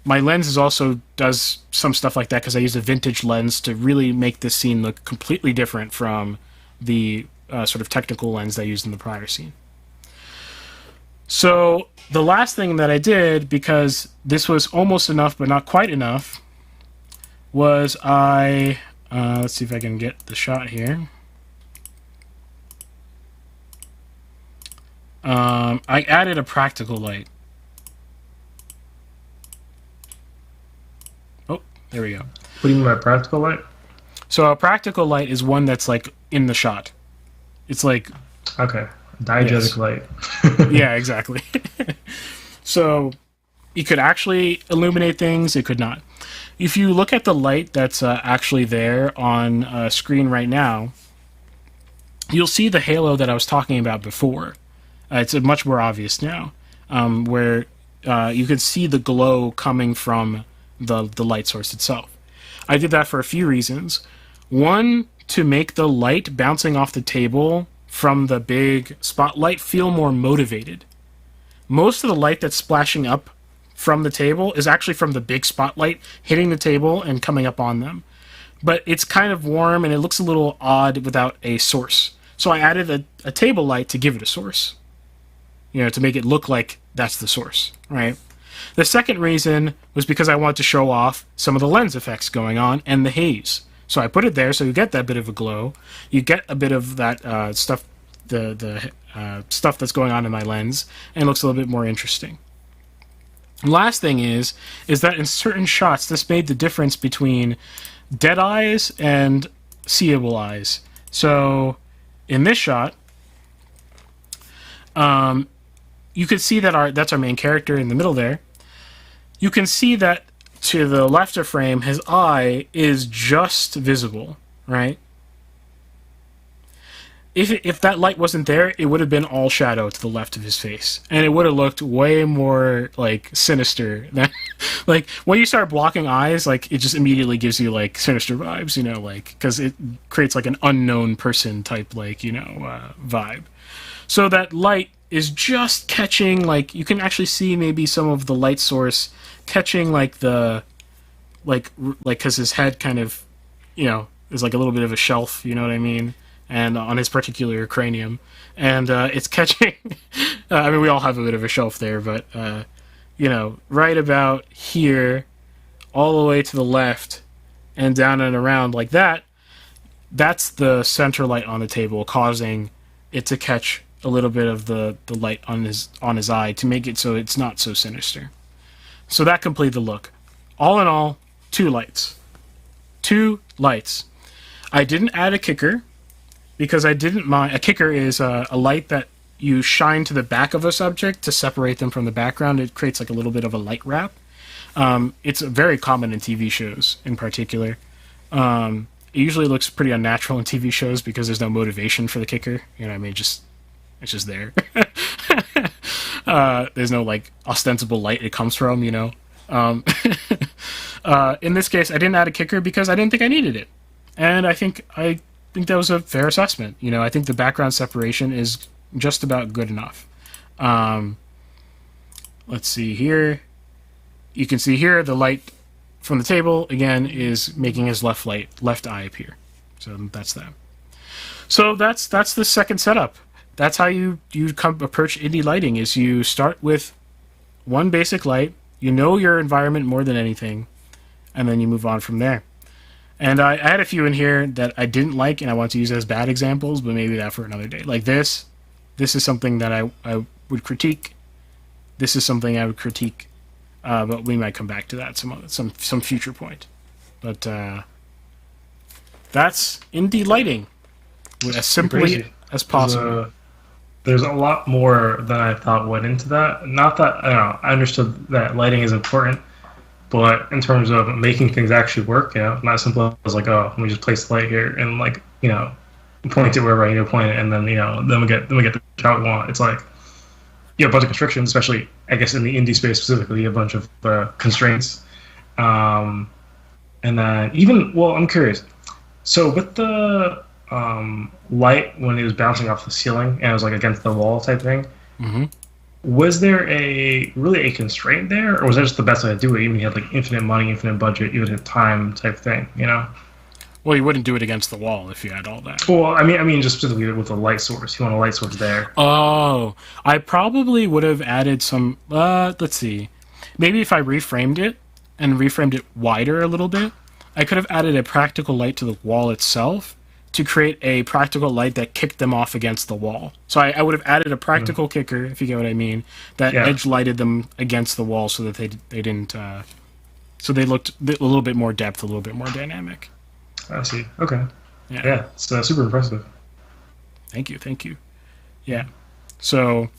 My lens also does some stuff like that because I use a vintage lens to really make this scene look completely different from the sort of technical lens I used in the prior scene. So the last thing that I did, because this was almost enough but not quite enough, was let's see if I can get the shot here. I added a practical light. Oh, there we go. What do you mean by practical light? So a practical light is one that's like in the shot. It's like... Okay. Diegetic light. Yeah, exactly. So it could actually illuminate things, it could not. If you look at the light that's actually there on screen right now, you'll see the halo that I was talking about before. It's much more obvious now, where you can see the glow coming from the light source itself. I did that for a few reasons. One, to make the light bouncing off the table from the big spotlight feel more motivated. Most of the light that's splashing up from the table is actually from the big spotlight hitting the table and coming up on them. But it's kind of warm and it looks a little odd without a source. So I added a table light to give it a source. To make it look like that's the source, right? The second reason was because I wanted to show off some of the lens effects going on and the haze. So I put it there so you get that bit of a glow. You get a bit of that stuff, the stuff that's going on in my lens, and it looks a little bit more interesting. Last thing is that in certain shots, this made the difference between dead eyes and seeable eyes. So in this shot, you can see that that's our main character in the middle there. You can see that to the left of frame, his eye is just visible, right? If that light wasn't there, it would have been all shadow to the left of his face, and it would have looked way more like sinister than like when you start blocking eyes, like it just immediately gives you like sinister vibes, like because it creates like an unknown person type vibe. So that light is just catching, like you can actually see maybe some of the light source catching like the because his head kind of is like a little bit of a shelf, you know what I mean, and on his particular cranium, and it's catching I mean we all have a bit of a shelf there, but right about here all the way to the left and down and around like that's the center light on the table causing it to catch a little bit of the light on his eye to make it so it's not so sinister. So that completed the look. All in all, 2 lights. 2 lights. I didn't add a kicker because I didn't mind. A kicker is a light that you shine to the back of a subject to separate them from the background. It creates like a little bit of a light wrap. It's very common in TV shows in particular. It usually looks pretty unnatural in TV shows because there's no motivation for the kicker. You know what I mean? It's just there. There's no like ostensible light it comes from, in this case, I didn't add a kicker because I didn't think I needed it, and I think that was a fair assessment. I think the background separation is just about good enough. Let's see here. You can see here the light from the table again is making his left eye appear. So that's that. So that's the second setup. That's how you approach indie lighting, is you start with one basic light, your environment more than anything, and then you move on from there. And I had a few in here that I didn't like and I want to use as bad examples, but maybe that for another day. Like this is something that I would critique. This is something I would critique, but we might come back to that some future point. But that's indie lighting, as simply as possible. There's a lot more than I thought went into that. Not that, I understood that lighting is important, but in terms of making things actually work, not simple as like, oh, let me just place the light here and like, point it wherever I need to point it, and then, then we get the shot we want. It's like, you have a bunch of constrictions, especially, I guess, in the indie space specifically, a bunch of constraints. And then I'm curious. So with the light when it was bouncing off the ceiling and it was like against the wall type thing. Mm-hmm. Was there really a constraint there, or was that just the best way to do it? Even if you had like infinite money, infinite budget, you would have time type thing, you know? Well, you wouldn't do it against the wall if you had all that. Well, I mean, just specifically with a light source. You want a light source there. Oh, I probably would have added some. Let's see. Maybe if I reframed it and reframed it wider a little bit, I could have added a practical light to the wall itself to create a practical light that kicked them off against the wall. So I would have added a practical kicker, if you get what I mean, that edge lighted them against the wall so that they didn't. So they looked a little bit more depth, a little bit more dynamic. I see. Okay. Yeah. It's super impressive. Thank you. Yeah. So,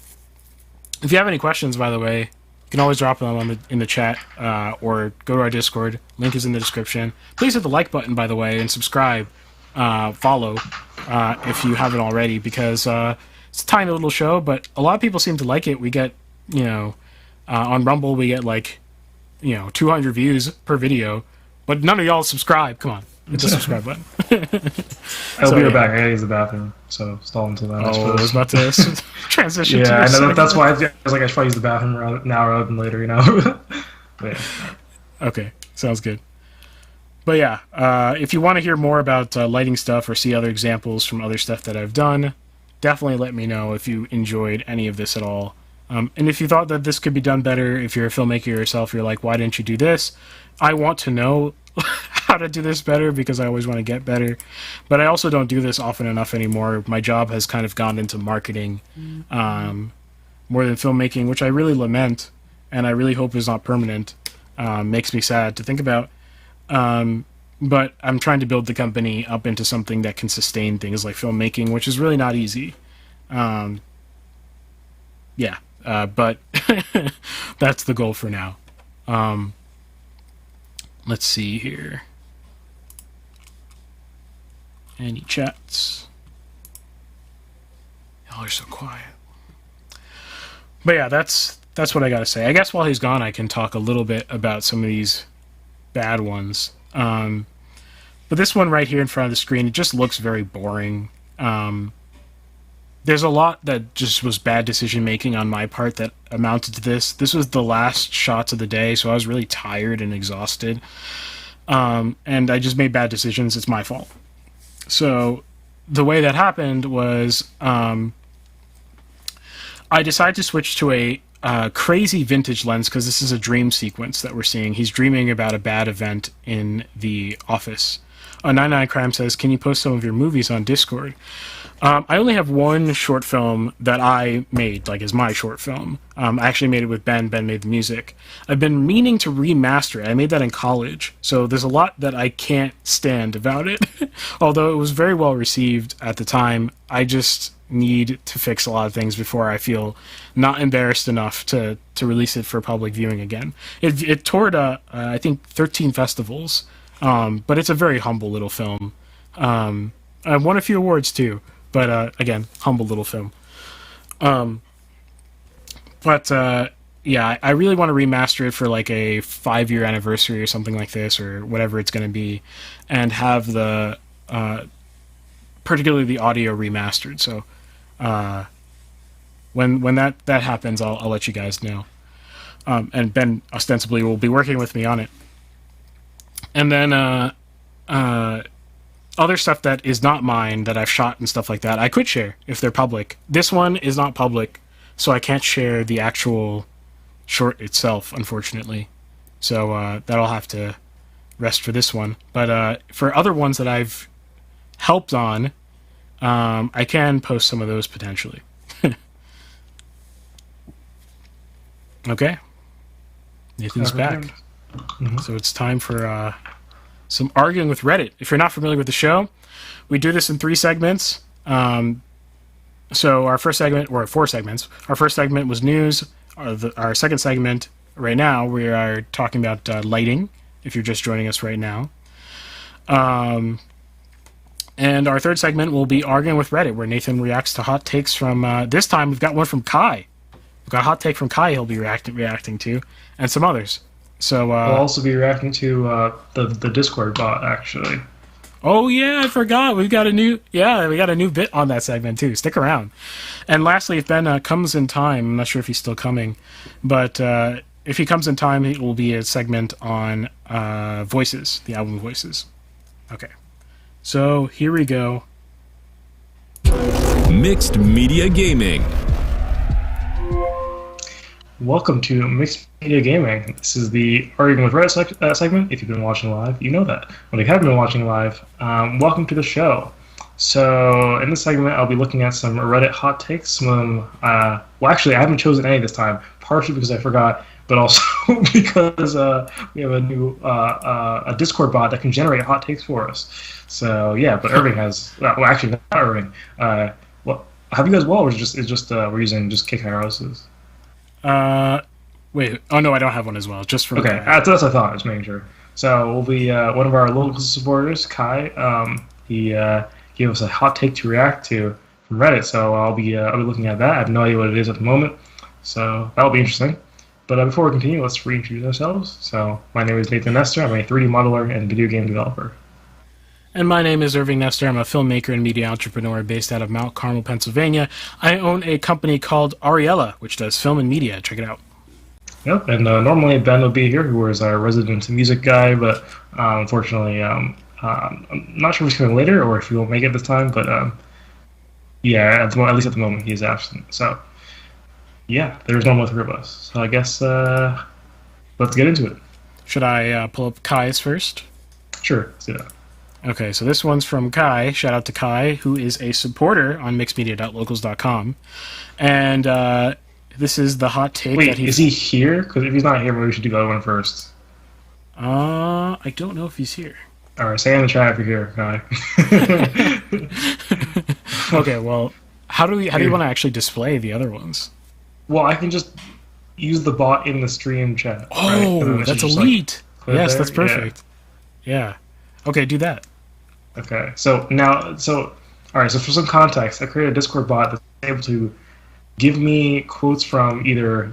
if you have any questions, by the way, you can always drop them in the chat or go to our Discord. Link is in the description. Please hit the like button, by the way, and subscribe, follow if you haven't already, because it's a tiny little show, but a lot of people seem to like it. We get, on Rumble, we get 200 views per video, but none of y'all subscribe. Come on. Hit the subscribe button. I'll be right back. I gotta use the bathroom, so stall until then. I was about to transition. Yeah, I know. That's why I was like, I should probably use the bathroom now rather than later. But yeah. Okay, sounds good. But yeah, if you want to hear more about lighting stuff or see other examples from other stuff that I've done, definitely let me know if you enjoyed any of this at all. And if you thought that this could be done better, if you're a filmmaker yourself, you're like, why didn't you do this? I want to know how to do this better because I always want to get better. But I also don't do this often enough anymore. My job has kind of gone into marketing more than filmmaking, which I really lament and I really hope is not permanent. Makes me sad to think about. But I'm trying to build the company up into something that can sustain things like filmmaking, which is really not easy. But that's the goal for now. Let's see here. Any chats? Y'all are so quiet. But yeah, that's what I gotta say. I guess while he's gone, I can talk a little bit about some of these bad ones. But this one right here in front of the screen, it just looks very boring. There's a lot that just was bad decision making on my part that amounted to this. This was the last shots of the day, so I was really tired and exhausted. And I just made bad decisions. It's my fault. So the way that happened was I decided to switch to a crazy vintage lens because this is a dream sequence that we're seeing. He's dreaming about a bad event in the office. 99 Crime says, can you post some of your movies on Discord? I only have one short film that I made, as my short film. I actually made it with Ben. Ben made the music. I've been meaning to remaster it. I made that in college, so there's a lot that I can't stand about it. Although it was very well received at the time, I just need to fix a lot of things before I feel not embarrassed enough to release it for public viewing again. It toured, I think, 13 festivals, but it's a very humble little film. I won a few awards, too. But, again, humble little film. I really want to remaster it for, a 5-year anniversary or something like this, or whatever it's going to be, and have the, particularly the audio remastered. So, when that happens, I'll let you guys know. And Ben, ostensibly, will be working with me on it. And then, other stuff that is not mine that I've shot and stuff like that, I could share if they're public. This one is not public, so I can't share the actual short itself, unfortunately. So that'll have to rest for this one. But for other ones that I've helped on, I can post some of those potentially. Okay. Nathan's back. Mm-hmm. So it's time for some arguing with Reddit. If you're not familiar with the show, we do this in 3 segments. So our first segment, or 4 segments. Our first segment was news. Our second segment, right now, we are talking about lighting, if you're just joining us right now. And our third segment will be arguing with Reddit, where Nathan reacts to hot takes from, this time we've got one from Kai. We've got a hot take from Kai he'll be reacting to, and some others. So I'll also be reacting to the Discord bot, actually. Oh yeah, I forgot. We got a new bit on that segment too. Stick around. And lastly, if Ben comes in time, I'm not sure if he's still coming, but if he comes in time, it will be a segment on Voices, the album Voices. Okay, so here we go. Mixed Media Gaming. Welcome to Mixed Media Gaming. This is the Arguing with Reddit segment. If you've been watching live, you know that. But if you haven't been watching live, welcome to the show. So in this segment, I'll be looking at some Reddit hot takes. Some of them, well, actually, I haven't chosen any this time, partially because I forgot, but also because we have a new a Discord bot that can generate hot takes for us. So yeah, but Irving has, well, actually not Irving. Well, have you guys or is just we're using just kick arrows? Wait. Oh no, I don't have one as well. Just for okay. That's what I thought. Just making sure. So we'll be one of our local supporters, Kai. He gave us a hot take to react to from Reddit. So I'll be looking at that. I have no idea what it is at the moment. So that'll be interesting. But before we continue, let's reintroduce ourselves. So my name is Nathan Nestor. I'm a 3D modeler and video game developer. And my name is Irving Nestor. I'm a filmmaker and media entrepreneur based out of Mount Carmel, Pennsylvania. I own a company called Ariella, which does film and media. Check it out. Yep, and normally Ben would be here, who is our resident music guy, but unfortunately, I'm not sure if he's coming later or if he won't make it this time, but yeah, at least at the moment, he is absent. So, yeah, there's normally three of us. So I guess let's get into it. Should I pull up Kai's first? Sure, let's do that. Okay, so this one's from Kai. Shout out to Kai, who is a supporter on mixedmedia.locals.com. And this is the hot take. Wait, is he here? Because if he's not here, maybe we should do the other one first. I don't know if he's here. All right, say in the chat if you're here, Kai. Okay, well, how do you want to actually display the other ones? Well, I can just use the bot in the stream chat. Oh, right? That's elite. Like, yes, that's perfect. Yeah. Okay, do that. Okay, all right, so for some context, I created a Discord bot that's able to give me quotes from either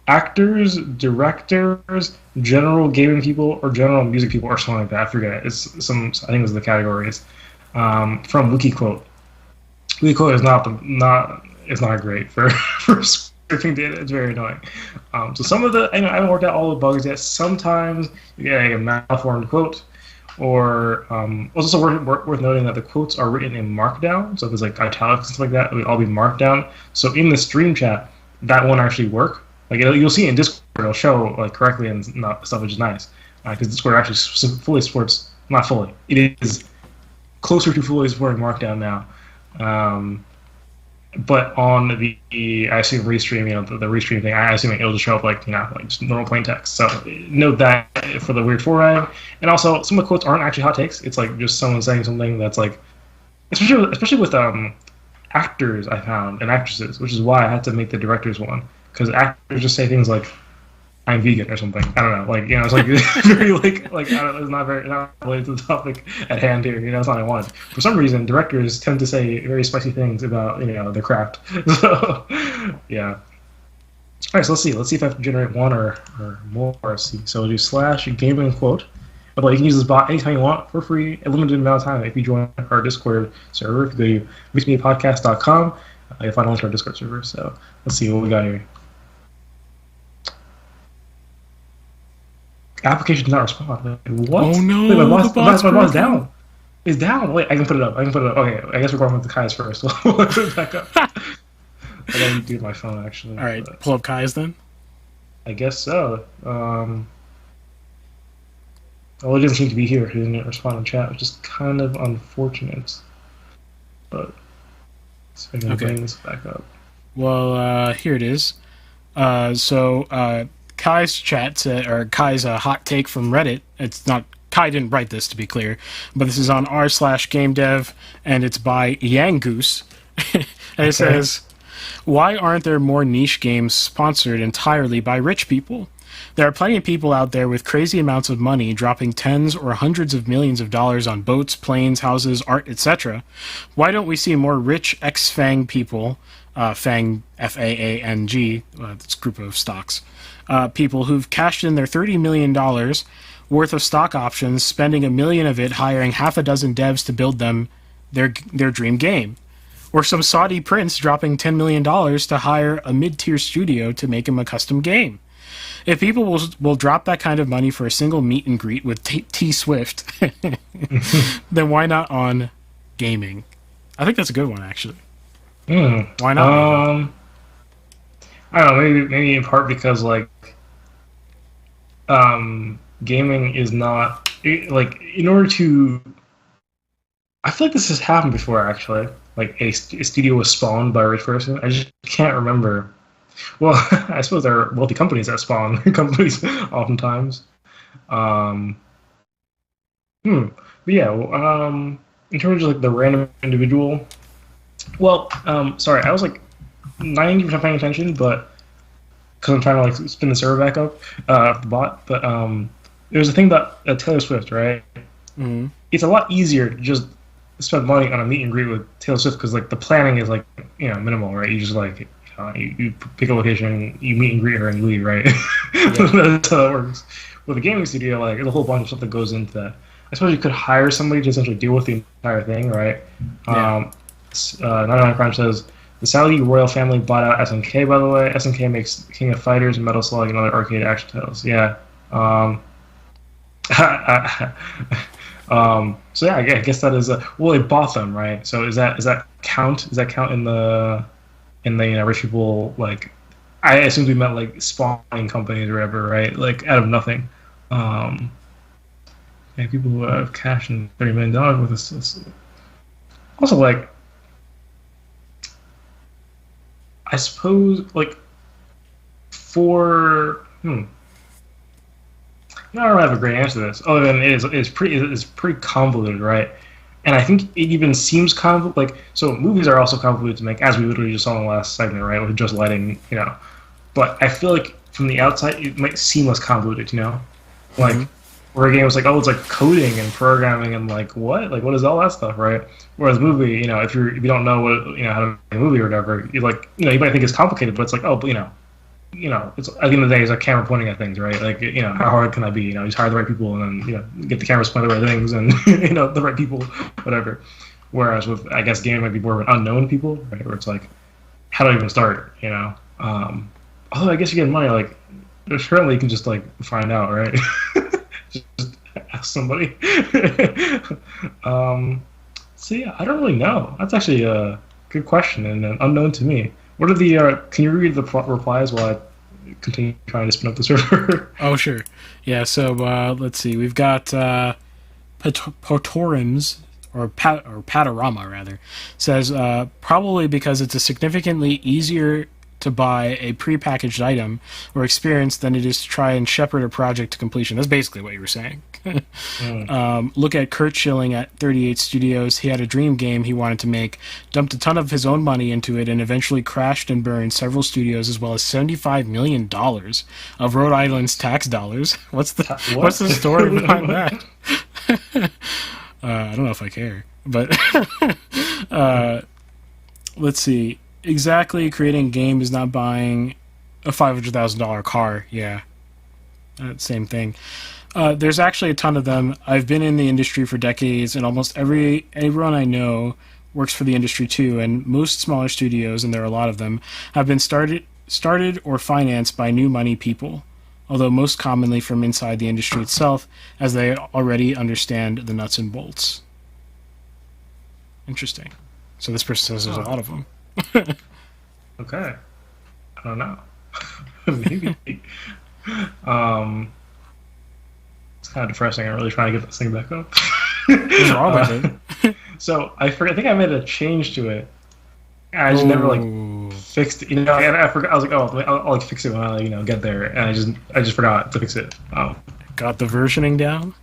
actors, directors, general gaming people, or general music people, or something like that. I forget. I think it was the categories from WikiQuote. WikiQuote is not great for scripting data. It's very annoying. So some of I haven't worked out all the bugs yet. Sometimes you get a malformed quote. Or it's also worth noting that the quotes are written in Markdown, so there's like italics and stuff like that. It would all be marked down. So in the stream chat, that won't actually work. Like you'll see in Discord, it'll show like correctly and stuff, which is nice because Discord actually fully supports, not fully. It is closer to fully supporting Markdown now. But on the I assume restream, the restream thing, I assume it'll just show up like just normal plain text. So note that for the weird formatting. And also, some of the quotes aren't actually hot takes. It's like just someone saying something that's like, especially with actors I found and actresses, which is why I had to make the directors one, because actors just say things like, "I'm vegan" or something. I don't know, it's like very like I don't know, it's not related to the topic at hand here. It's not what I wanted. For some reason, directors tend to say very spicy things about their craft. So yeah. All right, so let's see if I have to generate one or more. Let's see. So we'll do /gaming quote. By the way, you can use this bot anytime you want for free, a limited amount of time. If you join our Discord server, if you go to mixedmediapodcast.com, you'll find a link to our Discord server. So let's see what we got here. Application did not respond. Wait, what? Oh no! Wait, my bot's down. It's down. Wait, I can put it up. Okay, I guess we're going with the Kai's first. We'll put it back up. I gotta do my phone actually. All right, pull up Kai's then. I guess so. He doesn't seem to be here. He didn't respond in chat, which is kind of unfortunate. But so I can bring this back up. Well, here it is. Kai's chat said, or Kai's hot take from Reddit. It's not Kai didn't write this, to be clear, but this is on r/gamedev, and it's by Yangoose, and it says, "Why aren't there more niche games sponsored entirely by rich people? There are plenty of people out there with crazy amounts of money dropping tens or hundreds of millions of dollars on boats, planes, houses, art, etc. Why don't we see more rich ex-FANG people, FANG, F-A-A-N-G, this group of stocks, people who've cashed in their $30 million worth of stock options, spending $1 million of it, hiring half a dozen devs to build them their dream game. Or some Saudi prince dropping $10 million to hire a mid-tier studio to make him a custom game. If people will drop that kind of money for a single meet and greet with T Swift, then why not on gaming? I think that's a good one, actually. Why not? I don't know. Maybe in part because like, gaming is not like in order to. I feel like this has happened before, actually. Like a studio was spawned by a rich person. I just can't remember. Well, I suppose there are wealthy companies that spawn companies oftentimes. But yeah, in terms of like the random individual. Well, sorry, I was like 90% paying attention, but because I'm trying to like spin the server back up, the bot. But there's a thing about Taylor Swift, right? Mm-hmm. It's a lot easier to just spend money on a meet and greet with Taylor Swift because like the planning is like minimal, right? You just like you pick a location, you meet and greet her, and you leave, right? Yeah. That's how that works. With a gaming studio, like there's a whole bunch of stuff that goes into that. I suppose you could hire somebody to essentially deal with the entire thing, right? Yeah. 99 Crime says the Saudi royal family bought out SNK. By the way, SNK makes King of Fighters, Metal Slug, and other arcade action titles. Yeah. So yeah, I guess that is well, they bought them, right? So is that count? Does that count in the rich people, like? I assume we meant like spawning companies or whatever, right? Like out of nothing. And people who have cash and $30 million with this. Also, like, I suppose, like, for I don't have a great answer to this, other than it's pretty convoluted, right? And I think it even seems convoluted. Like, so movies are also convoluted to make, as we literally just saw in the last segment, right? With just lighting, But I feel like from the outside, it might seem less convoluted, Like, where a game was like, oh, it's like coding and programming and like what is all that stuff, right? Whereas movie, if you don't know what how to make a movie or whatever, you like you might think it's complicated, but it's like, oh, but it's at the end of the day, it's a camera pointing at things, right? Like, how hard can that be? You just hire the right people and then, get the cameras pointing at the right things and, the right people, whatever. Whereas with, I guess, gaming might be more of an unknown people, right? Where it's like, how do I even start, Although I guess you get money, like, currently you can just, like, find out, right? just ask somebody. So, yeah, I don't really know. That's actually a good question and unknown to me. What are the? Can you read the replies while I continue trying to spin up the server? Oh, sure. Yeah. So let's see. We've got Potorims or Panorama rather says probably because it's a significantly easier to buy a prepackaged item or experience than it is to try and shepherd a project to completion. That's basically what you were saying. Look at Kurt Schilling at 38 Studios. He had a dream game he wanted to make, dumped a ton of his own money into it, and eventually crashed and burned several studios as well as $75 million of Rhode Island's tax dollars. What's the story behind that? I don't know if I care, but let's see. Exactly, creating a game is not buying a $500,000 car. Yeah, same thing. There's actually a ton of them. I've been in the industry for decades, and almost everyone I know works for the industry too. And most smaller studios, and there are a lot of them, have been started or financed by new money people. Although most commonly from inside the industry itself, as they already understand the nuts and bolts. Interesting. So this person says there's a lot of them. Okay. I don't know. Maybe. It's kind of depressing. I'm really trying to get this thing back up. What's wrong with it? So I think I made a change to it. I just never fixed it. I forgot. I was like, oh, I'll like fix it when I get there, and I just forgot to fix it. Got the versioning down?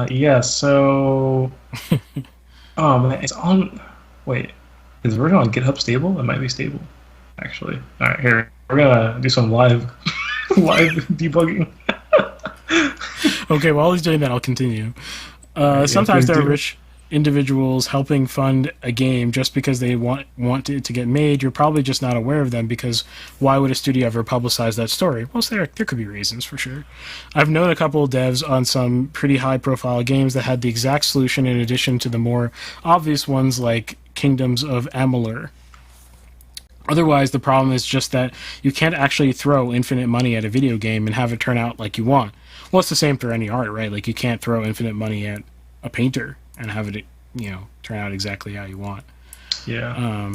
Yeah. So, oh man, it's on. Wait. Is the version on GitHub stable? It might be stable, actually. All right, here we're gonna do some live debugging. Okay, while he's doing that, I'll continue. Sometimes there are rich. individuals helping fund a game just because they want it to get made, you're probably just not aware of them, because why would a studio ever publicize that story? Well, there could be reasons for sure. I've known a couple of devs on some pretty high-profile games that had the exact solution in addition to the more obvious ones like Kingdoms of Amalur. Otherwise, the problem is just that you can't actually throw infinite money at a video game and have it turn out like you want. Well, it's the same for any art, right? Like, you can't throw infinite money at a painter and have it, turn out exactly how you want. Yeah.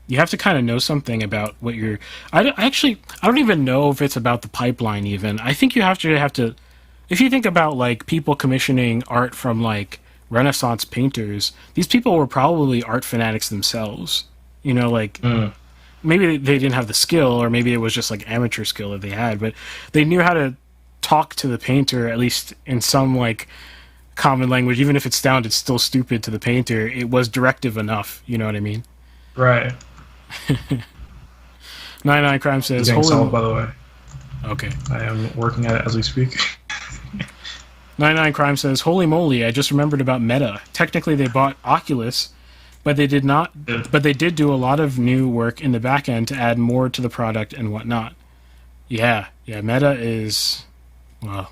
You have to kind of know something about what you're... I don't even know if it's about the pipeline even. I think you have to... If you think about, like, people commissioning art from, like, Renaissance painters, these people were probably art fanatics themselves. Maybe they didn't have the skill, or maybe it was just like amateur skill that they had, but they knew how to talk to the painter, at least in some like common language, even if it sounded still stupid to the painter. It was directive enough, you know what I mean? Right. 99 Crime says, Getting solved, by the way. Okay. I am working at it as we speak. 99 Crime says, holy moly, I just remembered about Meta. Technically they bought Oculus, but they did not. But they did do a lot of new work in the back end to add more to the product and whatnot. Yeah, Meta is... Well,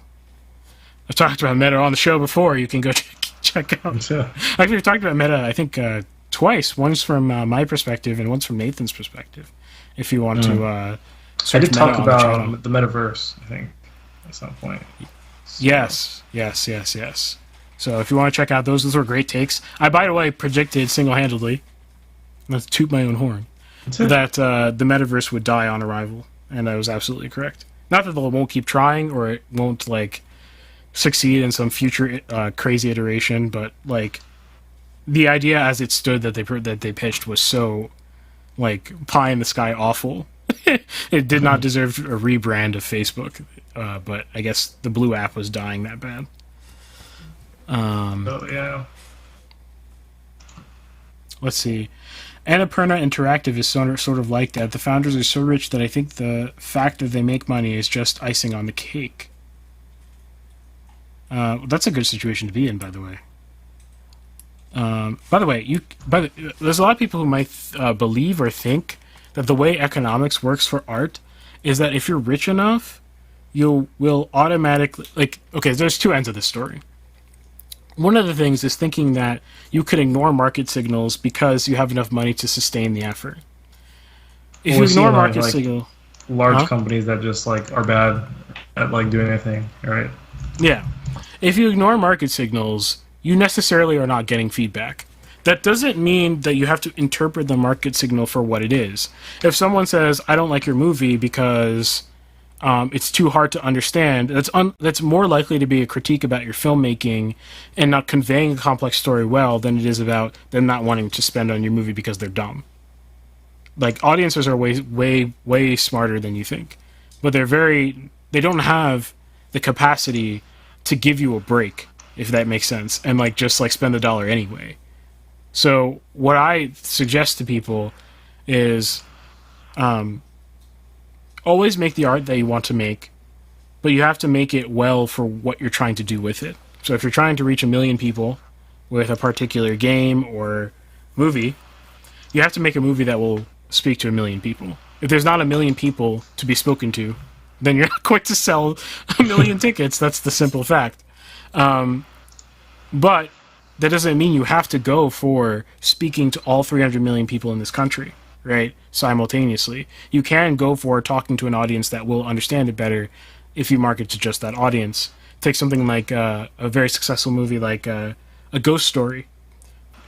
I've talked about Meta on the show before. You can go check out. Yeah. Actually, we've talked about Meta, I think, twice. One's from my perspective and one's from Nathan's perspective. If you want to I did talk about the metaverse, I think, at some point. So. Yes. So if you want to check out those were great takes. I, by the way, predicted single-handedly, let's toot my own horn, that the metaverse would die on arrival, and I was absolutely correct. Not that they won't keep trying, or it won't like succeed in some future crazy iteration, but like the idea as it stood that they pitched was so like pie in the sky awful. It did not deserve a rebrand of Facebook, but I guess the Blue app was dying that bad. Yeah. Let's see. Annapurna Interactive is sort of like that. The founders are so rich that I think the fact that they make money is just icing on the cake. That's a good situation to be in, by the way. By the way, there's a lot of people who might believe or think that the way economics works for art is that if you're rich enough, you will automatically... Okay, there's two ends of this story. One of the things is thinking that you could ignore market signals because you have enough money to sustain the effort. If you ignore market signals... Large companies that just are bad at doing anything, right? Yeah. If you ignore market signals, you necessarily are not getting feedback. That doesn't mean that you have to interpret the market signal for what it is. If someone says, I don't like your movie because it's too hard to understand, that's more likely to be a critique about your filmmaking and not conveying a complex story well than it is about them not wanting to spend on your movie because they're dumb. Audiences are way smarter than you think. But they don't have the capacity to give you a break, if that makes sense, and just spend the dollar anyway. So what I suggest to people is always make the art that you want to make, but you have to make it well for what you're trying to do with it. So if you're trying to reach 1 million people with a particular game or movie, you have to make a movie that will speak to 1 million people. If there's not 1 million people to be spoken to, then you're not going to sell 1 million tickets. That's the simple fact. But that doesn't mean you have to go for speaking to all 300 million people in this country, right, simultaneously. You can go for talking to an audience that will understand it better if you market to just that audience. Take something like a very successful movie like A Ghost Story.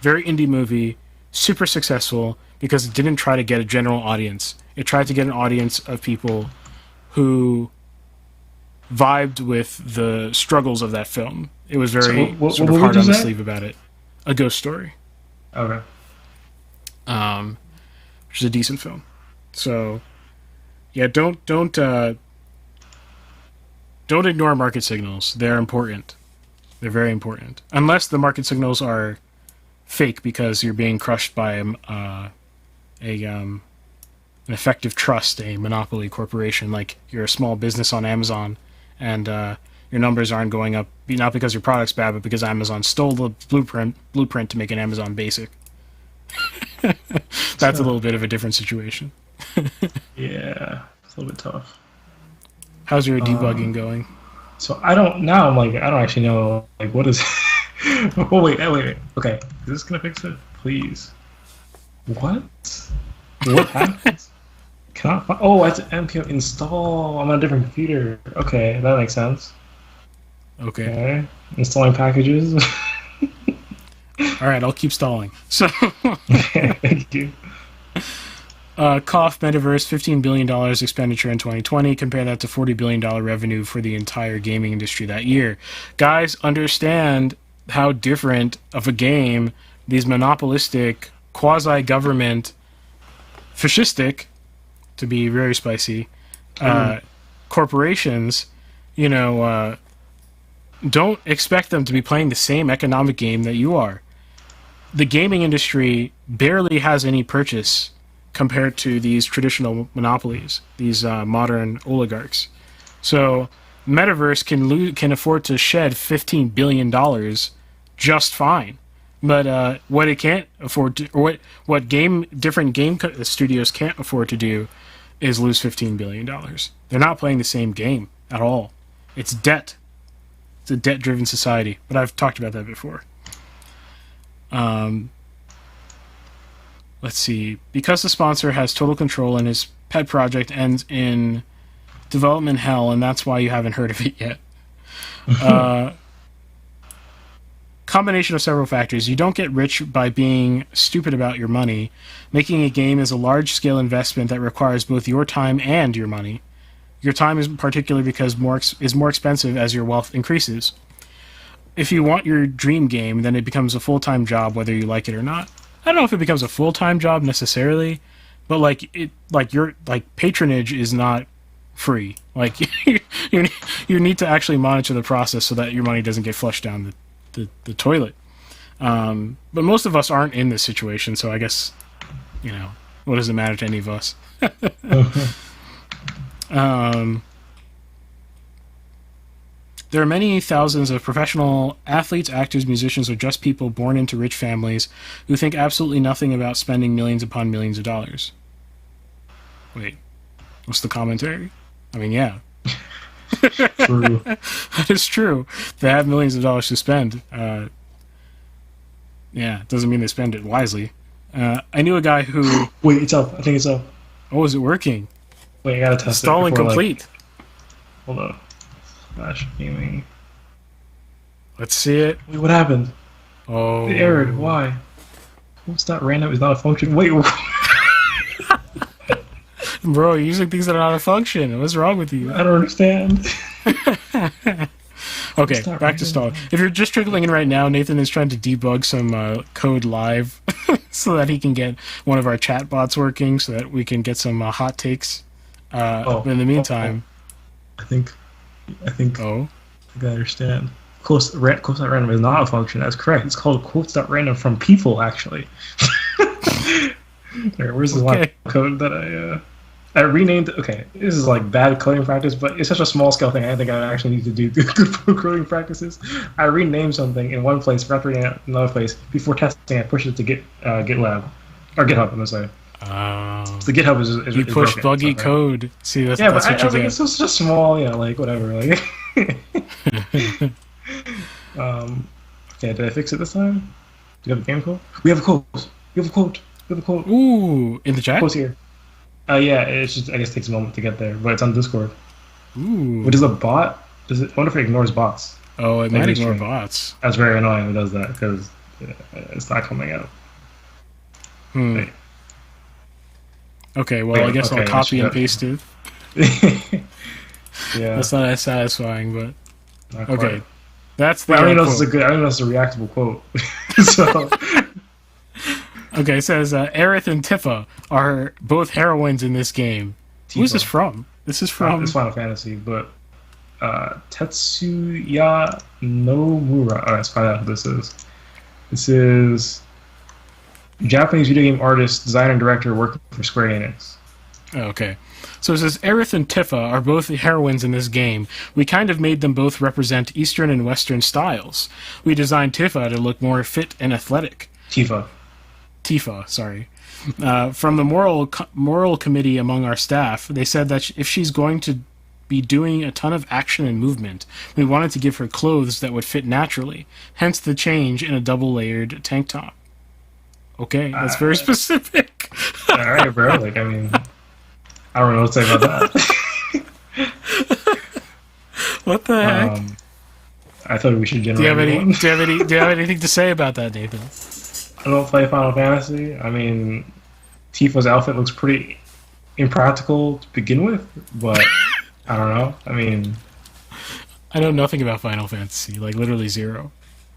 Very indie movie, super successful because it didn't try to get a general audience. It tried to get an audience of people who vibed with the struggles of that film. It was very what hard on the sleeve about it. A Ghost Story. Okay. Which is a decent film. So, yeah, don't ignore market signals. They're important. They're very important. Unless the market signals are fake because you're being crushed by an effective trust, a monopoly corporation. Like you're a small business on Amazon, and your numbers aren't going up, not because your product's bad, but because Amazon stole the blueprint to make an Amazon Basic. That's a little bit of a different situation. Yeah, it's a little bit tough. How's your debugging going? So I don't actually know, like, what is... Oh, wait. Okay, is this gonna fix it? Please. What? What happens? It's MQ install. I'm on a different computer. Okay, that makes sense. Okay. Installing packages. All right, I'll keep stalling. So, Thank you. Cough Metaverse, $15 billion expenditure in 2020. Compare that to $40 billion revenue for the entire gaming industry that year. Guys, understand how different of a game these monopolistic, quasi-government, fascistic, to be very spicy, corporations, don't expect them to be playing the same economic game that you are. The gaming industry barely has any purchase compared to these traditional monopolies, these modern oligarchs. So Metaverse can afford to shed $15 billion just fine. But what it can't afford to, or what different game studios can't afford to do is lose $15 billion. They're not playing the same game at all. It's debt. It's a debt-driven society. But I've talked about that before. Let's see. Because the sponsor has total control and his pet project ends in development hell, and that's why you haven't heard of it yet. Combination of several factors. You don't get rich by being stupid about your money. Making a game is a large-scale investment that requires both your time and your money. Your time is particularly because is more expensive as your wealth increases. If you want your dream game, then it becomes a full-time job whether you like it or not. I don't know if it becomes a full-time job necessarily, but your patronage is not free. Like you need to actually monitor the process so that your money doesn't get flushed down the toilet. But most of us aren't in this situation, so I guess what does it matter to any of us? There are many thousands of professional athletes, actors, musicians, or just people born into rich families who think absolutely nothing about spending millions upon millions of dollars. Wait, what's the commentary? I mean, yeah. True. That is true. They have millions of dollars to spend. Doesn't mean they spend it wisely. I knew a guy who... Wait, it's up. I think it's up. Oh, is it working? Wait, I gotta test Installing it. complete. Hold on. Flash gaming. Let's see it. Wait, what happened? Oh. It errored. Why? What's that random? Is not a function. Wait. Bro, you're using things that are not a function. What's wrong with you? I don't understand. Okay, back to stall. If you're just trickling in right now, Nathan is trying to debug some code live so that he can get one of our chat bots working so that we can get some hot takes. But in the meantime... I think I understand. Quotes.random is not a function. That's correct. It's called quotes.random from people, actually. Where's this line of code that I renamed? Okay, this is like bad coding practice, but it's such a small scale thing. I think I actually need to do good coding practices. I renamed something in one place, forgot to rename it in another place. Before testing, I pushed it to GitLab or GitHub. I'm gonna say. So the GitHub is you push broken, buggy code. See, that's but what I you was like, get. it's just a small, whatever. Like, okay, did I fix it this time? Do you have a game quote? We have a quote. Ooh, in the chat? Quote's here. Yeah, it's just, I guess it takes a moment to get there, but it's on Discord. Ooh. What is a bot? I wonder if it ignores bots. Oh, it might ignore bots. That's very annoying if it does that, because it's not coming out. Wait. Okay, well, I guess I'll copy and paste it. Yeah. That's not as satisfying, but... Not okay. quite. That's the I don't even know if it's a reactable quote. So... Okay, it says, Aerith and Tifa are both heroines in this game. Tifa. Who's this from? This is from... It's Final Fantasy, but... Tetsuya Nomura. Alright, let's find out who this is. This is... Japanese video game artist, designer, and director working for Square Enix. Oh, okay. So it says, Aerith and Tifa are both the heroines in this game. We kind of made them both represent Eastern and Western styles. We designed Tifa to look more fit and athletic. Tifa, sorry. From the moral committee among our staff, they said that if she's going to be doing a ton of action and movement, we wanted to give her clothes that would fit naturally. Hence the change in a double-layered tank top. Okay, that's very specific. All right, bro. Like, I mean, I don't know what to say about that. What the heck? I thought we should generate one. Do you have anything to say about that, Nathan? I don't play Final Fantasy. I mean, Tifa's outfit looks pretty impractical to begin with, but I don't know. I mean, I know nothing about Final Fantasy, like literally zero.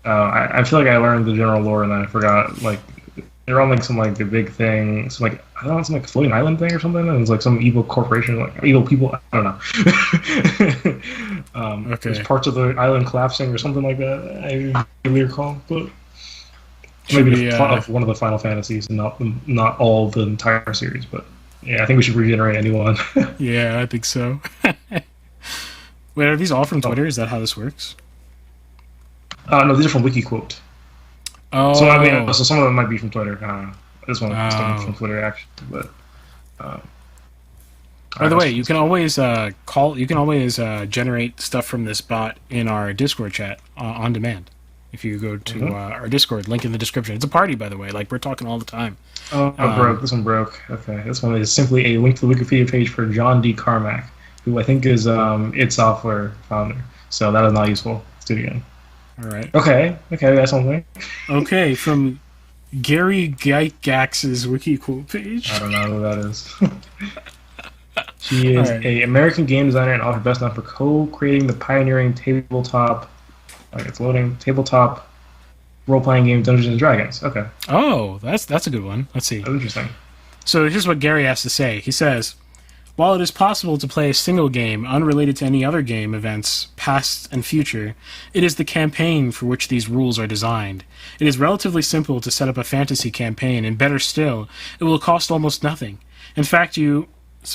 I feel like I learned the general lore and then I forgot. Like, they're on like some like the big thing, some like I don't know, some like floating island thing or something. And it's like some evil corporation, like evil people. I don't know. Okay. There's parts of the island collapsing or something like that. I really recall, but maybe the plot of one of the Final Fantasies, and not all of the entire series. But yeah, I think we should regenerate a new one. Yeah, I think so. Wait, are these all from Twitter? Is that how this works? No, these are from WikiQuote. Oh, so I mean, so some of them might be from Twitter. This one is from Twitter actually, but. By the way, you can always generate stuff from this bot in our Discord chat on demand. If you go to our Discord, link in the description. It's a party, by the way. Like, we're talking all the time. Oh, broke. This one broke. Okay, this one is simply a link to the Wikipedia page for John D. Carmack, who I think is id Software founder. So that is not useful. Let's do it again. All right. Okay, that's something. Okay, from Gary Gygax's wiki quote page. I don't know who that is. She is an American game designer and author best known for co-creating the pioneering tabletop role-playing game Dungeons and Dragons. Okay. Oh, that's a good one. Let's see. That's interesting. So here's what Gary has to say. He says, while it is possible to play a single game unrelated to any other game events, past and future, it is the campaign for which these rules are designed. It is relatively simple to set up a fantasy campaign, and better still, it will cost almost nothing. In fact, you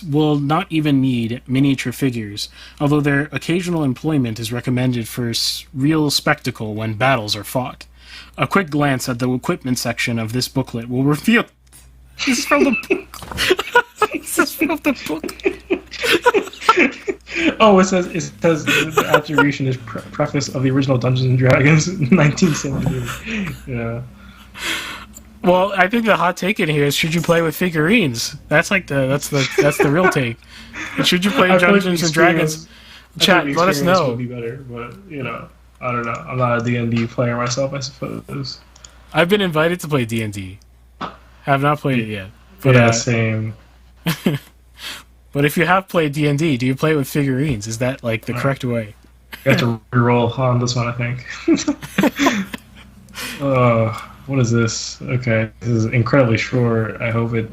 will not even need miniature figures, although their occasional employment is recommended for real spectacle when battles are fought. A quick glance at the equipment section of this booklet will reveal... This is from the book. This is from the book. Oh, it says the attribution is preface of the original Dungeons and Dragons in 1970. Yeah. Well, I think the hot take in here is: should you play with figurines? That's the real take. And should you play Dungeons and Dragons? Chat, let us know. Would be better, but I don't know. I'm not a D&D player myself, I suppose. I've been invited to play D&D. Have not played it yet. But, yeah, same. But if you have played D&D, do you play it with figurines? Is that like the correct way? You have to reroll on this one, I think. What is this? Okay, this is incredibly short. I hope it...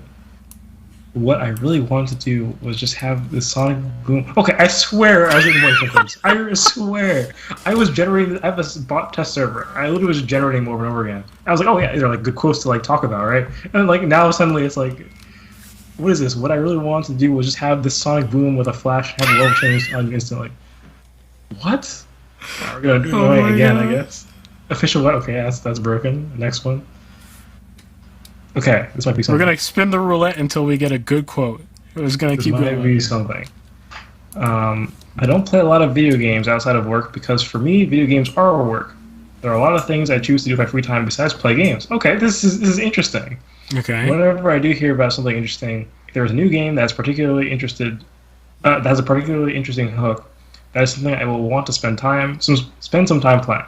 What I really wanted to do was just have the sonic boom... Okay, I swear I was getting more symptoms. I swear. I was generating... I have a bot test server. I literally was just generating them over and over again. I was like, oh yeah, these are like good quotes to like talk about, right? And like now suddenly it's like... What is this? What I really wanted to do was just have this sonic boom with a flash and have the level change on instantly. What? We're gonna do it again, I guess. Official what? Okay, that's broken. Next one. Okay, this might be something. We're gonna spin the roulette until we get a good quote. It was gonna keep going. This might be something. I don't play a lot of video games outside of work because for me, video games are work. There are a lot of things I choose to do with my free time besides play games. Okay, this is interesting. Okay. Whenever I do hear about something interesting, if there's a new game that's particularly interested, that has a particularly interesting hook, that is something I will want to spend some time playing.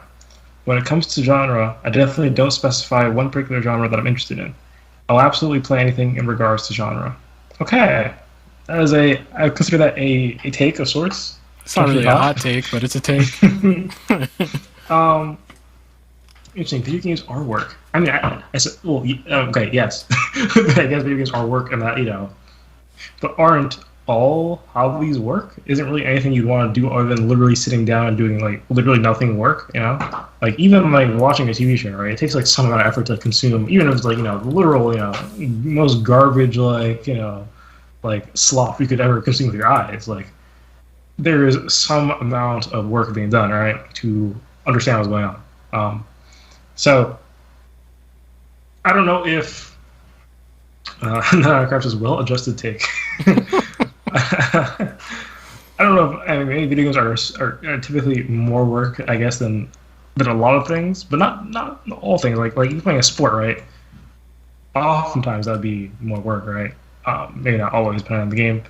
When it comes to genre, I definitely don't specify one particular genre that I'm interested in. I'll absolutely play anything in regards to genre. Okay, that is I consider that a take of sorts. It's not really a hot take, but it's a take. Interesting. Video games are work. I mean, I said, well, okay, yes. I guess video games are work, and that but aren't all hobbies work? Isn't really anything you'd want to do other than literally sitting down and doing like literally nothing work? Like even like watching a TV show, right? It takes like some amount of effort to consume, even if it's like the literal most garbage like like slop you could ever consume with your eyes. Like there is some amount of work being done, right, to understand what's going on. So I don't know if Minecraft is well-adjusted take. I don't know if maybe video games are typically more work, I guess, than a lot of things, but not all things. Like you're playing a sport, right? Oftentimes that'd be more work, right? Maybe not always, depending on the game.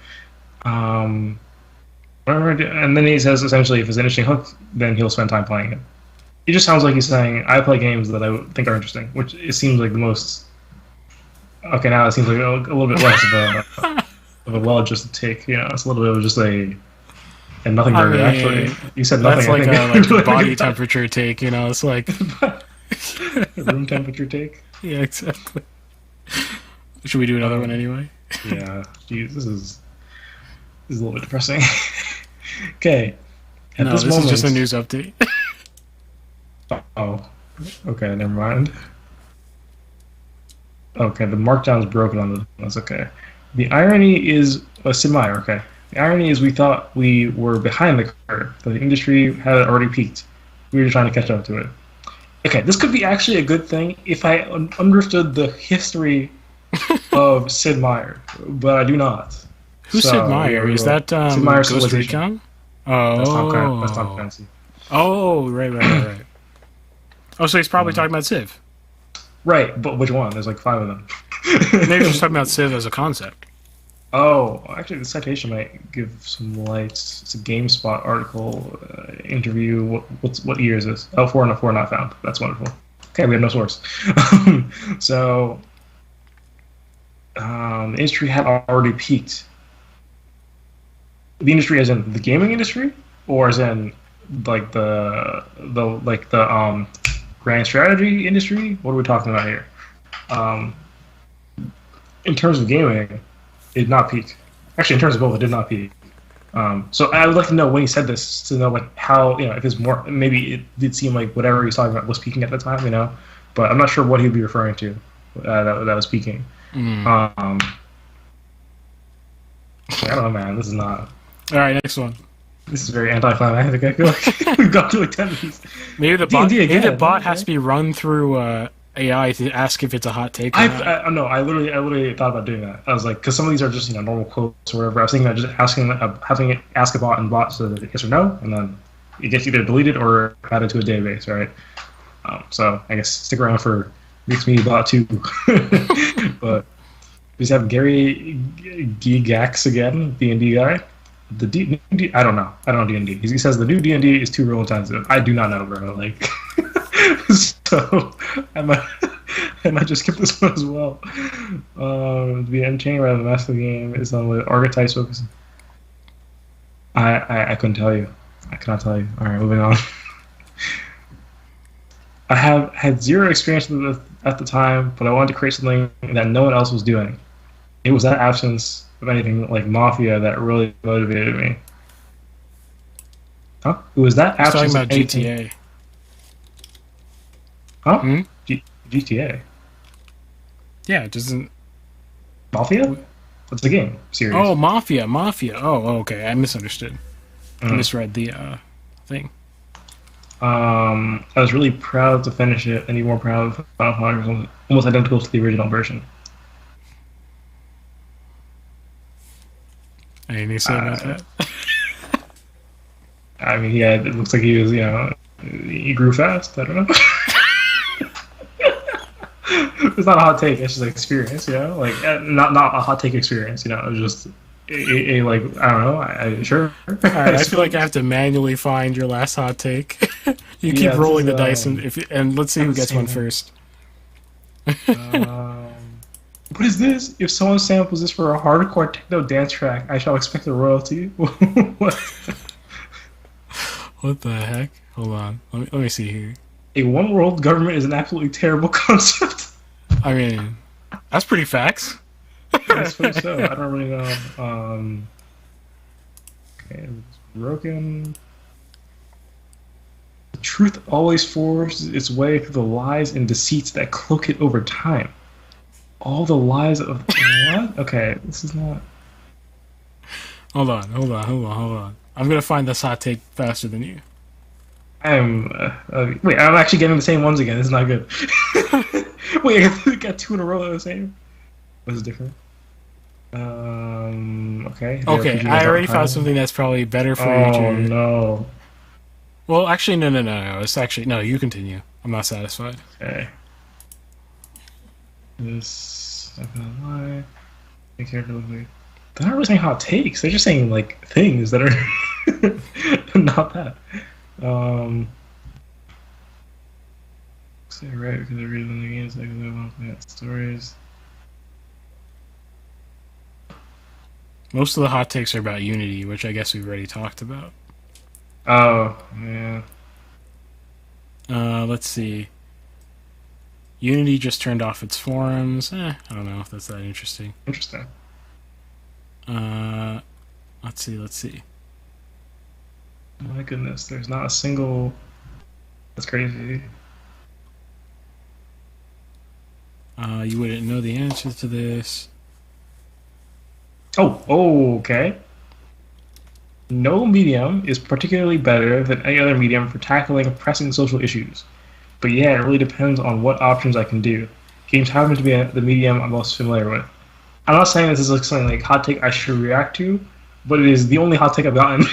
And then he says essentially, if it's an interesting hook, then he'll spend time playing it. It just sounds like he's saying, I play games that I think are interesting, which it seems like the most. Okay, now it seems like a little bit less of a well-adjusted take. You know, it's a little bit of just a nothing burger. Actually, you said nothing. That's like a body temperature take. You know, it's like room temperature take. Yeah, exactly. Should we do another one anyway? Yeah. Jeez, this is a little bit depressing. Okay. This is just a news update. Oh. Okay, never mind. Okay, the markdown's broken on this. That's okay. The irony is Sid Meier, okay. The irony is we thought we were behind the curve. The industry had already peaked. We were trying to catch up to it. Okay, this could be actually a good thing if I understood the history of Sid Meier, but I do not. Who's Sid Meier? Is that Sid Meier's Ghost Recon? Oh, that's Tom Clancy. Oh, right. Oh, so he's probably talking about Civ. Right, but which one? There's like 5 of them. Maybe he's talking about Civ as a concept. Oh, actually, the citation might give some light. It's a GameSpot article, interview. What year is this? Oh, 4 and a 4 not found. That's wonderful. Okay, we have no source. So, the industry had already peaked. The industry, as in the gaming industry, or as in like the grand strategy industry? What are we talking about here? In terms of gaming, it did not peak. Actually, in terms of both, it did not peak. So I would like to know when he said this, to know like how, you know, if it's more, maybe it did seem like whatever he was talking about was peaking at the time, you know, but I'm not sure what he'd be referring to that was peaking. I don't know, man. This is not. All right, next one. This is very anticlimactic. I feel like we've gone through like 10 of these. Maybe the bot has to be run through AI to ask if it's a hot take. No, I literally thought about doing that. I was like, because some of these are just, you know, normal quotes or whatever. I was thinking about just having it ask a bot, and bot says yes or no, and then it gets either deleted or added to a database, right? So I guess stick around for Mixed Media Bot 2. But we just have Gary Gigax again, D&D guy. The D&D, I don't know. I don't know D&D. He says the new D&D is too rule intensive. I do not know, bro. Like, so I might just skip this one as well. To be entertaining rather than master the game is on with archetypes focusing. I couldn't tell you. I cannot tell you. All right, moving on. I have had zero experience with it at the time, but I wanted to create something that no one else was doing. It was that absence of anything like Mafia that really motivated me. Huh? It was that absence talking about of anything. GTA. Huh? GTA. Yeah, it doesn't. Mafia? What's the game series? Oh, Mafia. Oh, okay. I misunderstood. I misread the thing. I was really proud to finish it, and even more proud of Final Fantasy was almost identical to the original version. Anything to say about that? I mean, yeah, it looks like he was, you know, he grew fast. I don't know. It's not a hot take. It's just an experience, you know, like not a hot take experience. You know, it was just a like I don't know. Sure. All right, I feel like I have to manually find your last hot take. You keep rolling the dice, and let's see who gets one first. What is this? If someone samples this for a hardcore techno dance track, I shall expect a royalty. What? What the heck? Hold on. Let me see here. A one-world government is an absolutely terrible concept. I mean, that's pretty facts. I suppose so. I don't really know. Okay, it's broken. The truth always forces its way through the lies and deceits that cloak it over time. All the lies of what? Okay, this is not. Hold on, hold on. I'm gonna find this hot take faster than you. Wait, I'm actually getting the same ones again. This is not good. Wait, I got two in a row that are the same. What is different? Okay. Okay, I already found something that's probably better for you Oh to. no. Well, actually, no. It's actually no. You continue. I'm not satisfied. Okay. This. Not gonna lie. Make character look like. They're not really saying hot takes. They're just saying like things that are not that. Say right because I read in the games like I want to get stories. Most of the hot takes are about Unity, which I guess we've already talked about. Oh yeah. Let's see. Unity just turned off its forums. I don't know if that's that interesting. Interesting. Let's see. Oh my goodness, there's not a single. That's crazy. You wouldn't know the answer to this. Oh, okay. No medium is particularly better than any other medium for tackling pressing social issues. But yeah, it really depends on what options I can do. Games happen to be the medium I'm most familiar with. I'm not saying this is like something like hot take I should react to, but it is the only hot take I've gotten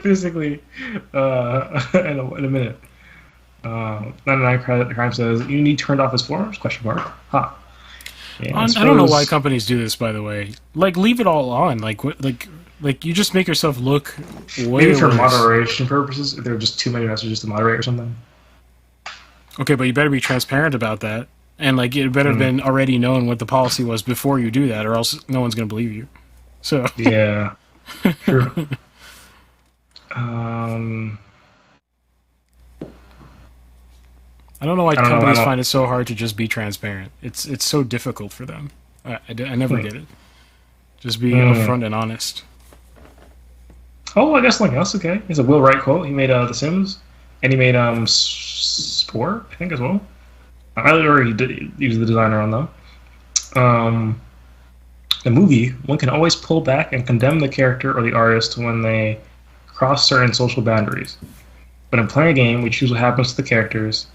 physically in a minute. 99 Crime says, Unity turned off his forums? Question mark. Huh. Yeah, I don't know why companies do this, by the way. Like, leave it all on. Like you just make yourself look way maybe for worse. moderation purposes, if there are just too many messages to moderate or something. Okay, but you better be transparent about that. And, like, it better have been already known what the policy was before you do that, or else no one's going to believe you. So. Yeah. True. I don't know why companies find it so hard to just be transparent. It's so difficult for them. I never get it. Just be upfront and honest. Oh, I guess something else. Okay, it's a Will Wright quote. He made The Sims, and he made Spore, I think, as well. Or he was the designer on them. The movie, one can always pull back and condemn the character or the artist when they cross certain social boundaries. But in playing a game, we choose what happens to the characters.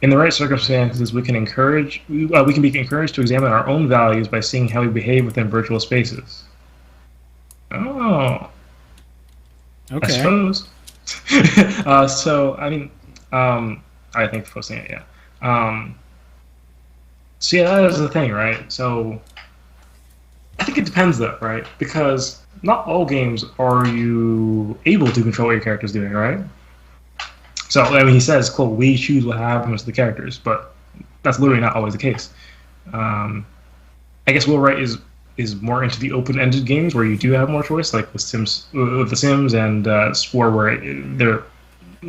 In the right circumstances, we can be encouraged to examine our own values by seeing how we behave within virtual spaces. Oh, okay. I suppose. So I mean, I think posting it, yeah. So yeah, that is the thing, right? So I think it depends, though, right? Because not all games are you able to control what your character's doing, right? So, I mean, he says, quote, we choose what happens to the characters, but that's literally not always the case. I guess Will Wright is more into the open-ended games where you do have more choice, like with The Sims and Spore, where they're...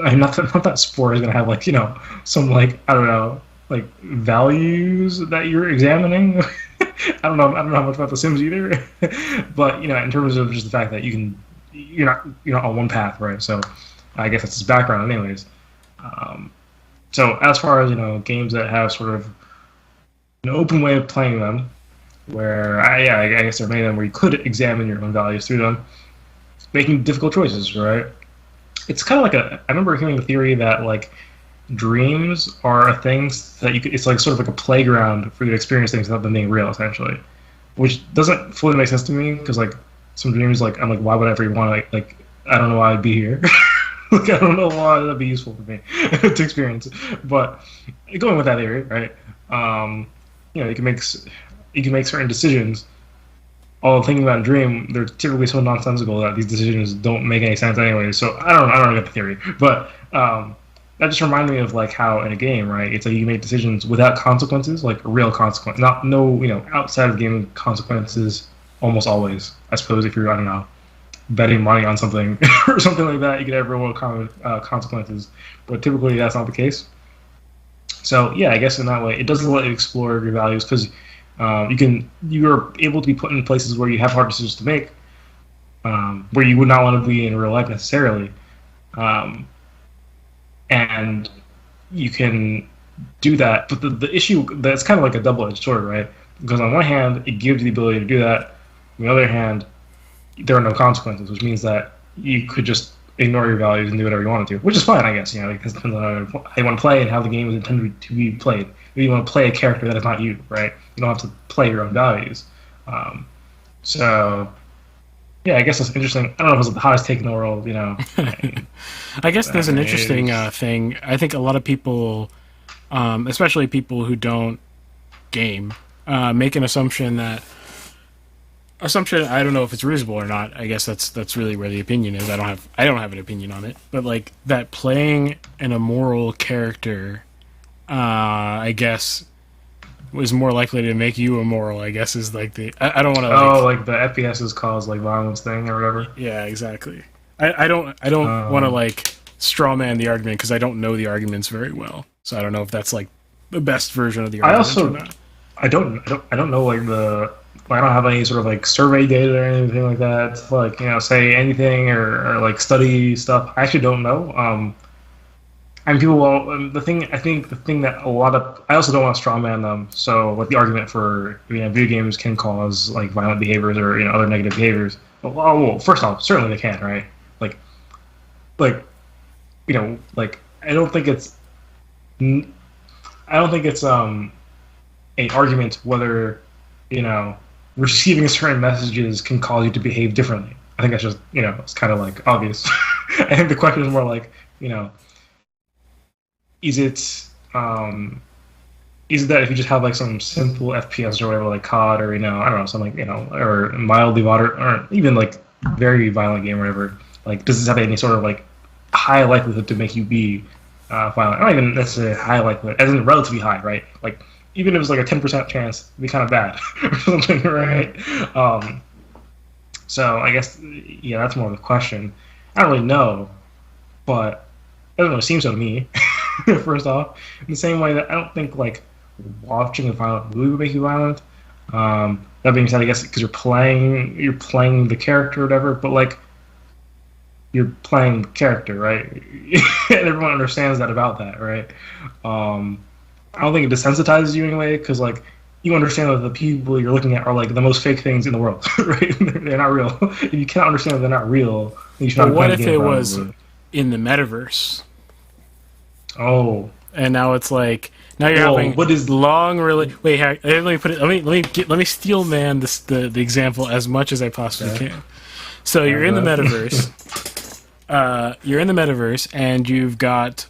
I mean, not that Spore is going to have, like, you know, some, like, I don't know, like, values that you're examining. I don't know much about The Sims either. But, you know, in terms of just the fact that you're not on one path, right? So I guess that's his background anyways. So as far as, you know, games that have sort of an open way of playing them, where I guess there are many of them where you could examine your own values through them, making difficult choices, right? It's kind of like I remember hearing the theory that, like, dreams are a thing that it's like sort of like a playground for you to experience things without them being real, essentially, which doesn't fully make sense to me, because, like, some dreams, like, I'm like, why would I ever want to, like I don't know why I'd be here. Like, I don't know why that'd be useful for me to experience. But going with that theory, right? You know, you can make certain decisions. Although thinking about a dream, they're typically so nonsensical that these decisions don't make any sense anyway. So I don't get the theory, but that just reminded me of, like, how in a game, right? It's like you make decisions without consequences, like a real consequence, no, you know, outside of game consequences. Almost always, I suppose, if you're, I don't know, betting money on something or something like that, you could have real world consequences, but typically that's not the case. So yeah, I guess in that way, it doesn't let you explore your values, because you're able to be put in places where you have hard decisions to make, where you would not want to be in real life necessarily, and you can do that. But the issue, that's kind of like a double-edged sword, right? Because on one hand, it gives you the ability to do that. On the other hand, there are no consequences, which means that you could just ignore your values and do whatever you wanted to, which is fine, I guess. Because it depends on how you want to play and how the game is intended to be played. If you want to play a character that is not you, right? You don't have to play your own values. So, yeah, I guess that's interesting. I don't know if it's the hottest take in the world, I guess there's an interesting thing. I think a lot of people, especially people who don't game, make an assumption that. I don't know if it's reasonable or not. I guess that's really where the opinion is. I don't have an opinion on it. But like that playing an immoral character, I guess, was more likely to make you immoral. I guess is like the I don't want to like the FPS's cause like violence thing or whatever. Yeah, exactly. I don't want to like straw man the argument because I don't know the arguments very well. So I don't know if that's like the best version of the argument or not. I don't know like I don't have any sort of like survey data or anything like that. Like say anything or like study stuff. I actually don't know. And people will. The thing that a lot of I also don't want to strawman them. So like the argument for video games can cause like violent behaviors or other negative behaviors. Well, first off, certainly they can, right? Like I don't think it's an argument whether receiving certain messages can cause you to behave differently. I think that's just it's kind of like obvious. I think the question is more like is it that if you just have like some simple FPS or whatever like COD or I don't know something or mildly moderate or even like very violent game or whatever, like does this have any sort of like high likelihood to make you be violent? Not even necessarily high likelihood, as in relatively high, right? Like even if it was like a 10% chance, it'd be kind of bad or something, right? So I guess that's more of the question. I don't really know, but it doesn't really seem so to me. First off, in the same way that I don't think like watching a violent movie would make you violent. That being said, I guess because you're playing the character or whatever, but like you're playing the character, right? And everyone understands that about that, right? I don't think it desensitizes you anyway, because like you understand that the people you're looking at are like the most fake things in the world, right? They're not real. If you cannot understand that they're not real, then you should not. But what if it was in the metaverse? Oh, and now it's like now you're having what is long wait. Let me put it. Let me steel man the example as much as I possibly can. So you're in the metaverse. You're in the metaverse, and you've got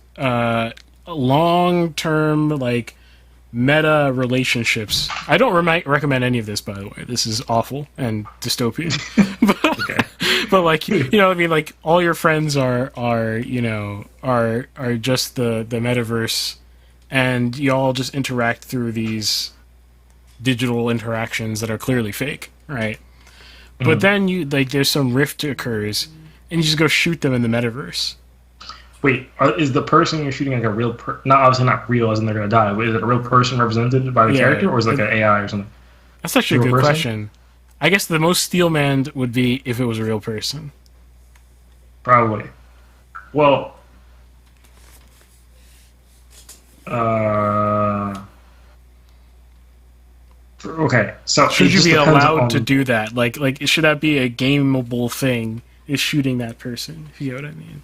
long-term like meta relationships. I don't recommend any of this, by the way. This is awful and dystopian. But like I mean, like all your friends are just the metaverse, and you all just interact through these digital interactions that are clearly fake, right? Mm-hmm. But then there's some rift occurs, and you just go shoot them in the metaverse. Wait, is the person you're shooting like a real obviously not real as in they're going to die, but is it a real person represented by the character, or is it like an AI or something? That's actually a good question. I guess the most steel-manned would be if it was a real person. Probably. Well, okay, so should you be allowed to do that? Like should that be a gameable thing, is shooting that person, if you know what I mean?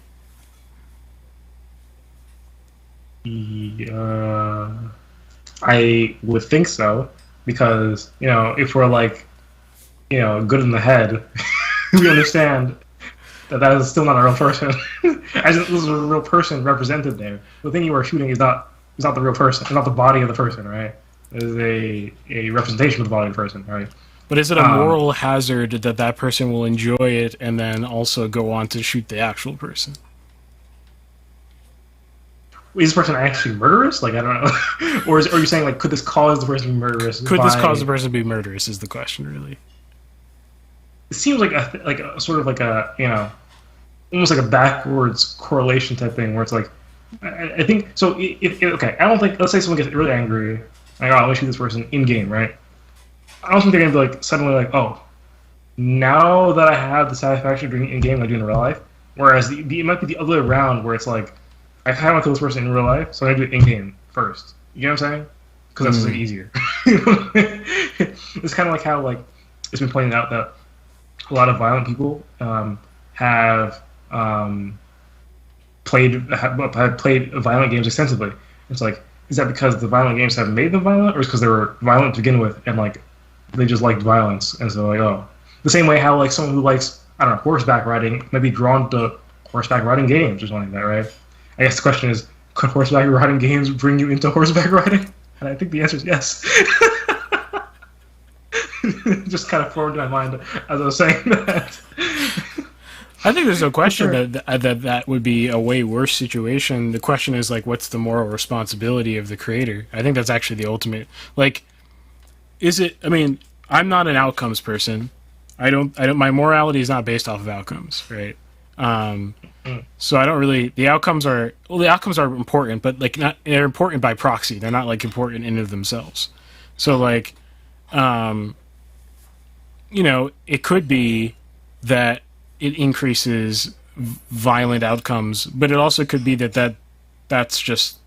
I would think so, because if we're like good in the head, we understand that is still not a real person. As this is a real person represented there. The thing you are shooting is not the real person. It's not the body of the person, right? It is a representation of the body of the person, right? But is it a moral hazard that person will enjoy it and then also go on to shoot the actual person? Is this person actually murderous? Like, I don't know. Or are you saying, like, could this cause the person to be murderous? Could this cause the person to be murderous is the question, really. It seems like a sort of like a, almost like a backwards correlation type thing where it's like, I think, so, okay, I don't think, let's say someone gets really angry, like, oh, I want to shoot this person in-game, right? I don't think they're going to be like, suddenly like, oh, now that I have the satisfaction of doing it in-game, I do in real life. Whereas it might be the other way around where it's like, I kind of want to kill this person in real life, so I'm going to do it in-game first. You know what I'm saying? Because that's just like easier. It's kind of like how, like, it's been pointed out that a lot of violent people have have played violent games extensively. It's like, is that because the violent games have made them violent, or is because they were violent to begin with, and like they just liked violence, and so like, oh, the same way how like someone who likes, I don't know, horseback riding may be drawn to horseback riding games or something like that, right? I guess the question is, could horseback riding games bring you into horseback riding? And I think the answer is yes. Just kind of formed in my mind as I was saying that. I think there's no question that would be a way worse situation. The question is like, what's the moral responsibility of the creator? I think that's actually the ultimate. Like, is it? I mean, I'm not an outcomes person. I don't. My morality is not based off of outcomes, right? So I don't really. The outcomes are important, but like not. They're important by proxy. They're not like important in and of themselves. So like, it could be that it increases violent outcomes, but it also could be that just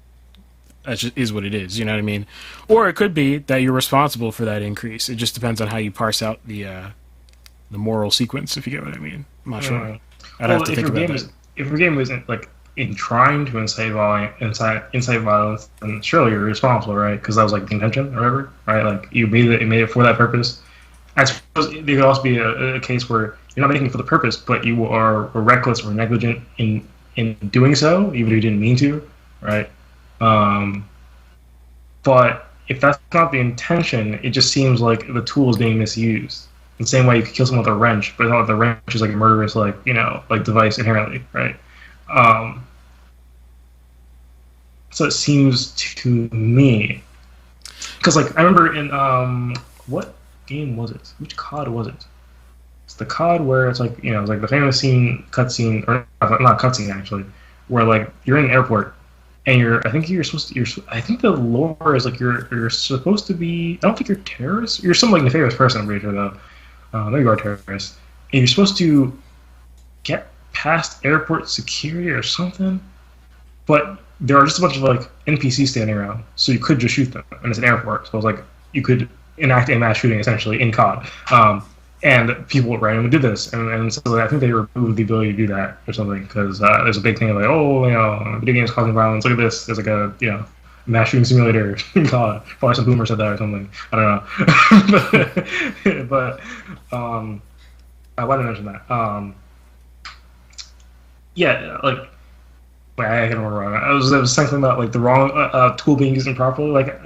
is what it is. You know what I mean? Or it could be that you're responsible for that increase. It just depends on how you parse out the moral sequence, if you get what I mean. I'm not sure. I'd have to think about that. If your game isn't like in trying to incite violence, then surely you're responsible, right? Because that was like the intention, or whatever, right? Like you made it for that purpose. I suppose there could also be a case where you're not making it for the purpose, but you are reckless or negligent in doing so, even if you didn't mean to, right? But if that's not the intention, it just seems like the tool is being misused. In the same way you could kill someone with a wrench, but it's not like the wrench is like a murderous, like, like device inherently, right? So it seems to me, because like I remember in what game was it? Which COD was it? It's the COD where it's like, it's like the famous cutscene, or not cutscene actually, where like you're in an airport and I think the lore is like you're supposed to be, I don't think you're terrorist. You're some like nefarious person, I'm pretty sure though. Maybe you are terrorist. And you're supposed to get past airport security or something, but there are just a bunch of like NPCs standing around, so you could just shoot them, and it's an airport, so it's like you could enact a mass shooting essentially in COD. And people randomly did this, and so I think they removed the ability to do that or something, because there's a big thing of like, video games causing violence. Look at this. There's like a mass shooting simulator in COD. Probably some boomer said that or something. I don't know. but why did I mention that? Yeah, like I can't remember. I was saying something about like the wrong tool being used improperly. Like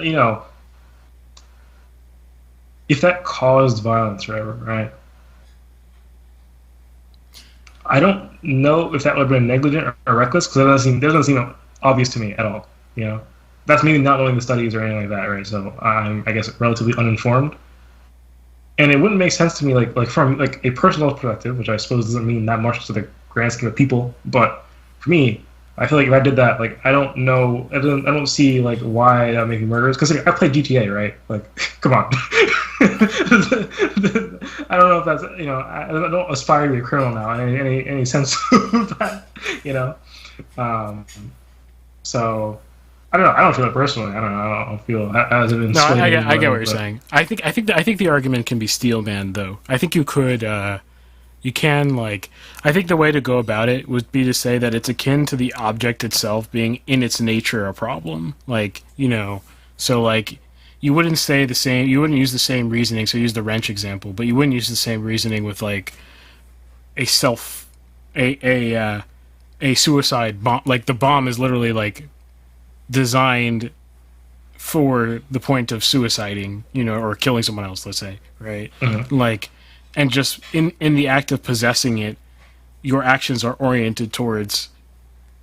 if that caused violence or whatever, right? I don't know if that would have been negligent or reckless, because it doesn't seem obvious to me at all. That's me not knowing the studies or anything like that, right? So I'm, I guess, relatively uninformed, and it wouldn't make sense to me, like from like a personal perspective, which I suppose doesn't mean that much to the grand scheme of people. But for me, I feel like if I did that, like I don't know, I don't see like why that made me murderous. Because I played GTA, right? Like, come on. I don't know if that's I don't aspire to be a criminal now in any sense of that, So I don't know. I don't feel it personally. I don't know. I don't feel as it been. No, I get what you're saying. I think the argument can be steelman though. I think you could. You can, like, I think the way to go about it would be to say that it's akin to the object itself being in its nature a problem. Like, so like you wouldn't use the same reasoning, so use the wrench example, but you wouldn't use the same reasoning with like a suicide bomb. Like the bomb is literally like designed for the point of suiciding, or killing someone else, let's say, right? Mm-hmm. Like, and just in the act of possessing it, your actions are oriented towards,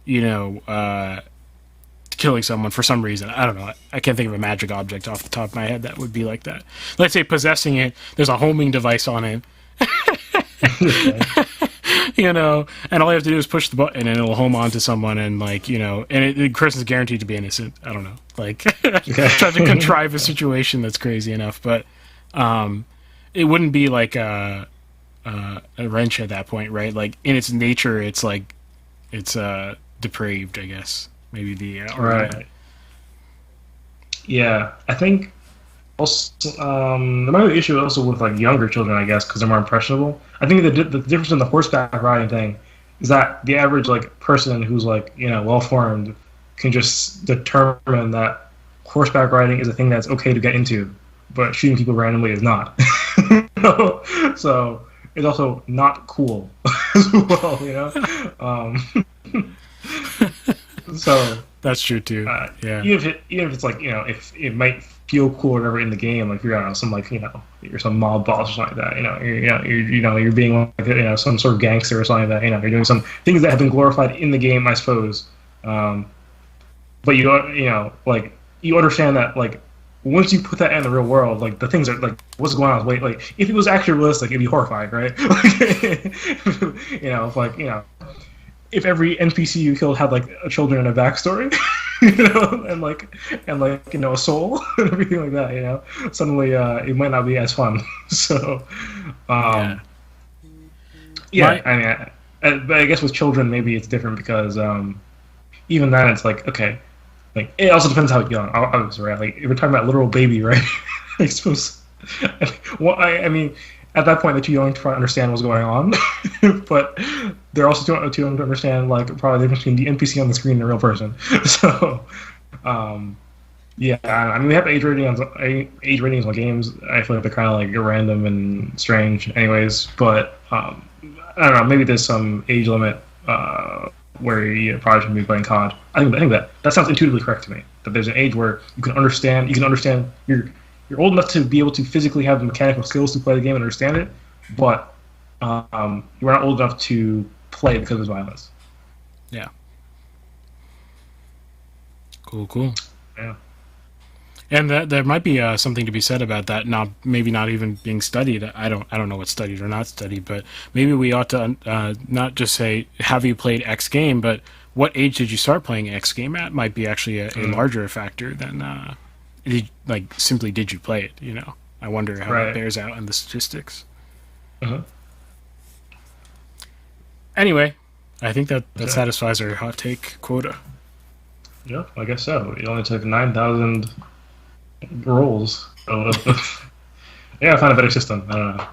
killing someone for some reason. I don't know. I can't think of a magic object off the top of my head that would be like that. Let's say possessing it, there's a homing device on it. And all you have to do is push the button and it'll home onto someone, and like, and the person's guaranteed to be innocent. I don't know. Like, try to contrive a situation that's crazy enough, but it wouldn't be like a wrench at that point, right? Like in its nature, it's like it's depraved, I guess. Maybe the right. Yeah, I think also, there might be an issue also with like younger children, I guess, because they're more impressionable. I think the difference in the horseback riding thing is that the average like person who's like well formed can just determine that horseback riding is a thing that's okay to get into, but shooting people randomly is not. So it's also not cool as well, So that's true too. Yeah. Even if it's like if it might feel cool or whatever in the game, like you're some like you're some mob boss or something like that. You're being like some sort of gangster or something like that. You're doing some things that have been glorified in the game, I suppose. But you like you understand that like once you put that in the real world, like the things are like what's going on. Wait, like if it was actually realistic, it'd be horrifying, right? If every NPC you killed had like a children and a backstory, and a soul and everything like that, suddenly it might not be as fun. So, but I guess with children maybe it's different because even then it's like okay, like it also depends how young. Obviously, right? Like if we're talking about a literal baby, right? I suppose. Well, I mean. At that point, they're too young to try to understand what's going on, but they're also too young to understand like probably the difference between the NPC on the screen and a real person. So, I mean, we have age ratings on games. I feel like they're kind of like random and strange, anyways. But I don't know. Maybe there's some age limit where you probably shouldn't be playing COD. I think that sounds intuitively correct to me. That there's an age where you can understand. You're old enough to be able to physically have the mechanical skills to play the game and understand it, but you're not old enough to play because of violence. Yeah. Cool. Yeah. And there might be something to be said about that. Maybe not even being studied. I don't know what's studied or not studied, but maybe we ought to not just say, "Have you played X game?" but what age did you start playing X game at? Might be actually a larger factor than. Did you play it? I wonder how that bears out in the statistics. Uh-huh. Anyway, I think that satisfies our hot take quota. Yeah, I guess so. It only took 9,000 rolls. So, yeah, I found a better system. I don't know.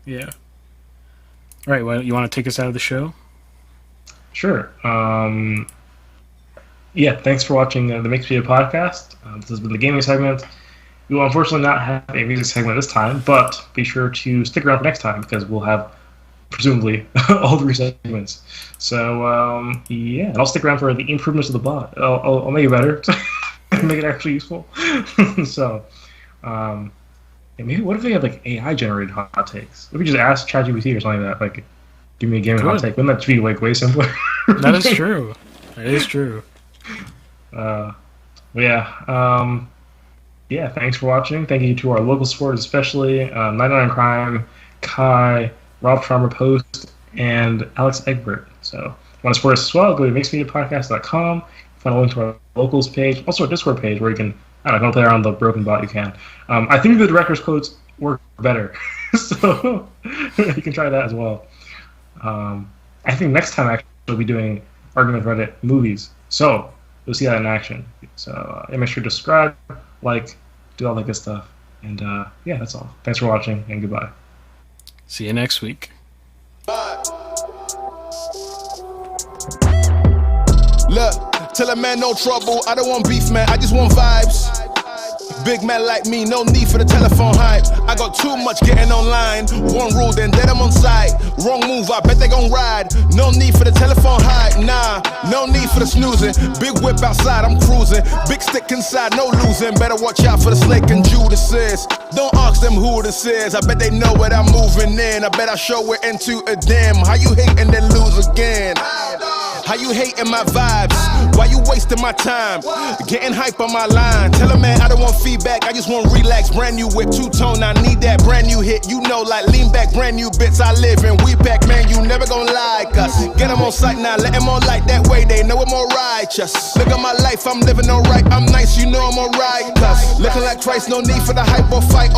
Yeah. All right. Well, you want to take us out of the show? Sure. Yeah, thanks for watching the Mixed Media Podcast. This has been the gaming segment. We will unfortunately not have a music segment this time, but be sure to stick around for next time because we'll have, presumably, all 3 segments. So, and I'll stick around for the improvements of the bot. I'll make it better, make it actually useful. So, maybe what if they have like AI-generated hot takes? What if we just ask ChatGPT or something like that? Like, give me a gaming hot take. Wouldn't that be like way simpler? That is true. That is true. Thanks for watching. Thank you to our local supporters, especially 99 Crime, Kai, Rob Charmer Post, and Alex Egbert. So, if you want to support us as well, go to mixedmediapodcast.com. Find a link to our locals page, also our Discord page where you can, don't play around the broken bot, you can. I think the director's quotes work better, so you can try that as well. I think next time actually we'll be doing Argument Reddit movies. So, you'll see that in action. So, make sure to subscribe, do all that good stuff. And, that's all. Thanks for watching, and goodbye. See you next week. Look, tell a man no trouble. I don't want beef, man. I just want vibes. Big man like me, no need for the telephone hype. I got too much getting online. One rule, then I'm on site. Wrong move, I bet they gon' ride. No need for the telephone hype, nah. No need for the snoozing. Big whip outside, I'm cruising. Big stick inside, no losing. Better watch out for the snake and Judas. Don't ask them who this is. I bet they know what I'm moving in. I bet I show it into a dim. How you hate and then lose again? How you hating my vibes? Why you wasting my time? Getting hype on my line. Tell a man I don't want feedback, I just want relax. Brand new whip, two-tone, I need that brand new hit. You know, like lean back, brand new bits I live in. We back, man, you never gon' like us. Get them on sight now, let them on light. That way they know I'm all righteous. Look at my life, I'm living alright. I'm nice, you know I'm alright. Cause looking like Christ, no need for the hype or fight.